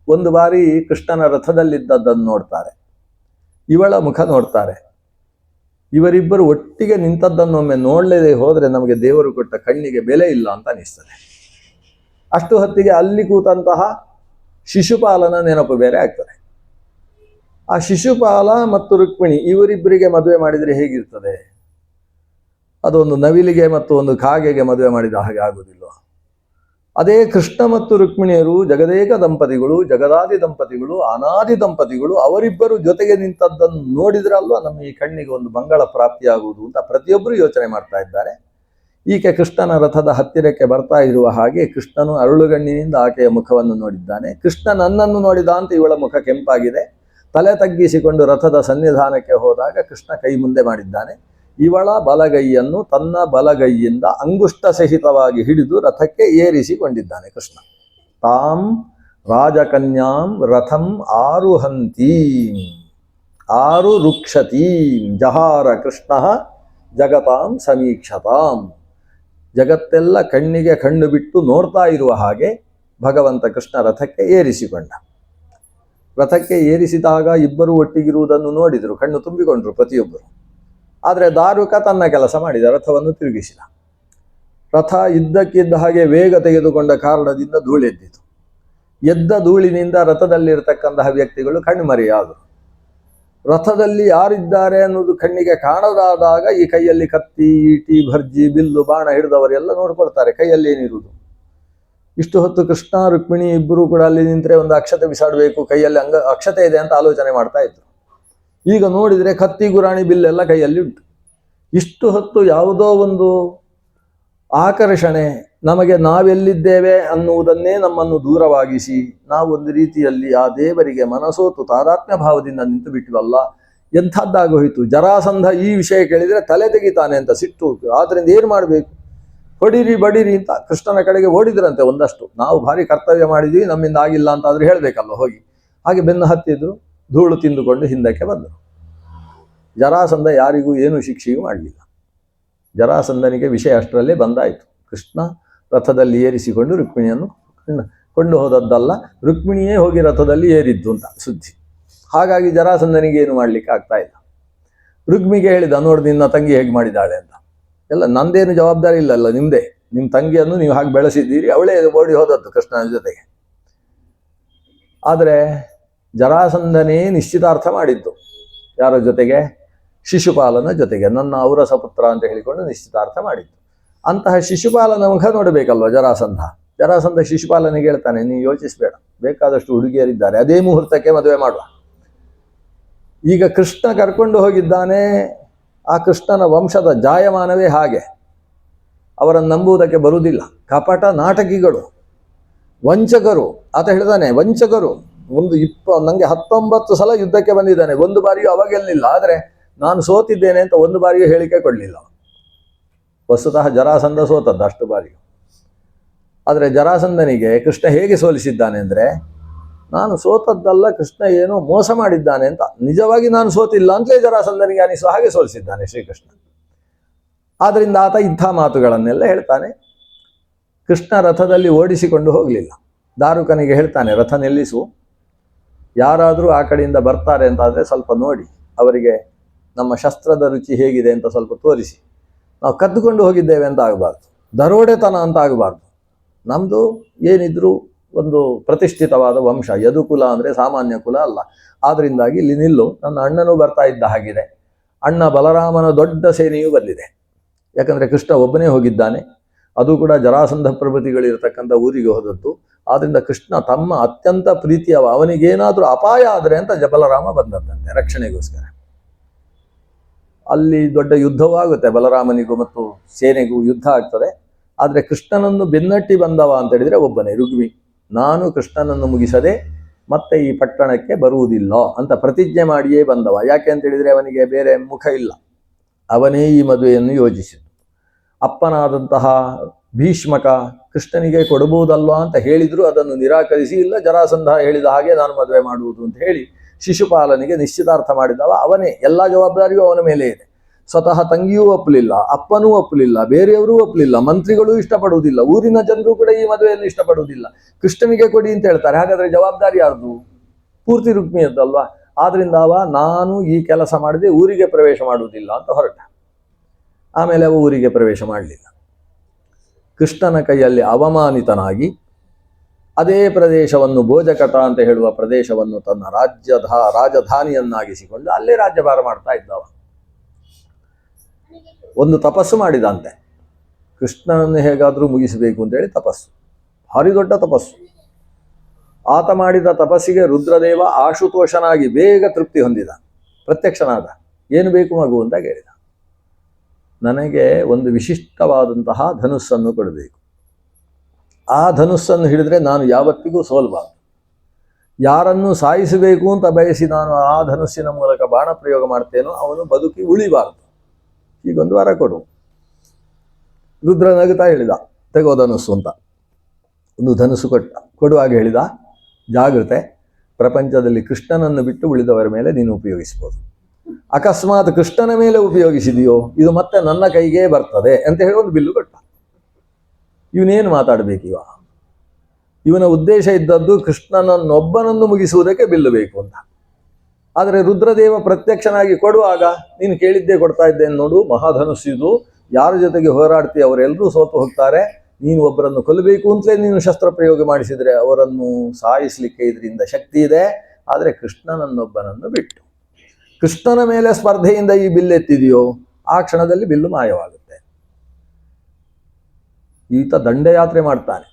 ಒಂದು ಬಾರಿ ಕೃಷ್ಣನ ರಥದಲ್ಲಿದ್ದದ್ದನ್ನು ನೋಡ್ತಾರೆ, ಇವಳ ಮುಖ ನೋಡ್ತಾರೆ. ಇವರಿಬ್ಬರು ಒಟ್ಟಿಗೆ ನಿಂತದ್ದನ್ನೊಮ್ಮೆ ನೋಡಲೇದೆ ಹೋದರೆ ನಮಗೆ ದೇವರು ಕೊಟ್ಟ ಕಣ್ಣಿಗೆ ಬೆಲೆ ಇಲ್ಲ ಅಂತ ಅನಿಸ್ತದೆ. ಅಷ್ಟು ಹೊತ್ತಿಗೆ ಅಲ್ಲಿ ಕೂತಂತಹ ಶಿಶುಪಾಲನ ನೆನಪು ಬೇರೆ ಆಗ್ತದೆ. ಆ ಶಿಶುಪಾಲ ಮತ್ತು ರುಕ್ಮಿಣಿ ಇವರಿಬ್ಬರಿಗೆ ಮದುವೆ ಮಾಡಿದರೆ ಹೇಗಿರ್ತದೆ? ಅದೊಂದು ನವಿಲಿಗೆ ಮತ್ತು ಒಂದು ಕಾಗೆಗೆ ಮದುವೆ ಮಾಡಿದ ಹಾಗೆ ಆಗುವುದಿಲ್ಲ. ಅದೇ ಕೃಷ್ಣ ಮತ್ತು ರುಕ್ಮಿಣಿಯರು ಜಗದೇಕ ದಂಪತಿಗಳು, ಜಗದಾದಿ ದಂಪತಿಗಳು, ಅನಾದಿ ದಂಪತಿಗಳು, ಅವರಿಬ್ಬರು ಜೊತೆಗೆ ನಿಂತದ್ದನ್ನು ನೋಡಿದ್ರಲ್ವ ನಮ್ಮ ಈ ಕಣ್ಣಿಗೆ ಒಂದು ಮಂಗಳ ಪ್ರಾಪ್ತಿಯಾಗುವುದು ಅಂತ ಪ್ರತಿಯೊಬ್ಬರು ಯೋಚನೆ ಮಾಡ್ತಾ ಇದ್ದಾರೆ. ಈಕೆ ಕೃಷ್ಣನ ರಥದ ಹತ್ತಿರಕ್ಕೆ ಬರ್ತಾ ಇರುವ ಹಾಗೆ ಕೃಷ್ಣನು ಅರಳುಗಣ್ಣಿನಿಂದ ಆಕೆಯ ಮುಖವನ್ನು ನೋಡಿದ್ದಾನೆ. ಕೃಷ್ಣ ನನ್ನನ್ನು ನೋಡಿದ ಅಂತ ಇವಳ ಮುಖ ಕೆಂಪಾಗಿದೆ. ತಲೆ ತಗ್ಗಿಸಿಕೊಂಡು ರಥದ ಸನ್ನಿಧಾನಕ್ಕೆ ಹೋದಾಗ ಕೃಷ್ಣ ಕೈ ಮುಂದೆ ಮಾಡಿದ್ದಾನೆ. ಇವಳ ಬಲಗೈಯನ್ನು ತನ್ನ ಬಲಗೈಯಿಂದ ಅಂಗುಷ್ಟ ಸಹಿತವಾಗಿ ಹಿಡಿದು ರಥಕ್ಕೆ ಏರಿಸಿಕೊಂಡಿದ್ದಾನೆ ಕೃಷ್ಣ. ತಾಂ ರಾಜಕನ್ಯಾಂ ರಥಂ ಆರುಹಂತೀಂ ಆರುರುಕ್ಷತೀಂ ಜಹಾರ ಕೃಷ್ಣ ಜಗತಾಂ ಸಮೀಕ್ಷತಾಂ. ಜಗತ್ತೆಲ್ಲ ಕಣ್ಣಿಗೆ ಕಣ್ಣು ಬಿಟ್ಟು ನೋಡ್ತಾ ಇರುವ ಹಾಗೆ ಭಗವಂತ ಕೃಷ್ಣ ರಥಕ್ಕೆ ಏರಿಸಿಕೊಂಡ. ರಥಕ್ಕೆ ಏರಿಸಿದಾಗ ಇಬ್ಬರು ಒಟ್ಟಿಗಿರುವುದನ್ನು ನೋಡಿದರು, ಕಣ್ಣು ತುಂಬಿಕೊಂಡ್ರು ಪ್ರತಿಯೊಬ್ಬರು. ಆದರೆ ದಾರುಕ ತನ್ನ ಕೆಲಸ ಮಾಡಿದ, ರಥವನ್ನು ತಿರುಗಿಸಿದ. ರಥ ಇದ್ದಕ್ಕಿದ್ದ ಹಾಗೆ ವೇಗ ತೆಗೆದುಕೊಂಡ ಕಾರಣದಿಂದ ಧೂಳೆದ್ದಿತು. ಎದ್ದ ಧೂಳಿನಿಂದ ರಥದಲ್ಲಿರತಕ್ಕಂತಹ ವ್ಯಕ್ತಿಗಳು ಕಣ್ಮರೆಯಾದರು. ರಥದಲ್ಲಿ ಯಾರಿದ್ದಾರೆ ಅನ್ನೋದು ಕಣ್ಣಿಗೆ ಕಾಣದಾದಾಗ ಈ ಕೈಯಲ್ಲಿ ಕತ್ತಿ, ಈಟಿ, ಭರ್ಜಿ, ಬಿಲ್ಲು, ಬಾಣ ಹಿಡಿದವರೆಲ್ಲ ನೋಡ್ಕೊಳ್ತಾರೆ ಕೈಯಲ್ಲಿ ಏನಿರುವುದು. ಇಷ್ಟು ಹೊತ್ತು ಕೃಷ್ಣ ರುಕ್ಮಿಣಿ ಇಬ್ಬರು ಕೂಡ ಅಲ್ಲಿ ನಿಂತರೆ ಒಂದು ಅಕ್ಷತೆ ಬಿಸಾಡಬೇಕು, ಕೈಯಲ್ಲಿ ಅಕ್ಷತೆ ಇದೆ ಅಂತ ಆಲೋಚನೆ ಮಾಡ್ತಾ ಇದ್ರು. ಈಗ ನೋಡಿದರೆ ಕತ್ತಿ, ಗುರಾಣಿ, ಬಿಲ್ಲೆಲ್ಲ ಕೈಯಲ್ಲಿ ಉಂಟು. ಇಷ್ಟು ಹೊತ್ತು ಯಾವುದೋ ಒಂದು ಆಕರ್ಷಣೆ, ನಮಗೆ ನಾವೆಲ್ಲಿದ್ದೇವೆ ಅನ್ನುವುದನ್ನೇ ನಮ್ಮನ್ನು ದೂರವಾಗಿಸಿ ನಾವು ಒಂದು ರೀತಿಯಲ್ಲಿ ಆ ದೇವರಿಗೆ ಮನಸೋತು ತಾದಾತ್ಮ್ಯ ಭಾವದಿಂದ ನಿಂತು ಬಿಟ್ಟಿವಲ್ಲ, ಎಂಥದ್ದಾಗೋಯಿತು. ಜರಾಸಂಧ ಈ ವಿಷಯ ಕೇಳಿದರೆ ತಲೆ ತೆಗಿತಾನೆ ಅಂತ ಸಿಟ್ಟು. ಆದ್ದರಿಂದ ಏನು ಮಾಡಬೇಕು? ಹೊಡಿರಿ ಬಡಿರಿ ಅಂತ ಕೃಷ್ಣನ ಕಡೆಗೆ ಓಡಿದ್ರಂತೆ ಒಂದಷ್ಟು. ನಾವು ಭಾರಿ ಕರ್ತವ್ಯ ಮಾಡಿದ್ವಿ, ನಮ್ಮಿಂದ ಆಗಿಲ್ಲ ಅಂತಾದ್ರೆ ಹೇಳಬೇಕಲ್ಲ ಹೋಗಿ. ಹಾಗೆ ಬೆನ್ನು ಹತ್ತಿದ್ರು, ಧೂಳು ತಿಂದುಕೊಂಡು ಹಿಂದಕ್ಕೆ ಬಂದರು. ಜರಾಸಂಧ ಯಾರಿಗೂ ಏನೂ ಶಿಕ್ಷೆಯೂ ಮಾಡಲಿಲ್ಲ. ಜರಾಸಂಧನಿಗೆ ವಿಷಯ ಅಷ್ಟರಲ್ಲೇ ಬಂದಾಯಿತು. ಕೃಷ್ಣ ರಥದಲ್ಲಿ ಏರಿಸಿಕೊಂಡು ರುಕ್ಮಿಣಿಯನ್ನು ಕೊಂಡು ಹೋದದ್ದಲ್ಲ, ರುಕ್ಮಿಣಿಯೇ ಹೋಗಿ ರಥದಲ್ಲಿ ಏರಿದ್ದು ಅಂತ ಸುದ್ದಿ. ಹಾಗಾಗಿ ಜರಾಸಂಧನಿಗೆ ಏನು ಮಾಡಲಿಕ್ಕೆ ಆಗ್ತಾ ಇಲ್ಲ. ರುಕ್ಮಿಗೆ ಹೇಳಿದ, ನೋಡಿ ನಿನ್ನ ತಂಗಿ ಹೇಗೆ ಮಾಡಿದ್ದಾಳೆ ಅಂತ. ಎಲ್ಲ ನಂದೇನು ಜವಾಬ್ದಾರಿ ಇಲ್ಲಲ್ಲ, ನಿಮ್ಮದೇ. ನಿಮ್ಮ ತಂಗಿಯನ್ನು ನೀವು ಹಾಗೆ ಬೆಳೆಸಿದ್ದೀರಿ, ಅವಳೇ ಓಡಿ ಹೋದದ್ದು ಕೃಷ್ಣನ ಜೊತೆಗೆ. ಆದರೆ ಜರಾಸಂಧನೇ ನಿಶ್ಚಿತಾರ್ಥ ಮಾಡಿದ್ದು ಯಾರ ಜೊತೆಗೆ? ಶಿಶುಪಾಲನ ಜೊತೆಗೆ. ನನ್ನ ಔರಸ ಪುತ್ರ ಅಂತ ಹೇಳಿಕೊಂಡು ನಿಶ್ಚಿತಾರ್ಥ ಮಾಡಿದ್ದು. ಅಂತಹ ಶಿಶುಪಾಲನ ಮುಖ ನೋಡಬೇಕಲ್ವ ಜರಾಸಂಧ. ಜರಾಸಂಧ ಶಿಶುಪಾಲನಿಗೆ ಹೇಳ್ತಾನೆ, ನೀವು ಯೋಚಿಸಬೇಡ, ಬೇಕಾದಷ್ಟು ಹುಡುಗಿಯರಿದ್ದಾರೆ, ಅದೇ ಮುಹೂರ್ತಕ್ಕೆ ಮದುವೆ ಮಾಡುವ. ಈಗ ಕೃಷ್ಣ ಕರ್ಕೊಂಡು ಹೋಗಿದ್ದಾನೆ, ಆ ಕೃಷ್ಣನ ವಂಶದ ಜಾಯಮಾನವೇ ಹಾಗೆ. ಅವರನ್ನು ನಂಬುವುದಕ್ಕೆ ಬರುವುದಿಲ್ಲ. ಕಪಟ ನಾಟಕಿಗಳು, ವಂಚಕರು. ಆತ ಹೇಳ್ತಾನೆ, ವಂಚಕರು. ನನಗೆ 19 ಸಲ ಯುದ್ಧಕ್ಕೆ ಬಂದಿದ್ದಾನೆ, ಒಂದು ಬಾರಿಯೂ ಅವಾಗೆಲ್ಲಿಲ್ಲ. ಆದರೆ ನಾನು ಸೋತಿದ್ದೇನೆ ಅಂತ ಒಂದು ಬಾರಿಯೂ ಹೇಳಿಕೆ ಕೊಡಲಿಲ್ಲ. ವಸ್ತುತಃ ಜರಾಸಂಧ ಸೋತದ್ದು ಅಷ್ಟು ಬಾರಿಯೂ. ಆದರೆ ಜರಾಸಂಧನಿಗೆ ಕೃಷ್ಣ ಹೇಗೆ ಸೋಲಿಸಿದ್ದಾನೆ ಅಂದರೆ, ನಾನು ಸೋತದ್ದಲ್ಲ, ಕೃಷ್ಣ ಏನೋ ಮೋಸ ಮಾಡಿದ್ದಾನೆ ಅಂತ. ನಿಜವಾಗಿ ನಾನು ಸೋತಿಲ್ಲ ಅಂತಲೇ ಜರಾಸಂಧನಿಗೆ ಅನಿಸುವ ಹಾಗೆ ಸೋಲಿಸಿದ್ದಾನೆ ಶ್ರೀಕೃಷ್ಣ. ಆದ್ದರಿಂದ ಆತ ಇಂಥ ಮಾತುಗಳನ್ನೆಲ್ಲ ಹೇಳ್ತಾನೆ. ಕೃಷ್ಣ ರಥದಲ್ಲಿ ಓಡಿಸಿಕೊಂಡು ಹೋಗಲಿಲ್ಲ. ದಾರುಕನಿಗೆ ಹೇಳ್ತಾನೆ, ರಥ ನಿಲ್ಲಿಸು, ಯಾರಾದರೂ ಆ ಕಡೆಯಿಂದ ಬರ್ತಾರೆ ಅಂತಾದರೆ ಸ್ವಲ್ಪ ನೋಡಿ, ಅವರಿಗೆ ನಮ್ಮ ಶಸ್ತ್ರದ ರುಚಿ ಹೇಗಿದೆ ಅಂತ ಸ್ವಲ್ಪ ತೋರಿಸಿ. ನಾವು ಕದ್ದುಕೊಂಡು ಹೋಗಿದ್ದೇವೆ ಅಂತ ಆಗಬಾರ್ದು, ದರೋಡೆತನ ಅಂತ ಆಗಬಾರ್ದು. ನಮ್ಮದು ಏನಿದ್ರು ಒಂದು ಪ್ರತಿಷ್ಠಿತವಾದ ವಂಶ, ಯದುಕುಲ ಅಂದರೆ ಸಾಮಾನ್ಯ ಕುಲ ಅಲ್ಲ. ಆದ್ದರಿಂದಾಗಿ ಇಲ್ಲಿ ನಿಲ್ಲು, ನನ್ನ ಅಣ್ಣನೂ ಬರ್ತಾ ಇದ್ದ ಹಾಗಿದೆ, ಅಣ್ಣ ಬಲರಾಮನ ದೊಡ್ಡ ಸೇನೆಯೂ ಬಂದಿದೆ. ಯಾಕಂದರೆ ಕೃಷ್ಣ ಒಬ್ಬನೇ ಹೋಗಿದ್ದಾನೆ, ಅದು ಕೂಡ ಜರಾಸಂಧ ಪ್ರಭೃತಿಗಳಿರತಕ್ಕಂಥ ಊರಿಗೆ ಹೋದದ್ದು. ಆದ್ದರಿಂದ ಕೃಷ್ಣ ತಮ್ಮ ಅತ್ಯಂತ ಪ್ರೀತಿಯವ, ಅವನಿಗೇನಾದರೂ ಅಪಾಯ ಆದರೆ ಅಂತ ಬಲರಾಮ ಬಂದದ್ದಂತೆ ರಕ್ಷಣೆಗೋಸ್ಕರ. ಅಲ್ಲಿ ದೊಡ್ಡ ಯುದ್ಧವೂ ಆಗುತ್ತೆ, ಬಲರಾಮನಿಗೂ ಮತ್ತು ಸೇನೆಗೂ ಯುದ್ಧ ಆಗ್ತದೆ. ಆದರೆ ಕೃಷ್ಣನನ್ನು ಬೆನ್ನಟ್ಟಿ ಬಂದವ ಅಂತ ಹೇಳಿದರೆ ಒಬ್ಬನೇ, ರುಗ್ಮಿ. ನಾನು ಕೃಷ್ಣನನ್ನು ಮುಗಿಸದೆ ಮತ್ತೆ ಈ ಪಟ್ಟಣಕ್ಕೆ ಬರುವುದಿಲ್ಲ ಅಂತ ಪ್ರತಿಜ್ಞೆ ಮಾಡಿಯೇ ಬಂದವ. ಯಾಕೆ ಅಂತ ಹೇಳಿದರೆ ಅವನಿಗೆ ಬೇರೆ ಮುಖ ಇಲ್ಲ. ಅವನೇ ಈ ಮದುವೆಯನ್ನು ಯೋಜಿಸಿದ್ದು. ಅಪ್ಪನಾದಂತಹ ಭೀಷ್ಮಕ ಕೃಷ್ಣನಿಗೆ ಕೊಡಬಹುದಲ್ವಾ ಅಂತ ಹೇಳಿದ್ರು, ಅದನ್ನು ನಿರಾಕರಿಸಿ, ಇಲ್ಲ ಜರಾಸಂಧ ಹೇಳಿದ ಹಾಗೆ ನಾನು ಮದುವೆ ಮಾಡುವುದು ಅಂತ ಹೇಳಿ ಶಿಶುಪಾಲನಿಗೆ ನಿಶ್ಚಿತಾರ್ಥ ಮಾಡಿದವ ಅವನೇ. ಎಲ್ಲ ಜವಾಬ್ದಾರಿಯೂ ಅವನ ಮೇಲೆ ಇದೆ. ಸ್ವತಃ ತಂಗಿಯೂ ಒಪ್ಪಲಿಲ್ಲ, ಅಪ್ಪನೂ ಒಪ್ಪಲಿಲ್ಲ, ಬೇರೆಯವರೂ ಒಪ್ಪಲಿಲ್ಲ, ಮಂತ್ರಿಗಳೂ ಇಷ್ಟಪಡುವುದಿಲ್ಲ, ಊರಿನ ಜನರು ಕೂಡ ಈ ಮದುವೆಯನ್ನು ಇಷ್ಟಪಡುವುದಿಲ್ಲ. ಕೃಷ್ಣನಿಗೆ ಕೊಡಿ ಅಂತ ಹೇಳ್ತಾರೆ. ಹಾಗಾದರೆ ಜವಾಬ್ದಾರಿ ಯಾರ್ದು? ಪೂರ್ತಿ ರುಕ್ಮಿಯದ್ದಲ್ವಾ. ಆದ್ರಿಂದ ನಾನು ಈ ಕೆಲಸ ಮಾಡದೆ ಊರಿಗೆ ಪ್ರವೇಶ ಮಾಡುವುದಿಲ್ಲ ಅಂತ ಹೊರಟ. ಆಮೇಲೆ ಅವ ಊರಿಗೆ ಪ್ರವೇಶ ಮಾಡಲಿಲ್ಲ. ಕೃಷ್ಣನ ಕೈಯಲ್ಲಿ ಅವಮಾನಿತನಾಗಿ ಅದೇ ಪ್ರದೇಶವನ್ನು, ಭೋಜಕಟ ಅಂತ ಹೇಳುವ ಪ್ರದೇಶವನ್ನು ತನ್ನ ರಾಜಧಾನಿಯನ್ನಾಗಿಸಿಕೊಂಡು ಅಲ್ಲೇ ರಾಜ್ಯಭಾರ ಮಾಡ್ತಾ ಇದ್ದವ. ಒಂದು ತಪಸ್ಸು ಮಾಡಿದಂತೆ, ಕೃಷ್ಣನನ್ನು ಹೇಗಾದರೂ ಮುಗಿಸಬೇಕು ಅಂತೇಳಿ ತಪಸ್ಸು, ಭಾರಿ ದೊಡ್ಡ ತಪಸ್ಸು. ಆತ ಮಾಡಿದ ತಪಸ್ಸಿಗೆ ರುದ್ರದೇವ ಆಶುತೋಷನಾಗಿ ಬೇಗ ತೃಪ್ತಿ ಹೊಂದಿದ, ಪ್ರತ್ಯಕ್ಷನಾದ. ಏನು ಬೇಕು ಮಗು ಅಂತ ಕೇಳಿದ. ನನಗೆ ಒಂದು ವಿಶಿಷ್ಟವಾದಂತಹ ಧನುಸ್ಸನ್ನು ಕೊಡಬೇಕು. ಆ ಧನುಸ್ಸನ್ನು ಹಿಡಿದ್ರೆ ನಾನು ಯಾವತ್ತಿಗೂ ಸೋಲ್ಬಾರ್ದು. ಯಾರನ್ನು ಸಾಯಿಸಬೇಕು ಅಂತ ಬಯಸಿ ನಾನು ಆ ಧನುಸ್ಸಿನ ಮೂಲಕ ಬಾಣ ಪ್ರಯೋಗ ಮಾಡ್ತೇನೋ ಅವನು ಬದುಕಿ ಉಳಿಬಾರ್ದು. ಹೀಗೊಂದು ವರ ಕೊಡು. ರುದ್ರ ನಗುತ್ತಾ ಹೇಳಿದ, ತೆಗೋ ಧನುಸ್ಸು ಅಂತ. ಒಂದು ಧನುಸ್ಸು ಕೊಡುವಾಗ ಹೇಳಿದ, ಜಾಗೃತೆ, ಪ್ರಪಂಚದಲ್ಲಿ ಕೃಷ್ಣನನ್ನು ಬಿಟ್ಟು ಉಳಿದವರ ಮೇಲೆ ನೀನು ಉಪಯೋಗಿಸ್ಬೋದು. ಅಕಸ್ಮಾತ್ ಕೃಷ್ಣನ ಮೇಲೆ ಉಪಯೋಗಿಸಿದೆಯೋ ಇದು ಮತ್ತೆ ನನ್ನ ಕೈಗೆ ಬರ್ತದೆ ಅಂತ ಹೇಳಿ ಒಂದು ಬಿಲ್ಲು ಕೊಟ್ಟ. ಇವನೇನು ಮಾತಾಡಬೇಕಿವ? ಇವನ ಉದ್ದೇಶ ಇದ್ದದ್ದು ಕೃಷ್ಣನನ್ನೊಬ್ಬನನ್ನು ಮುಗಿಸುವುದಕ್ಕೆ ಬಿಲ್ಲು ಬೇಕು ಅಂತ. ಆದರೆ ರುದ್ರದೇವ ಪ್ರತ್ಯಕ್ಷನಾಗಿ ಕೊಡುವಾಗ, ನೀನು ಕೇಳಿದ್ದೇ ಕೊಡ್ತಾ ಇದ್ದೇನೆ ನೋಡು, ಮಹಾಧನುಸ್ಸಿದು, ಯಾರ ಜೊತೆಗೆ ಹೋರಾಡ್ತೀಯ ಅವರೆಲ್ಲರೂ ಸೋತು ಹೋಗ್ತಾರೆ, ನೀನು ಒಬ್ಬರನ್ನು ಕೊಲ್ಲಬೇಕು ಅಂತಲೇ ನೀನು ಶಸ್ತ್ರ ಪ್ರಯೋಗ ಮಾಡಿಸಿದರೆ ಅವರನ್ನು ಸಾಯಿಸಲಿಕ್ಕೆ ಇದರಿಂದ ಶಕ್ತಿ ಇದೆ. ಆದರೆ ಕೃಷ್ಣನನ್ನೊಬ್ಬನನ್ನು ಬಿಟ್ಟು ಕೃಷ್ಣನ ಮೇಲೆ ಸ್ಪರ್ಧೆಯಿಂದ ಈ ಬಿಲ್ಲೆತ್ತಿದೆಯೋ ಆ ಕ್ಷಣದಲ್ಲಿ ಬಿಲ್ಲು ಮಾಯವಾಗುತ್ತೆ. ಈತ ದಂಡಯಾತ್ರೆ ಮಾಡ್ತಾನೆ.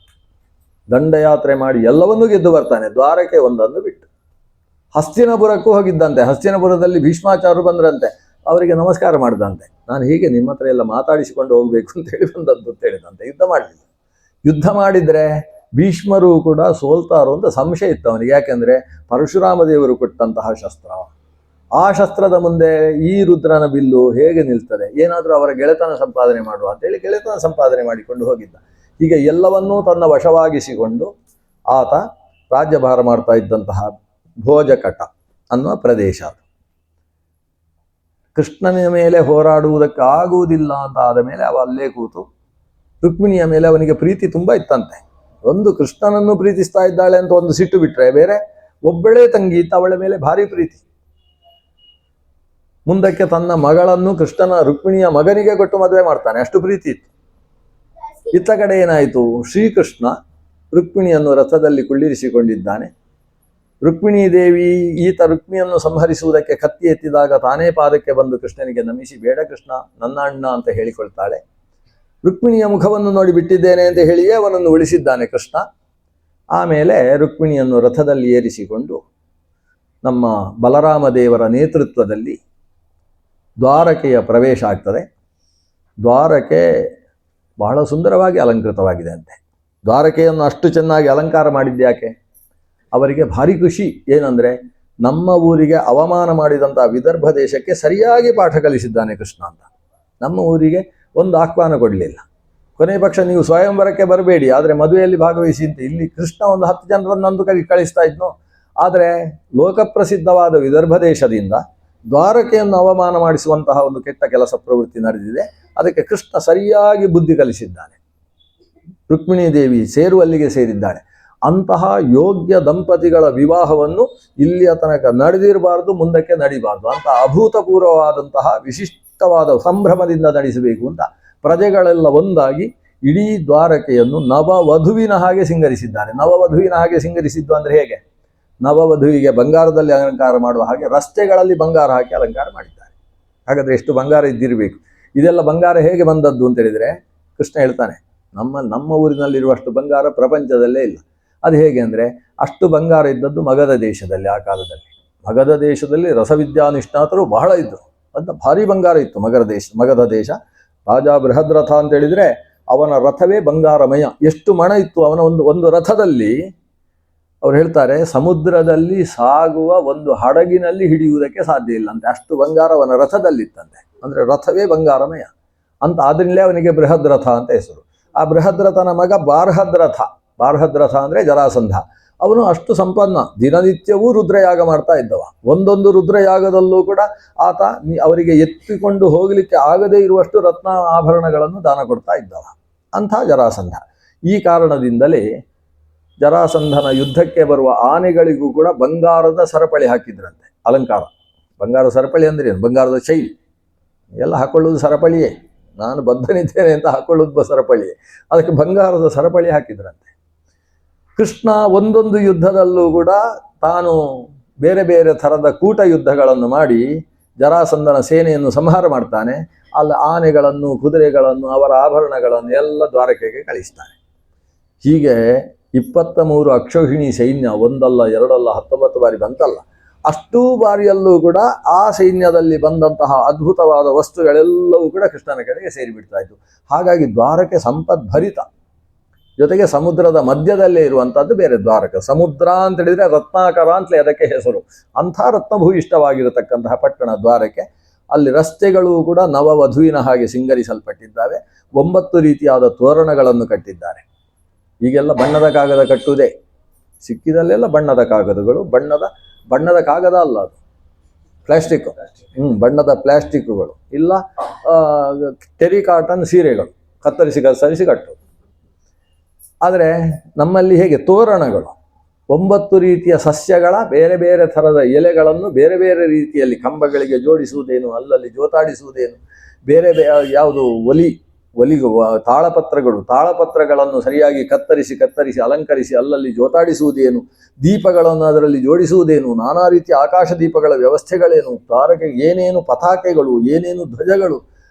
ದಂಡಯಾತ್ರೆ ಮಾಡಿ ಎಲ್ಲವನ್ನೂ ಗೆದ್ದು ಬರ್ತಾನೆ, ದ್ವಾರಕ್ಕೆ ಒಂದನ್ನು ಬಿಟ್ಟು. ಹಸ್ತಿನಪುರಕ್ಕೂ ಹೋಗಿದ್ದಂತೆ. ಹಸ್ತಿನಪುರದಲ್ಲಿ ಭೀಷ್ಮಾಚಾರ್ಯರು ಬಂದ್ರಂತೆ, ಅವರಿಗೆ ನಮಸ್ಕಾರ ಮಾಡಿದಂತೆ. ನಾನು ಹೀಗೆ ನಿಮ್ಮ ಹತ್ರ ಎಲ್ಲ ಮಾತಾಡಿಸಿಕೊಂಡು ಹೋಗಬೇಕು ಅಂತ ಹೇಳಿ ಬಂದದ್ದು ಅಂತ ಹೇಳಿದಂತೆ. ಯುದ್ಧ ಮಾಡಲಿಲ್ಲ. ಯುದ್ಧ ಮಾಡಿದರೆ ಭೀಷ್ಮರು ಕೂಡ ಸೋಲ್ತಾರೋ ಅಂತ ಸಂಶಯ ಇತ್ತು ಅವನಿಗೆ. ಯಾಕೆಂದರೆ ಪರಶುರಾಮ ದೇವರು ಕೊಟ್ಟಂತಹ ಶಸ್ತ್ರ, ಆ ಶಸ್ತ್ರದ ಮುಂದೆ ಈ ರುದ್ರನ ಬಿಲ್ಲು ಹೇಗೆ ನಿಲ್ತದೆ, ಏನಾದರೂ ಅವರ ಗೆಳೆತನ ಸಂಪಾದನೆ ಮಾಡುವ ಅಂತೇಳಿ ಗೆಳೆತನ ಸಂಪಾದನೆ ಮಾಡಿಕೊಂಡು ಹೋಗಿದ್ದ. ಹೀಗೆ ಎಲ್ಲವನ್ನೂ ತನ್ನ ವಶವಾಗಿಸಿಕೊಂಡು ಆತ ರಾಜ್ಯಭಾರ ಮಾಡ್ತಾ ಇದ್ದಂತಹ ಭೋಜಕಟ ಅನ್ನುವ ಪ್ರದೇಶ ಅದು. ಕೃಷ್ಣನ ಮೇಲೆ ಹೋರಾಡುವುದಕ್ಕೆ ಆಗುವುದಿಲ್ಲ ಅಂತ ಆದ ಮೇಲೆ ಅವ ಅಲ್ಲೇ ಕೂತು ರುಕ್ಮಿಣಿಯ ಮೇಲೆ ಅವನಿಗೆ ಪ್ರೀತಿ ತುಂಬ ಇತ್ತಂತೆ. ಒಂದು ಕೃಷ್ಣನನ್ನು ಪ್ರೀತಿಸ್ತಾ ಇದ್ದಾಳೆ ಅಂತ ಒಂದು ಸಿಟ್ಟು ಬಿಟ್ರೆ, ಬೇರೆ ಒಬ್ಬಳೇ ತಂಗಿ ಇತ್ತು, ಅವಳ ಮೇಲೆ ಭಾರಿ ಪ್ರೀತಿ. ಮುಂದಕ್ಕೆ ತನ್ನ ಮಗಳನ್ನು ಕೃಷ್ಣನ ರುಕ್ಮಿಣಿಯ ಮಗನಿಗೆ ಕೊಟ್ಟು ಮದುವೆ ಮಾಡ್ತಾನೆ, ಅಷ್ಟು ಪ್ರೀತಿ ಇತ್ತು. ಇತ್ತ ಕಡೆ ಏನಾಯಿತು, ಶ್ರೀಕೃಷ್ಣ ರುಕ್ಮಿಣಿಯನ್ನು ರಥದಲ್ಲಿ ಕುಳ್ಳಿರಿಸಿಕೊಂಡಿದ್ದಾನೆ. ರುಕ್ಮಿಣೀ ದೇವಿ ಈತ ರುಕ್ಮಿಣಿಯನ್ನು ಸಂಹರಿಸುವುದಕ್ಕೆ ಕತ್ತಿ ಎತ್ತಿದಾಗ ತಾನೇ ಪಾದಕ್ಕೆ ಬಂದು ಕೃಷ್ಣನಿಗೆ ನಮಿಸಿ, ಬೇಡ ಕೃಷ್ಣ ನನ್ನ ಅಣ್ಣ ಅಂತ ಹೇಳಿಕೊಳ್ತಾಳೆ. ರುಕ್ಮಿಣಿಯ ಮುಖವನ್ನು ನೋಡಿ ಬಿಟ್ಟಿದ್ದೇನೆ ಅಂತ ಹೇಳಿಯೇ ಅವನನ್ನು ಉಳಿಸಿದ್ದಾನೆ ಕೃಷ್ಣ. ಆಮೇಲೆ ರುಕ್ಮಿಣಿಯನ್ನು ರಥದಲ್ಲಿ ಏರಿಸಿಕೊಂಡು ನಮ್ಮ ಬಲರಾಮ ದೇವರ ನೇತೃತ್ವದಲ್ಲಿ ದ್ವಾರಕೆಯ ಪ್ರವೇಶ ಆಗ್ತದೆ. ದ್ವಾರಕೆ ಬಹಳ ಸುಂದರವಾಗಿ ಅಲಂಕೃತವಾಗಿದೆ ಅಂತೆ. ದ್ವಾರಕೆಯನ್ನು ಅಷ್ಟು ಚೆನ್ನಾಗಿ ಅಲಂಕಾರ ಮಾಡಿದ್ಯಾಕೆ, ಅವರಿಗೆ ಭಾರಿ ಖುಷಿ. ಏನಂದರೆ, ನಮ್ಮ ಊರಿಗೆ ಅವಮಾನ ಮಾಡಿದಂಥ ವಿದರ್ಭ ದೇಶಕ್ಕೆ ಸರಿಯಾಗಿ ಪಾಠ ಕಲಿಸಿದ್ದಾನೆ ಕೃಷ್ಣ ಅಂತ. ನಮ್ಮ ಊರಿಗೆ ಒಂದು ಆಹ್ವಾನ ಕೊಡಲಿಲ್ಲ, ಕೊನೆ ಪಕ್ಷ ನೀವು ಸ್ವಯಂವರಕ್ಕೆ ಬರಬೇಡಿ, ಆದರೆ ಮದುವೆಯಲ್ಲಿ ಭಾಗವಹಿಸಿ ಅಂತ. ಇಲ್ಲಿ ಕೃಷ್ಣ ಒಂದು 10 ಜನರನ್ನೊಂದು ಕಳಿಸ್ತಾ ಇದ್ನು. ಆದರೆ ಲೋಕಪ್ರಸಿದ್ಧವಾದ ವಿದರ್ಭ ದೇಶದಿಂದ ದ್ವಾರಕೆಯನ್ನು ಅವಮಾನ ಮಾಡಿಸುವಂತಹ ಒಂದು ಕೆಟ್ಟ ಕೆಲಸ ಪ್ರವೃತ್ತಿ ನಡೆದಿದೆ. ಅದಕ್ಕೆ ಕೃಷ್ಣ ಸರಿಯಾಗಿ ಬುದ್ಧಿ ಕಲಿಸಿದ್ದಾನೆ. ರುಕ್ಮಿಣೀ ದೇವಿ ಸೇರುವಲ್ಲಿಗೆ ಸೇರಿದ್ದಾಳೆ. ಅಂತಹ ಯೋಗ್ಯ ದಂಪತಿಗಳ ವಿವಾಹವನ್ನು ಇಲ್ಲಿಯ ತನಕ ನಡೆದಿರಬಾರ್ದು, ಮುಂದಕ್ಕೆ ನಡಿಬಾರ್ದು ಅಂತ ಅಭೂತಪೂರ್ವವಾದಂತಹ ವಿಶಿಷ್ಟವಾದ ಸಂಭ್ರಮದಿಂದ ನಡೆಸಬೇಕು ಅಂತ ಪ್ರಜೆಗಳೆಲ್ಲ ಒಂದಾಗಿ ಇಡೀ ದ್ವಾರಕೆಯನ್ನು ನವವಧುವಿನ ಹಾಗೆ ಸಿಂಗರಿಸಿದ್ದಾನೆ. ನವವಧುವಿನ ಹಾಗೆ ಸಿಂಗರಿಸಿದ್ದು ಅಂದರೆ ಹೇಗೆ, ನವವಧುವಿಗೆ ಬಂಗಾರದಲ್ಲಿ ಅಲಂಕಾರ ಮಾಡುವ ಹಾಗೆ ರಸ್ತೆಗಳಲ್ಲಿ ಬಂಗಾರ ಹಾಕಿ ಅಲಂಕಾರ ಮಾಡಿದ್ದಾರೆ. ಹಾಗಾದರೆ ಎಷ್ಟು ಬಂಗಾರ ಇದ್ದಿರಬೇಕು. ಇದೆಲ್ಲ ಬಂಗಾರ ಹೇಗೆ ಬಂದದ್ದು ಅಂತ ಹೇಳಿದರೆ, ಕೃಷ್ಣ ಹೇಳ್ತಾನೆ, ನಮ್ಮ ಊರಿನಲ್ಲಿರುವಷ್ಟು ಬಂಗಾರ ಪ್ರಪಂಚದಲ್ಲೇ ಇಲ್ಲ. ಅದು ಹೇಗೆ ಅಂದರೆ, ಅಷ್ಟು ಬಂಗಾರ ಇದ್ದದ್ದು ಮಗಧ ದೇಶದಲ್ಲಿ. ಆ ಕಾಲದಲ್ಲಿ ಮಗಧ ದೇಶದಲ್ಲಿ ರಸವಿದ್ಯಾನಿಷ್ಣಾತರು ಬಹಳ ಇದ್ದರು ಅಂತ ಭಾರಿ ಬಂಗಾರ ಇತ್ತು ಮಗಧ ದೇಶ. ರಾಜ ಬೃಹದ್ರಥ ಅಂತ ಹೇಳಿದರೆ ಅವನ ರಥವೇ ಬಂಗಾರಮಯ. ಎಷ್ಟು ಮಣ ಇತ್ತು ಅವನ ಒಂದು ರಥದಲ್ಲಿ. ಅವ್ರು ಹೇಳ್ತಾರೆ, ಸಮುದ್ರದಲ್ಲಿ ಸಾಗುವ ಒಂದು ಹಡಗಿನಲ್ಲಿ ಹಿಡಿಯುವುದಕ್ಕೆ ಸಾಧ್ಯ ಇಲ್ಲ ಅಂತೆ, ಅಷ್ಟು ಬಂಗಾರ ಅವನ ರಥದಲ್ಲಿತ್ತಂತೆ. ಅಂದರೆ ರಥವೇ ಬಂಗಾರಮಯ ಅಂತ. ಆದ್ರಿಂದಲೇ ಅವನಿಗೆ ಬೃಹದ್ರಥ ಅಂತ ಹೆಸರು. ಆ ಬೃಹದ್ರಥನ ಮಗ ಬಾರ್ಹದ್ರಥ. ಬಾರ್ಹದ್ರಥ ಅಂದರೆ ಜರಾಸಂಧ. ಅವನು ಅಷ್ಟು ಸಂಪನ್ನ, ದಿನನಿತ್ಯವೂ ರುದ್ರಯಾಗ ಮಾಡ್ತಾ ಇದ್ದವ. ಒಂದೊಂದು ರುದ್ರಯಾಗದಲ್ಲೂ ಕೂಡ ಆತ ಅವರಿಗೆ ಎತ್ತಿಕೊಂಡು ಹೋಗಲಿಕ್ಕೆ ಆಗದೇ ಇರುವಷ್ಟು ರತ್ನ ಆಭರಣಗಳನ್ನು ದಾನ ಕೊಡ್ತಾ ಇದ್ದವ ಅಂಥ ಜರಾಸಂಧ. ಈ ಕಾರಣದಿಂದಲೇ ಜರಾಸಂಧನ ಯುದ್ಧಕ್ಕೆ ಬರುವ ಆನೆಗಳಿಗೂ ಕೂಡ ಬಂಗಾರದ ಸರಪಳಿ ಹಾಕಿದ್ರಂತೆ, ಅಲಂಕಾರ. ಬಂಗಾರದ ಸರಪಳಿ ಅಂದ್ರೆ ಏನು, ಬಂಗಾರದ ಶೈಲಿ ಎಲ್ಲ ಹಾಕೊಳ್ಳುವುದು ಸರಪಳಿಯೇ. ನಾನು ಬದ್ಧನಿದ್ದೇನೆ ಅಂತ ಹಾಕೊಳ್ಳುವುದು ಸರಪಳಿಯೇ. ಅದಕ್ಕೆ ಬಂಗಾರದ ಸರಪಳಿ ಹಾಕಿದ್ರಂತೆ. ಕೃಷ್ಣ ಒಂದೊಂದು ಯುದ್ಧದಲ್ಲೂ ಕೂಡ ತಾನು ಬೇರೆ ಬೇರೆ ಥರದ ಕೂಟ ಯುದ್ಧಗಳನ್ನು ಮಾಡಿ ಜರಾಸಂಧನ ಸೇನೆಯನ್ನು ಸಂಹಾರ ಮಾಡ್ತಾನೆ. ಅಲ್ಲಿ ಆನೆಗಳನ್ನು, ಕುದುರೆಗಳನ್ನು, ಅವರ ಆಭರಣಗಳನ್ನು ಎಲ್ಲ ದ್ವಾರಕೆಗೆ ಕಳಿಸ್ತಾನೆ. ಹೀಗೆ 23 ಅಕ್ಷೌಹಿಣಿ ಸೈನ್ಯ ಒಂದಲ್ಲ ಎರಡಲ್ಲ 19 ಬಾರಿ ಬಂತಲ್ಲ, ಅಷ್ಟೂ ಬಾರಿಯಲ್ಲೂ ಕೂಡ ಆ ಸೈನ್ಯದಲ್ಲಿ ಬಂದಂತಹ ಅದ್ಭುತವಾದ ವಸ್ತುಗಳೆಲ್ಲವೂ ಕೂಡ ಕೃಷ್ಣನ ಕಡೆಗೆ ಸೇರಿಬಿಡ್ತಾ ಇತ್ತು. ಹಾಗಾಗಿ ದ್ವಾರಕೆ ಸಂಪದ್ಭರಿತ. ಜೊತೆಗೆ ಸಮುದ್ರದ ಮಧ್ಯದಲ್ಲೇ ಇರುವಂಥದ್ದು ಬೇರೆ ದ್ವಾರಕ. ಸಮುದ್ರ ಅಂತ ಹೇಳಿದ್ರೆ ರತ್ನಾಕರ ಅಂತಲೇ ಅದಕ್ಕೆ ಹೆಸರು. ಅಂಥ ರತ್ನಭೂಯಿಷ್ಠವಾಗಿರತಕ್ಕಂತಹ ಪಟ್ಟಣ ದ್ವಾರಕೆ. ಅಲ್ಲಿ ರಸ್ತೆಗಳು ಕೂಡ ನವವಧುವಿನ ಹಾಗೆ ಸಿಂಗರಿಸಲ್ಪಟ್ಟಿದ್ದಾವೆ. 9 ರೀತಿಯಾದ ತೋರಣಗಳನ್ನು ಕಟ್ಟಿದ್ದಾರೆ. ಈಗೆಲ್ಲ ಬಣ್ಣದ ಕಾಗದ ಕಟ್ಟುವುದೇ, ಸಿಕ್ಕಿದಲ್ಲೆಲ್ಲ ಬಣ್ಣದ ಕಾಗದಗಳು. ಬಣ್ಣದ ಕಾಗದ ಅಲ್ಲ ಅದು, ಪ್ಲಾಸ್ಟಿಕ್. ಬಣ್ಣದ ಪ್ಲಾಸ್ಟಿಕ್ಗಳು ಇಲ್ಲ, ಟೆರಿಕಾಟನ್ ಸೀರೆಗಳು ಕತ್ತರಿಸಿ ಕಟ್ಟುವುದು. ಆದರೆ ನಮ್ಮಲ್ಲಿ ಹೇಗೆ ತೋರಣಗಳು, 9 ರೀತಿಯ ಸಸ್ಯಗಳ ಬೇರೆ ಬೇರೆ ಥರದ ಎಲೆಗಳನ್ನು ಬೇರೆ ಬೇರೆ ರೀತಿಯಲ್ಲಿ ಕಂಬಗಳಿಗೆ ಜೋಡಿಸುವುದೇನು, ಅಲ್ಲಲ್ಲಿ ಜೋತಾಡಿಸುವುದೇನು, ಬೇರೆ ಯಾವುದು ತಾಳಪತ್ರಗಳನ್ನು ಸರಿಯಾಗಿ ಕತ್ತರಿಸಿ ಅಲಂಕರಿಸಿ ಅಲ್ಲಲ್ಲಿ ಜೋತಾಡಿಸುವುದೇನು, ದೀಪಗಳನ್ನು ಅದರಲ್ಲಿ ಜೋಡಿಸುವುದೇನು, ನಾನಾ ರೀತಿಯ ಆಕಾಶ ದೀಪಗಳ ವ್ಯವಸ್ಥೆಗಳೇನು, ದ್ವಾರಕೆಗೆ ಏನೇನು ಪತಾಕೆಗಳು, ಏನೇನು ಧ್ವಜಗಳು,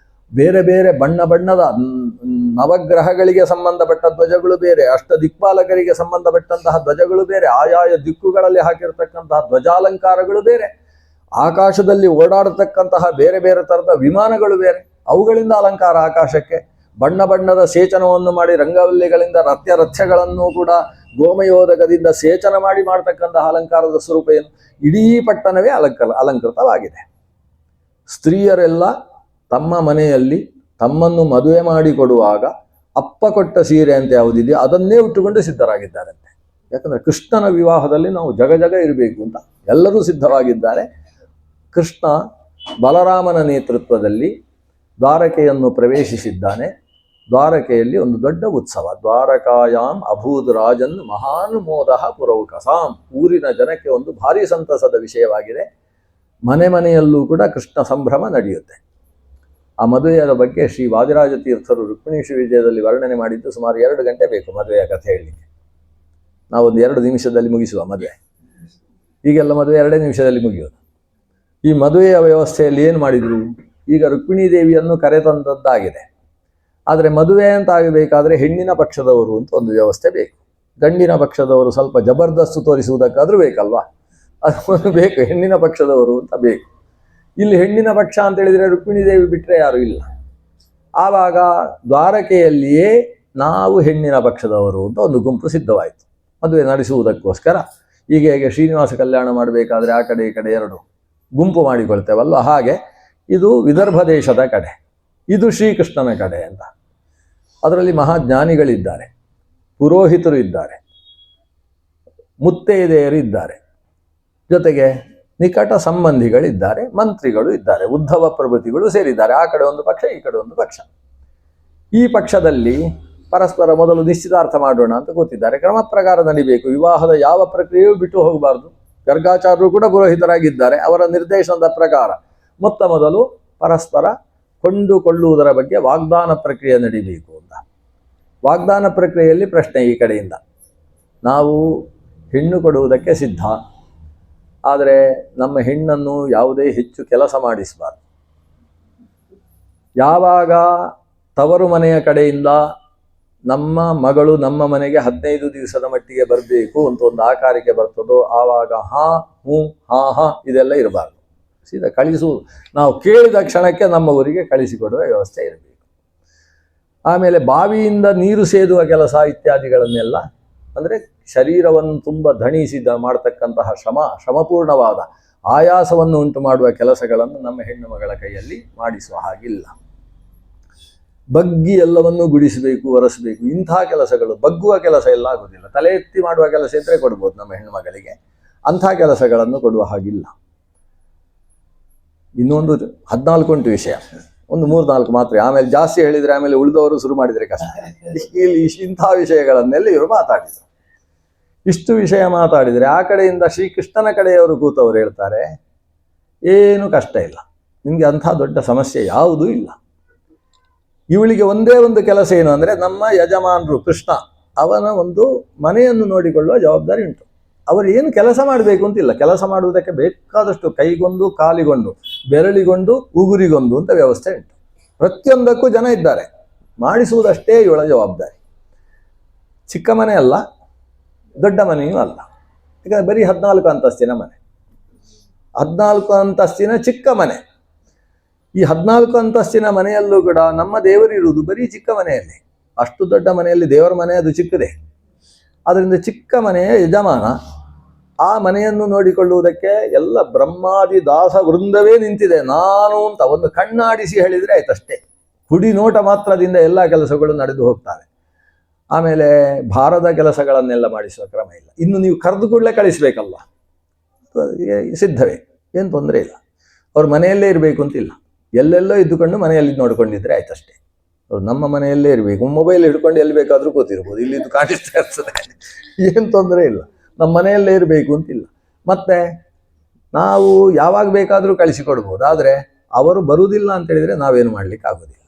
ಬೇರೆ ಬೇರೆ ಬಣ್ಣದ ನವಗ್ರಹಗಳಿಗೆ ಸಂಬಂಧಪಟ್ಟ ಧ್ವಜಗಳು ಬೇರೆ, ದಿಕ್ಪಾಲಕರಿಗೆ ಸಂಬಂಧಪಟ್ಟಂತಹ ಧ್ವಜಗಳು ಬೇರೆ, ಆಯಾಯ ದಿಕ್ಕುಗಳಲ್ಲಿ ಹಾಕಿರತಕ್ಕಂತಹ ಧ್ವಜಾಲಂಕಾರಗಳು ಬೇರೆ, ಆಕಾಶದಲ್ಲಿ ಓಡಾಡತಕ್ಕಂತಹ ಬೇರೆ ಬೇರೆ ಥರದ ವಿಮಾನಗಳು ಬೇರೆ, ಅವುಗಳಿಂದ ಅಲಂಕಾರ ಆಕಾಶಕ್ಕೆ. ಬಣ್ಣದ ಸೇಚನವನ್ನು ಮಾಡಿ ರಂಗವಲ್ಲಿಗಳಿಂದ ರಥ್ಯಗಳನ್ನು ಕೂಡ ಗೋಮಯೋದಕದಿಂದ ಸೇಚನ ಮಾಡಿ ಮಾಡ್ತಕ್ಕಂತಹ ಅಲಂಕಾರದ ಸ್ವರೂಪ ಏನು? ಇಡೀ ಪಟ್ಟಣವೇ ಅಲಂಕೃತವಾಗಿದೆ. ಸ್ತ್ರೀಯರೆಲ್ಲ ತಮ್ಮ ಮನೆಯಲ್ಲಿ ತಮ್ಮನ್ನು ಮದುವೆ ಮಾಡಿಕೊಡುವಾಗ ಅಪ್ಪ ಕೊಟ್ಟ ಸೀರೆ ಅಂತ ಯಾವುದಿದೆಯೋ ಅದನ್ನೇ ಉಟ್ಟುಕೊಂಡು ಸಿದ್ಧರಾಗಿದ್ದಾರಂತೆ. ಯಾಕಂದರೆ ಕೃಷ್ಣನ ವಿವಾಹದಲ್ಲಿ ನಾವು ಜಗ ಇರಬೇಕು ಅಂತ ಎಲ್ಲರೂ ಸಿದ್ಧವಾಗಿದ್ದಾರೆ. ಕೃಷ್ಣ ಬಲರಾಮನ ನೇತೃತ್ವದಲ್ಲಿ ದ್ವಾರಕೆಯನ್ನು ಪ್ರವೇಶಿಸಿದ್ದಾನೆ. ದ್ವಾರಕೆಯಲ್ಲಿ ಒಂದು ದೊಡ್ಡ ಉತ್ಸವ. ದ್ವಾರಕಾಯಾಮ್ ಅಭೂದ್ ರಾಜನ್ ಮಹಾನ್ ಮೋದ ಪುರೌಕಸಾಂ. ಊರಿನ ಜನಕ್ಕೆ ಒಂದು ಭಾರಿ ಸಂತಸದ ವಿಷಯವಾಗಿದೆ. ಮನೆಯಲ್ಲೂ ಕೂಡ ಕೃಷ್ಣ ಸಂಭ್ರಮ ನಡೆಯುತ್ತೆ. ಆ ಮದುವೆಯ ಬಗ್ಗೆ ಶ್ರೀ ವಾದಿರಾಜ ತೀರ್ಥರು ರುಕ್ಮಿಣೀಶು ವಿಜಯದಲ್ಲಿ ವರ್ಣನೆ ಮಾಡಿದ್ದು ಸುಮಾರು 2 ಗಂಟೆ ಬೇಕು ಮದುವೆಯ ಕಥೆ ಹೇಳಲಿಕ್ಕೆ. ನಾವೊಂದು 2 ನಿಮಿಷದಲ್ಲಿ ಮುಗಿಸುವ ಮದುವೆ. ಈಗೆಲ್ಲ ಮದುವೆ 2 ನಿಮಿಷದಲ್ಲಿ ಮುಗಿಯೋದು. ಈ ಮದುವೆಯ ವ್ಯವಸ್ಥೆಯಲ್ಲಿ ಏನು ಮಾಡಿದ್ರು? ಈಗ ರುಕ್ಮಿಣೀ ದೇವಿಯನ್ನು ಕರೆತಂದದ್ದಾಗಿದೆ. ಆದರೆ ಮದುವೆ ಅಂತ ಆಗಬೇಕಾದ್ರೆ ಹೆಣ್ಣಿನ ಪಕ್ಷದವರು ಅಂತ ಒಂದು ವ್ಯವಸ್ಥೆ ಬೇಕು. ಗಂಡಿನ ಪಕ್ಷದವರು ಸ್ವಲ್ಪ ಜಬರ್ದಸ್ತು ತೋರಿಸುವುದಕ್ಕಾದ್ರೂ ಬೇಕಲ್ವಾ? ಅದು ಬೇಕು, ಹೆಣ್ಣಿನ ಪಕ್ಷದವರು ಅಂತ ಬೇಕು. ಇಲ್ಲಿ ಹೆಣ್ಣಿನ ಪಕ್ಷ ಅಂತ ಹೇಳಿದರೆ ರುಕ್ಮಿಣೀ ದೇವಿ ಬಿಟ್ಟರೆ ಯಾರೂ ಇಲ್ಲ. ಆವಾಗ ದ್ವಾರಕೆಯಲ್ಲಿಯೇ ನಾವು ಹೆಣ್ಣಿನ ಪಕ್ಷದವರು ಅಂತ ಒಂದು ಗುಂಪು ಸಿದ್ಧವಾಯಿತು ಮದುವೆ ನಡೆಸುವುದಕ್ಕೋಸ್ಕರ. ಈಗ ಹೇಗೆ ಶ್ರೀನಿವಾಸ ಕಲ್ಯಾಣ ಮಾಡಬೇಕಾದ್ರೆ ಆ ಕಡೆ ಈ ಕಡೆ 2 ಗುಂಪು ಮಾಡಿಕೊಳ್ತೇವಲ್ವ, ಹಾಗೆ ಇದು ವಿದರ್ಭ ದೇಶದ ಕಡೆ, ಇದು ಶ್ರೀಕೃಷ್ಣನ ಕಡೆ ಅಂತ. ಅದರಲ್ಲಿ ಮಹಾಜ್ಞಾನಿಗಳಿದ್ದಾರೆ, ಪುರೋಹಿತರು ಇದ್ದಾರೆ, ಮುತ್ತೈದೆಯರು ಇದ್ದಾರೆ, ಜೊತೆಗೆ ನಿಕಟ ಸಂಬಂಧಿಗಳಿದ್ದಾರೆ, ಮಂತ್ರಿಗಳು ಇದ್ದಾರೆ, ಉದ್ಧವ ಪ್ರಭೃತಿಗಳು ಸೇರಿದ್ದಾರೆ. ಆ ಕಡೆ ಒಂದು ಪಕ್ಷ, ಈ ಕಡೆ ಒಂದು ಪಕ್ಷ. ಈ ಪಕ್ಷದಲ್ಲಿ ಪರಸ್ಪರ ಮೊದಲು ನಿಶ್ಚಿತಾರ್ಥ ಮಾಡೋಣ ಅಂತ ಕೂತಿದ್ದಾರೆ. ಕ್ರಮ ಪ್ರಕಾರ ನಡಿಬೇಕು. ವಿವಾಹದ ಯಾವ ಪ್ರಕ್ರಿಯೆಯೂ ಬಿಟ್ಟು ಹೋಗಬಾರ್ದು. ಗರ್ಗಾಚಾರ್ಯರು ಕೂಡ ಪುರೋಹಿತರಾಗಿದ್ದಾರೆ. ಅವರ ನಿರ್ದೇಶನದ ಪ್ರಕಾರ ಮೊದಲು ಪರಸ್ಪರ ಕೊಂಡುಕೊಳ್ಳುವುದರ ಬಗ್ಗೆ ವಾಗ್ದಾನ ಪ್ರಕ್ರಿಯೆ ನಡಿಬೇಕು ಅಂತ. ವಾಗ್ದಾನ ಪ್ರಕ್ರಿಯೆಯಲ್ಲಿ ಪ್ರಶ್ನೆ ಈ ಕಡೆಯಿಂದ, ನಾವು ಹೆಣ್ಣು ಕೊಡುವುದಕ್ಕೆ ಸಿದ್ಧ, ಆದರೆ ನಮ್ಮ ಹೆಣ್ಣನ್ನು ಯಾವುದೇ ಹೆಚ್ಚು ಕೆಲಸ ಮಾಡಿಸಬಾರ್ದು. ಯಾವಾಗ ತವರು ಮನೆಯ ಕಡೆಯಿಂದ ನಮ್ಮ ಮಗಳು ನಮ್ಮ ಮನೆಗೆ 15 ದಿವಸದ ಮಟ್ಟಿಗೆ ಬರಬೇಕು ಅಂತ ಒಂದು ಆಕಾರಕ್ಕೆ ಬರ್ತದೋ ಆವಾಗ ಹಾ ಹ್ಞೂ ಹಾ ಇದೆಲ್ಲ ಇರಬಾರ್ದು. ಸೀದಾ ಕಳಿಸುವುದು, ನಾವು ಕೇಳಿದ ಕ್ಷಣಕ್ಕೆ ನಮ್ಮ ಊರಿಗೆ ಕಳಿಸಿಕೊಡುವ ವ್ಯವಸ್ಥೆ ಇರಬೇಕು. ಆಮೇಲೆ ಬಾವಿಯಿಂದ ನೀರು ಸೇದುವ ಕೆಲಸ ಇತ್ಯಾದಿಗಳನ್ನೆಲ್ಲ, ಅಂದರೆ ಶರೀರವನ್ನು ತುಂಬ ಧಣಿಸಿದ ಮಾಡ್ತಕ್ಕಂತಹ ಶ್ರಮಪೂರ್ಣವಾದ ಆಯಾಸವನ್ನು ಉಂಟು ಮಾಡುವ ಕೆಲಸಗಳನ್ನು ನಮ್ಮ ಹೆಣ್ಣು ಮಗಳ ಕೈಯಲ್ಲಿ ಮಾಡಿಸುವ ಹಾಗಿಲ್ಲ. ಬಗ್ಗಿ ಎಲ್ಲವನ್ನೂ ಗುಡಿಸಬೇಕು, ಒರೆಸಬೇಕು, ಇಂಥ ಕೆಲಸಗಳು, ಬಗ್ಗುವ ಕೆಲಸ ಎಲ್ಲ ಆಗೋದಿಲ್ಲ. ತಲೆ ಎತ್ತಿ ಮಾಡುವ ಕೆಲಸ ಇದ್ದರೆ ಕೊಡ್ಬೋದು ನಮ್ಮ ಹೆಣ್ಣು ಮಗಳಿಗೆ, ಅಂಥ ಕೆಲಸಗಳನ್ನು ಕೊಡುವ ಹಾಗಿಲ್ಲ. ಇನ್ನೊಂದು 14 ಉಂಟು ವಿಷಯ, ಒಂದು 3-4 ಮಾತ್ರ, ಆಮೇಲೆ ಜಾಸ್ತಿ ಹೇಳಿದರೆ ಆಮೇಲೆ ಉಳಿದವರು ಶುರು ಮಾಡಿದರೆ ಕಷ್ಟ. ಇಲ್ಲಿ ಇಂಥ ವಿಷಯಗಳನ್ನೆಲ್ಲ ಇವರು ಮಾತಾಡಿದರು. ಇಷ್ಟು ವಿಷಯ ಮಾತಾಡಿದರೆ ಆ ಕಡೆಯಿಂದ ಶ್ರೀಕೃಷ್ಣನ ಕಡೆಯವರು ಕೂತವರು ಹೇಳ್ತಾರೆ, ಏನು ಕಷ್ಟ ಇಲ್ಲ, ನಿಮಗೆ ಅಂಥ ದೊಡ್ಡ ಸಮಸ್ಯೆ ಯಾವುದೂ ಇಲ್ಲ. ಇವಳಿಗೆ ಒಂದೇ ಒಂದು ಕೆಲಸ ಏನು ಅಂದರೆ, ನಮ್ಮ ಯಜಮಾನರು ಕೃಷ್ಣ ಅವನ ಒಂದು ಮನೆಯನ್ನು ನೋಡಿಕೊಳ್ಳುವ ಜವಾಬ್ದಾರಿ ಉಂಟು. ಅವರು ಏನು ಕೆಲಸ ಮಾಡಬೇಕು ಅಂತಿಲ್ಲ. ಕೆಲಸ ಮಾಡುವುದಕ್ಕೆ ಬೇಕಾದಷ್ಟು ಕೈಗೊಂದು, ಕಾಲಿಗೊಂದು, ಬೆರಳಿಗೊಂದು, ಉಗುರಿಗೊಂದು ಅಂತ ವ್ಯವಸ್ಥೆ ಉಂಟು. ಪ್ರತಿಯೊಂದಕ್ಕೂ ಜನ ಇದ್ದಾರೆ, ಮಾಡಿಸುವುದಷ್ಟೇ ಇವಳ ಜವಾಬ್ದಾರಿ. ಚಿಕ್ಕ ಮನೆ ಅಲ್ಲ, ದೊಡ್ಡ ಮನೆಯೂ ಅಲ್ಲ. ಯಾಕಂದರೆ ಬರೀ 14 ಅಂತಸ್ತಿನ ಮನೆ, 14 ಅಂತಸ್ತಿನ ಚಿಕ್ಕ ಮನೆ. ಈ 14 ಅಂತಸ್ತಿನ ಮನೆಯಲ್ಲೂ ಕೂಡ ನಮ್ಮ ದೇವರಿರುವುದು ಬರೀ ಚಿಕ್ಕ ಮನೆಯಲ್ಲಿ. ಅಷ್ಟು ದೊಡ್ಡ ಮನೆಯಲ್ಲಿ ದೇವರ ಮನೆ ಅದು ಚಿಕ್ಕದೇ. ಅದರಿಂದ ಚಿಕ್ಕ ಮನೆಯ ಯಜಮಾನ ಆ ಮನೆಯನ್ನು ನೋಡಿಕೊಳ್ಳುವುದಕ್ಕೆ ಎಲ್ಲ ಬ್ರಹ್ಮಾದಿ ದಾಸ ವೃಂದವೇ ನಿಂತಿದೆ. ನಾನು ಅಂತ ಒಂದು ಕಣ್ಣಾಡಿಸಿ ಹೇಳಿದರೆ ಆಯ್ತಷ್ಟೇ. ಹುಡಿ ನೋಟ ಮಾತ್ರದಿಂದ ಎಲ್ಲ ಕೆಲಸಗಳು ನಡೆದು ಹೋಗ್ತವೆ. ಆಮೇಲೆ ಭಾರದ ಕೆಲಸಗಳನ್ನೆಲ್ಲ ಮಾಡಿಸುವ ಕ್ರಮ ಇಲ್ಲ. ಇನ್ನು ನೀವು ಕರೆದು ಕೂಡಲೇ ಕಳಿಸ್ಬೇಕಲ್ವ, ಸಿದ್ಧವೇ, ಏನು ತೊಂದರೆ ಇಲ್ಲ. ಅವ್ರು ಮನೆಯಲ್ಲೇ ಇರಬೇಕು ಅಂತಿಲ್ಲ, ಎಲ್ಲೆಲ್ಲೋ ಇದ್ದುಕೊಂಡು ಮನೆಯಲ್ಲಿ ನೋಡ್ಕೊಂಡಿದ್ರೆ ಆಯ್ತಷ್ಟೇ. ಅವ್ರು ನಮ್ಮ ಮನೆಯಲ್ಲೇ ಇರಬೇಕು. ಮೊಬೈಲ್ ಹಿಡ್ಕೊಂಡು ಎಲ್ಲಿ ಬೇಕಾದರೂ ಕೂತಿರ್ಬೋದು, ಇಲ್ಲಿದ್ದು ಕಾಣಿಸ್ತಾ ಇರ್ತದೆ, ಏನು ತೊಂದರೆ ಇಲ್ಲ. ನಮ್ಮ ಮನೆಯಲ್ಲೇ ಇರಬೇಕು ಅಂತಿಲ್ಲ. ಮತ್ತೆ ನಾವು ಯಾವಾಗ ಬೇಕಾದರೂ ಕಳಿಸಿಕೊಡ್ಬೋದು. ಆದರೆ ಅವರು ಬರುವುದಿಲ್ಲ ಅಂತ ಹೇಳಿದರೆ ನಾವೇನು ಮಾಡಲಿಕ್ಕೆ ಆಗೋದಿಲ್ಲ.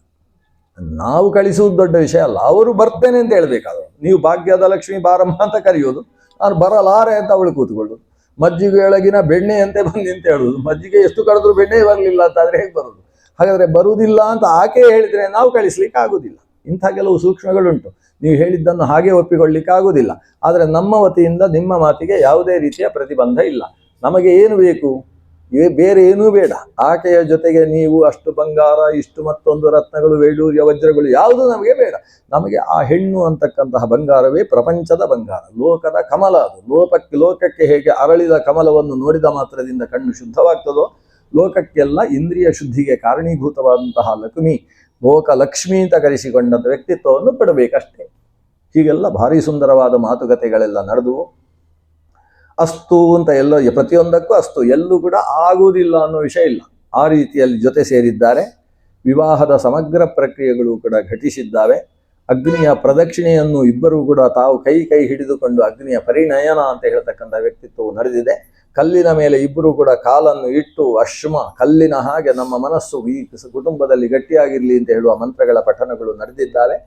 ನಾವು ಕಳಿಸುವುದು ದೊಡ್ಡ ವಿಷಯ ಅಲ್ಲ, ಅವರು ಬರ್ತೇನೆ ಅಂತ ಹೇಳ್ಬೇಕಾದ್ರು. ನೀವು ಭಾಗ್ಯದ ಲಕ್ಷ್ಮಿ ಬಾರಮ್ಮ ಅಂತ ಕರೆಯೋದು, ನಾನು ಬರಲಾರೆ ಅಂತ ಅವಳು ಕೂತ್ಕೊಳ್ಳೋದು. ಮಜ್ಜಿಗೆಯೊಳಗಿನ ಬೆಣ್ಣೆ ಅಂತೆ ಬಂದು ಅಂತ ಹೇಳೋದು. ಮಜ್ಜಿಗೆ ಎಷ್ಟು ಕಳೆದ್ರೂ ಬೆಣ್ಣೆ ಬರಲಿಲ್ಲ ಅಂತಾದರೆ ಹೇಗೆ ಬರೋದು? ಹಾಗಾದರೆ ಬರುವುದಿಲ್ಲ ಅಂತ ಆಕೆ ಹೇಳಿದರೆ ನಾವು ಕಳಿಸ್ಲಿಕ್ಕೆ ಆಗೋದಿಲ್ಲ. ಇಂಥ ಕೆಲವು ಸೂಕ್ಷ್ಮಗಳುಂಟು. ನೀವು ಹೇಳಿದ್ದನ್ನು ಹಾಗೆ ಒಪ್ಪಿಕೊಳ್ಳಿಕ್ಕೆ ಆಗೋದಿಲ್ಲ. ಆದರೆ ನಮ್ಮ ವತಿಯಿಂದ ನಿಮ್ಮ ಮಾತಿಗೆ ಯಾವುದೇ ರೀತಿಯ ಪ್ರತಿಬಂಧ ಇಲ್ಲ. ನಮಗೆ ಏನು ಬೇಕು? ಬೇರೆ ಏನೂ ಬೇಡ. ಆಕೆಯ ಜೊತೆಗೆ ನೀವು ಅಷ್ಟು ಬಂಗಾರ, ಇಷ್ಟು ಮತ್ತೊಂದು ರತ್ನಗಳು, ವೈಡೂರ್ಯ, ವಜ್ರಗಳು ಯಾವುದು ನಮಗೆ ಬೇಡ. ನಮಗೆ ಆ ಹೆಣ್ಣು ಅಂತಕ್ಕಂತಹ ಬಂಗಾರವೇ ಪ್ರಪಂಚದ ಬಂಗಾರ, ಲೋಕದ ಕಮಲ. ಅದು ಲೋಕಕ್ಕೆ ಹೇಗೆ ಅರಳಿದ ಕಮಲವನ್ನು ನೋಡಿದ ಮಾತ್ರದಿಂದ ಕಣ್ಣು ಶುದ್ಧವಾಗ್ತದೋ, ಲೋಕಕ್ಕೆಲ್ಲ ಇಂದ್ರಿಯ ಶುದ್ಧಿಗೆ ಕಾರಣೀಭೂತವಾದಂತಹ ಲಕ್ಷ್ಮಿ ಅಂತ ಕರೆಸಿಕೊಂಡಂಥ ವ್ಯಕ್ತಿತ್ವವನ್ನು ಪಡಬೇಕಷ್ಟೇ. ಹೀಗೆಲ್ಲ ಭಾರಿ ಸುಂದರವಾದ ಮಾತುಕತೆಗಳೆಲ್ಲ ನಡೆದು ಅಸ್ತು ಅಂತ ಎಲ್ಲ ಪ್ರತಿಯೊಂದಕ್ಕೂ ಅಸ್ತು, ಎಲ್ಲೂ ಕೂಡ ಆಗುವುದಿಲ್ಲ ಅನ್ನೋ ವಿಷಯ ಇಲ್ಲ. ಆ ರೀತಿಯಲ್ಲಿ ಜೊತೆ ಸೇರಿದ್ದಾರೆ. ವಿವಾಹದ ಸಮಗ್ರ ಪ್ರಕ್ರಿಯೆಗಳು ಕೂಡ ಘಟಿಸಿದ್ದಾವೆ. ಅಗ್ನಿಯ ಪ್ರದಕ್ಷಿಣೆಯನ್ನು ಇಬ್ಬರೂ ಕೂಡ ತಾವು ಕೈ ಹಿಡಿದುಕೊಂಡು ಅಗ್ನಿಯ ಪರಿಣಯನ ಅಂತ ಹೇಳ್ತಕ್ಕಂಥ ವ್ಯಕ್ತಿತ್ವವು ನಡೆದಿದೆ. ಕಲ್ಲಿನ ಮೇಲೆ ಇಬ್ಬರೂ ಕೂಡ ಕಾಲನ್ನು ಇಟ್ಟು ಅಶ್ಮ ಕಲ್ಲಿನ ಹಾಗೆ ನಮ್ಮ ಮನಸ್ಸು ಈ ಕುಟುಂಬದಲ್ಲಿ ಗಟ್ಟಿಯಾಗಿರಲಿ ಅಂತ ಹೇಳುವ ಮಂತ್ರಗಳ ಪಠನಗಳು ನಡೆದಿದ್ದಾವೆ.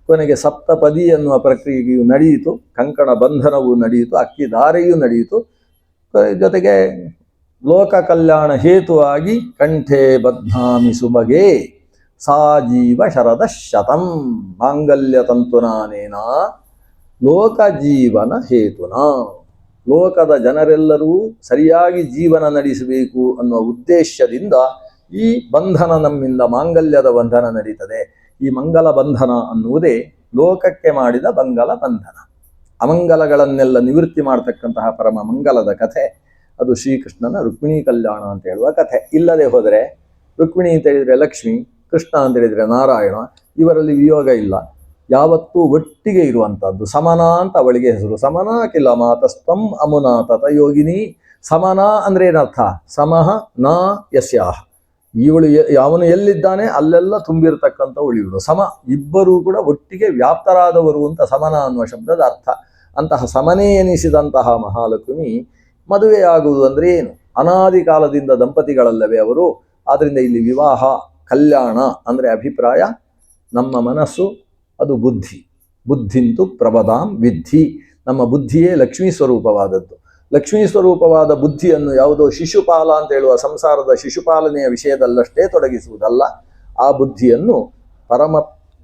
ಕೊನೆಗೆ ಸಪ್ತಪದಿ ಎನ್ನುವ ಪ್ರಕ್ರಿಯೆಯು ನಡೆಯಿತು, ಕಂಕಣ ಬಂಧನವೂ ನಡೆಯಿತು, ಅಕ್ಕಿದಾರೆಯೂ ನಡೆಯಿತು. ಜೊತೆಗೆ ಲೋಕ ಕಲ್ಯಾಣ ಹೇತುವಾಗಿ ಕಂಠೆ ಬದ್ನಾಮಿ ಸುಬಗೆ ಸಾಜೀವ ಶರದ ಶತಂ ಮಾಂಗಲ್ಯ ತಂತುನಾನೇನ ಲೋಕ ಜೀವನ ಹೇತುನ. ಲೋಕದ ಜನರೆಲ್ಲರೂ ಸರಿಯಾಗಿ ಜೀವನ ನಡೆಸಬೇಕು ಅನ್ನುವ ಉದ್ದೇಶದಿಂದ ಈ ಬಂಧನ ನಮ್ಮಿಂದ ಮಾಂಗಲ್ಯದ ಬಂಧನ ನಡೀತದೆ. ಈ ಮಂಗಲ ಬಂಧನ ಅನ್ನುವುದೇ ಲೋಕಕ್ಕೆ ಮಾಡಿದ ಮಂಗಲ ಬಂಧನ. ಅಮಂಗಲಗಳನ್ನೆಲ್ಲ ನಿವೃತ್ತಿ ಮಾಡತಕ್ಕಂತಹ ಪರಮ ಮಂಗಲದ ಕಥೆ ಅದು ಶ್ರೀಕೃಷ್ಣನ ರುಕ್ಮಿಣೀ ಕಲ್ಯಾಣ ಅಂತ ಹೇಳುವ ಕಥೆ. ಇಲ್ಲದೆ ಹೋದರೆ ರುಕ್ಮಿಣಿ ಅಂತ ಹೇಳಿದರೆ ಲಕ್ಷ್ಮಿ, ಕೃಷ್ಣ ಅಂತ ಹೇಳಿದರೆ ನಾರಾಯಣ, ಇವರಲ್ಲಿ ವಿಯೋಗ ಇಲ್ಲ, ಯಾವತ್ತೂ ಒಟ್ಟಿಗೆ ಇರುವಂಥದ್ದು. ಸಮನ ಅಂತ ಅವಳಿಗೆ ಹೆಸರು. ಸಮನ ಕಿಲ ಮಾತಸ್ತ್ವಂ ಅಮುನಾ ತತ ಯೋಗಿನಿ. ಸಮನ ಅಂದ್ರೆ ಏನರ್ಥ? ಸಮಹ ನ ಯಸ್ಯಾಹ, ಇವಳು ಅವನು ಎಲ್ಲಿದ್ದಾನೆ ಅಲ್ಲೆಲ್ಲ ತುಂಬಿರತಕ್ಕಂಥವಳು ಇವಳು. ಸಮ, ಇಬ್ಬರೂ ಕೂಡ ಒಟ್ಟಿಗೆ ವ್ಯಾಪ್ತರಾದವರು ಅಂತ ಸಮನ ಅನ್ನುವ ಶಬ್ದದ ಅರ್ಥ. ಅಂತಹ ಸಮನೇ ಎನಿಸಿದಂತಹ ಮಹಾಲಕ್ಷ್ಮಿ ಮದುವೆಯಾಗುವುದು ಅಂದರೆ ಏನು? ಅನಾದಿ ಕಾಲದಿಂದ ದಂಪತಿಗಳಲ್ಲವೇ ಅವರು. ಆದ್ದರಿಂದ ಇಲ್ಲಿ ವಿವಾಹ ಕಲ್ಯಾಣ ಅಂದರೆ ಅಭಿಪ್ರಾಯ ನಮ್ಮ ಮನಸ್ಸು ಅದು ಬುದ್ಧಿ. ಬುದ್ಧಿಂತು ಪ್ರಬದಾಂ ವಿದ್ಧಿ. ನಮ್ಮ ಬುದ್ಧಿಯೇ ಲಕ್ಷ್ಮೀ ಸ್ವರೂಪವಾದದ್ದು. ಲಕ್ಷ್ಮೀ ಸ್ವರೂಪವಾದ ಬುದ್ಧಿಯನ್ನು ಯಾವುದೋ ಶಿಶುಪಾಲ ಅಂತ ಹೇಳುವ ಸಂಸಾರದ ಶಿಶುಪಾಲನೆಯ ವಿಷಯದಲ್ಲಷ್ಟೇ ತೊಡಗಿಸುವುದಲ್ಲ. ಆ ಬುದ್ಧಿಯನ್ನು ಪರಮ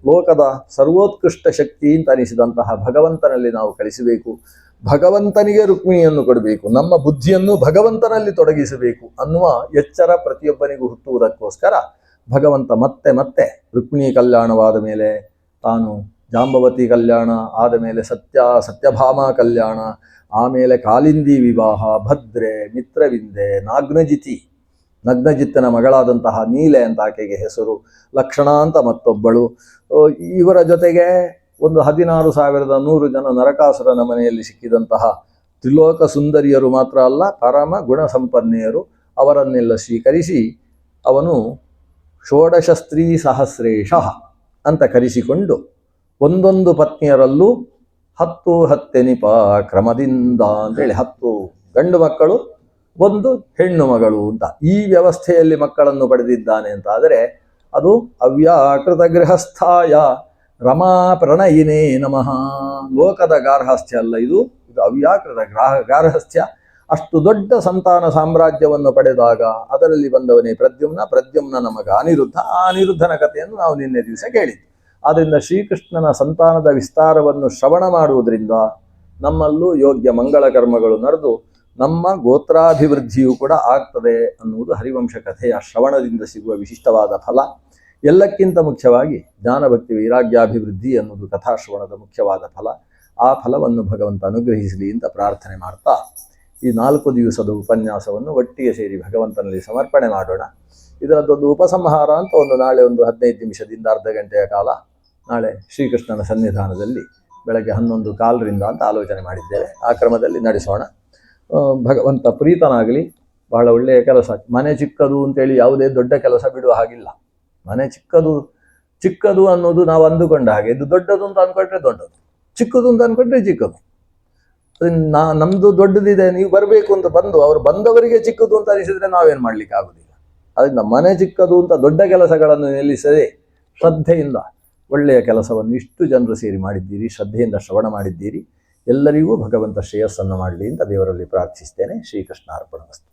ಲೋಕದ ಸರ್ವೋತ್ಕೃಷ್ಟ ಶಕ್ತಿ ಅಂತ ಅನಿಸಿದಂತಹ ಭಗವಂತನಲ್ಲಿ ನಾವು ಕಳಿಸಬೇಕು. ಭಗವಂತನಿಗೆ ರುಕ್ಮಿಣಿಯನ್ನು ಕೊಡಬೇಕು. ನಮ್ಮ ಬುದ್ಧಿಯನ್ನು ಭಗವಂತನಲ್ಲಿ ತೊಡಗಿಸಬೇಕು ಅನ್ನುವ ಎಚ್ಚರ ಪ್ರತಿಯೊಬ್ಬನಿಗೂ ಹುಟ್ಟುವುದಕ್ಕೋಸ್ಕರ ಭಗವಂತ ಮತ್ತೆ ರುಕ್ಮಿಣಿ ಕಲ್ಯಾಣವಾದ ಮೇಲೆ ತಾನು ಜಾಂಬವತಿ ಕಲ್ಯಾಣ, ಆದ ಮೇಲೆ ಸತ್ಯಭಾಮ ಕಲ್ಯಾಣ, ಆಮೇಲೆ ಕಾಲಿಂದಿ ವಿವಾಹ, ಭದ್ರೆ, ಮಿತ್ರವಿಂದೆ, ನಗ್ನಜಿತ್ತನ ಮಗಳಾದಂತಹ ನೀಲೆ ಅಂತ ಆಕೆಗೆ ಹೆಸರು, ಲಕ್ಷಣ ಅಂತ ಮತ್ತೊಬ್ಬಳು. ಇವರ ಜೊತೆಗೆ ಒಂದು 16,100 ಜನ ನರಕಾಸುರನ ಮನೆಯಲ್ಲಿ ಸಿಕ್ಕಿದಂತಹ ತ್ರಿಲೋಕ ಸುಂದರಿಯರು ಮಾತ್ರ ಅಲ್ಲ, ಪರಮ ಗುಣ ಸಂಪನ್ನೆಯರು. ಅವರನ್ನೆಲ್ಲ ಸ್ವೀಕರಿಸಿ ಅವನು ಷೋಡಶಸ್ತ್ರೀ ಸಹಸ್ರೇಶ ಅಂತ ಕರೆಸಿಕೊಂಡು ಒಂದೊಂದು ಪತ್ನಿಯರಲ್ಲೂ 10 ಹತ್ತೆನಿಪ ಕ್ರಮದಿಂದ ಅಂತೇಳಿ 10 ಗಂಡು ಮಕ್ಕಳು 1 ಹೆಣ್ಣು ಮಗಳು ಅಂತ ಈ ವ್ಯವಸ್ಥೆಯಲ್ಲಿ ಮಕ್ಕಳನ್ನು ಪಡೆದಿದ್ದಾನೆ ಅಂತ ಆದರೆ ಅದು ಅವ್ಯಾಕೃತ ಗೃಹಸ್ಥಾಯ ರಮಾ ಪ್ರಣಯಿನೇ ನಮಃ. ಲೋಕದ ಗಾರ್ಹಸ್ಥ್ಯ ಅಲ್ಲ, ಇದು ಅವ್ಯಾಕೃತ ಗಾರ್ಹಸ್ಥ್ಯ. ಅಷ್ಟು ದೊಡ್ಡ ಸಂತಾನ ಸಾಮ್ರಾಜ್ಯವನ್ನು ಪಡೆದಾಗ ಅದರಲ್ಲಿ ಬಂದವನೇ ಪ್ರದ್ಯುಮ್ನ ಮಗ ಅನಿರುದ್ಧ. ಆ ಅನಿರುದ್ಧನ ಕಥೆಯನ್ನು ನಾವು ನಿನ್ನೆ ದಿವಸ ಕೇಳಿದ್ವಿ. ಆದ್ದರಿಂದ ಶ್ರೀಕೃಷ್ಣನ ಸಂತಾನದ ವಿಸ್ತಾರವನ್ನು ಶ್ರವಣ ಮಾಡುವುದರಿಂದ ನಮ್ಮಲ್ಲೂ ಯೋಗ್ಯ ಮಂಗಳ ಕರ್ಮಗಳು ನಡೆದು ನಮ್ಮ ಗೋತ್ರಾಭಿವೃದ್ಧಿಯೂ ಕೂಡ ಆಗ್ತದೆ ಅನ್ನುವುದು ಹರಿವಂಶ ಕಥೆಯ ಶ್ರವಣದಿಂದ ಸಿಗುವ ವಿಶಿಷ್ಟವಾದ ಫಲ. ಎಲ್ಲಕ್ಕಿಂತ ಮುಖ್ಯವಾಗಿ ಜ್ಞಾನಭಕ್ತಿ ವೈರಾಗ್ಯಾಭಿವೃದ್ಧಿ ಅನ್ನೋದು ಕಥಾಶ್ರವಣದ ಮುಖ್ಯವಾದ ಫಲ. ಆ ಫಲವನ್ನು ಭಗವಂತ ಅನುಗ್ರಹಿಸಲಿ ಅಂತ ಪ್ರಾರ್ಥನೆ ಮಾಡ್ತಾ ಈ 4 ದಿವಸದ ಉಪನ್ಯಾಸವನ್ನು ಒಟ್ಟಿಗೆ ಸೇರಿ ಭಗವಂತನಲ್ಲಿ ಸಮರ್ಪಣೆ ಮಾಡೋಣ. ಇದರದ್ದೊಂದು ಉಪಸಂಹಾರ ಅಂತ ನಾಳೆ 15 ನಿಮಿಷದಿಂದ ಅರ್ಧ ಗಂಟೆಯ ಕಾಲ ನಾಳೆ ಶ್ರೀಕೃಷ್ಣನ ಸನ್ನಿಧಾನದಲ್ಲಿ ಬೆಳಗ್ಗೆ 11:15 ಅಂತ ಆಲೋಚನೆ ಮಾಡಿದ್ದೇವೆ. ಆ ಕ್ರಮದಲ್ಲಿ ನಡೆಸೋಣ. ಭಗವಂತ ಪ್ರೀತನಾಗಲಿ. ಬಹಳ ಒಳ್ಳೆಯ ಕೆಲಸ. ಮನೆ ಚಿಕ್ಕದು ಅಂತೇಳಿ ಯಾವುದೇ ದೊಡ್ಡ ಕೆಲಸ ಬಿಡುವ ಹಾಗಿಲ್ಲ. ಮನೆ ಚಿಕ್ಕದು ಅನ್ನೋದು ನಾವು ಅಂದುಕೊಂಡ ಹಾಗೆ, ಇದು ದೊಡ್ಡದು ಅಂತ ಅಂದ್ಕೊಂಡ್ರೆ ದೊಡ್ಡದು, ಚಿಕ್ಕದು ಅಂತ ಅಂದ್ಕೊಂಡ್ರೆ ಚಿಕ್ಕದು. ನಮ್ದು ದೊಡ್ಡದಿದೆ, ನೀವು ಬರಬೇಕು ಅಂತ ಬಂದು ಅವರು ಬಂದವರಿಗೆ ಚಿಕ್ಕದು ಅಂತ ಅನಿಸಿದ್ರೆ ನಾವೇನು ಮಾಡ್ಲಿಕ್ಕೆ ಆಗುದಿಲ್ಲ. ಅದರಿಂದ ಮನೆ ಚಿಕ್ಕದು ಅಂತ ದೊಡ್ಡ ಕೆಲಸಗಳನ್ನು ನಿಲ್ಲಿಸದೆ ಶ್ರದ್ಧೆಯಿಂದ ಒಳ್ಳೆಯ ಕೆಲಸವನ್ನು ಇಷ್ಟು ಜನರು ಸೇರಿ ಮಾಡಿದ್ದೀರಿ, ಶ್ರದ್ಧೆಯಿಂದ ಶ್ರವಣ ಮಾಡಿದ್ದೀರಿ. ಎಲ್ಲರಿಗೂ ಭಗವಂತ ಶ್ರೇಯಸ್ಸನ್ನು ಮಾಡಲಿ ಅಂತ ದೇವರಲ್ಲಿ ಪ್ರಾರ್ಥಿಸ್ತೇನೆ. ಶ್ರೀಕೃಷ್ಣ ಅರ್ಪಣಮಸ್ತು.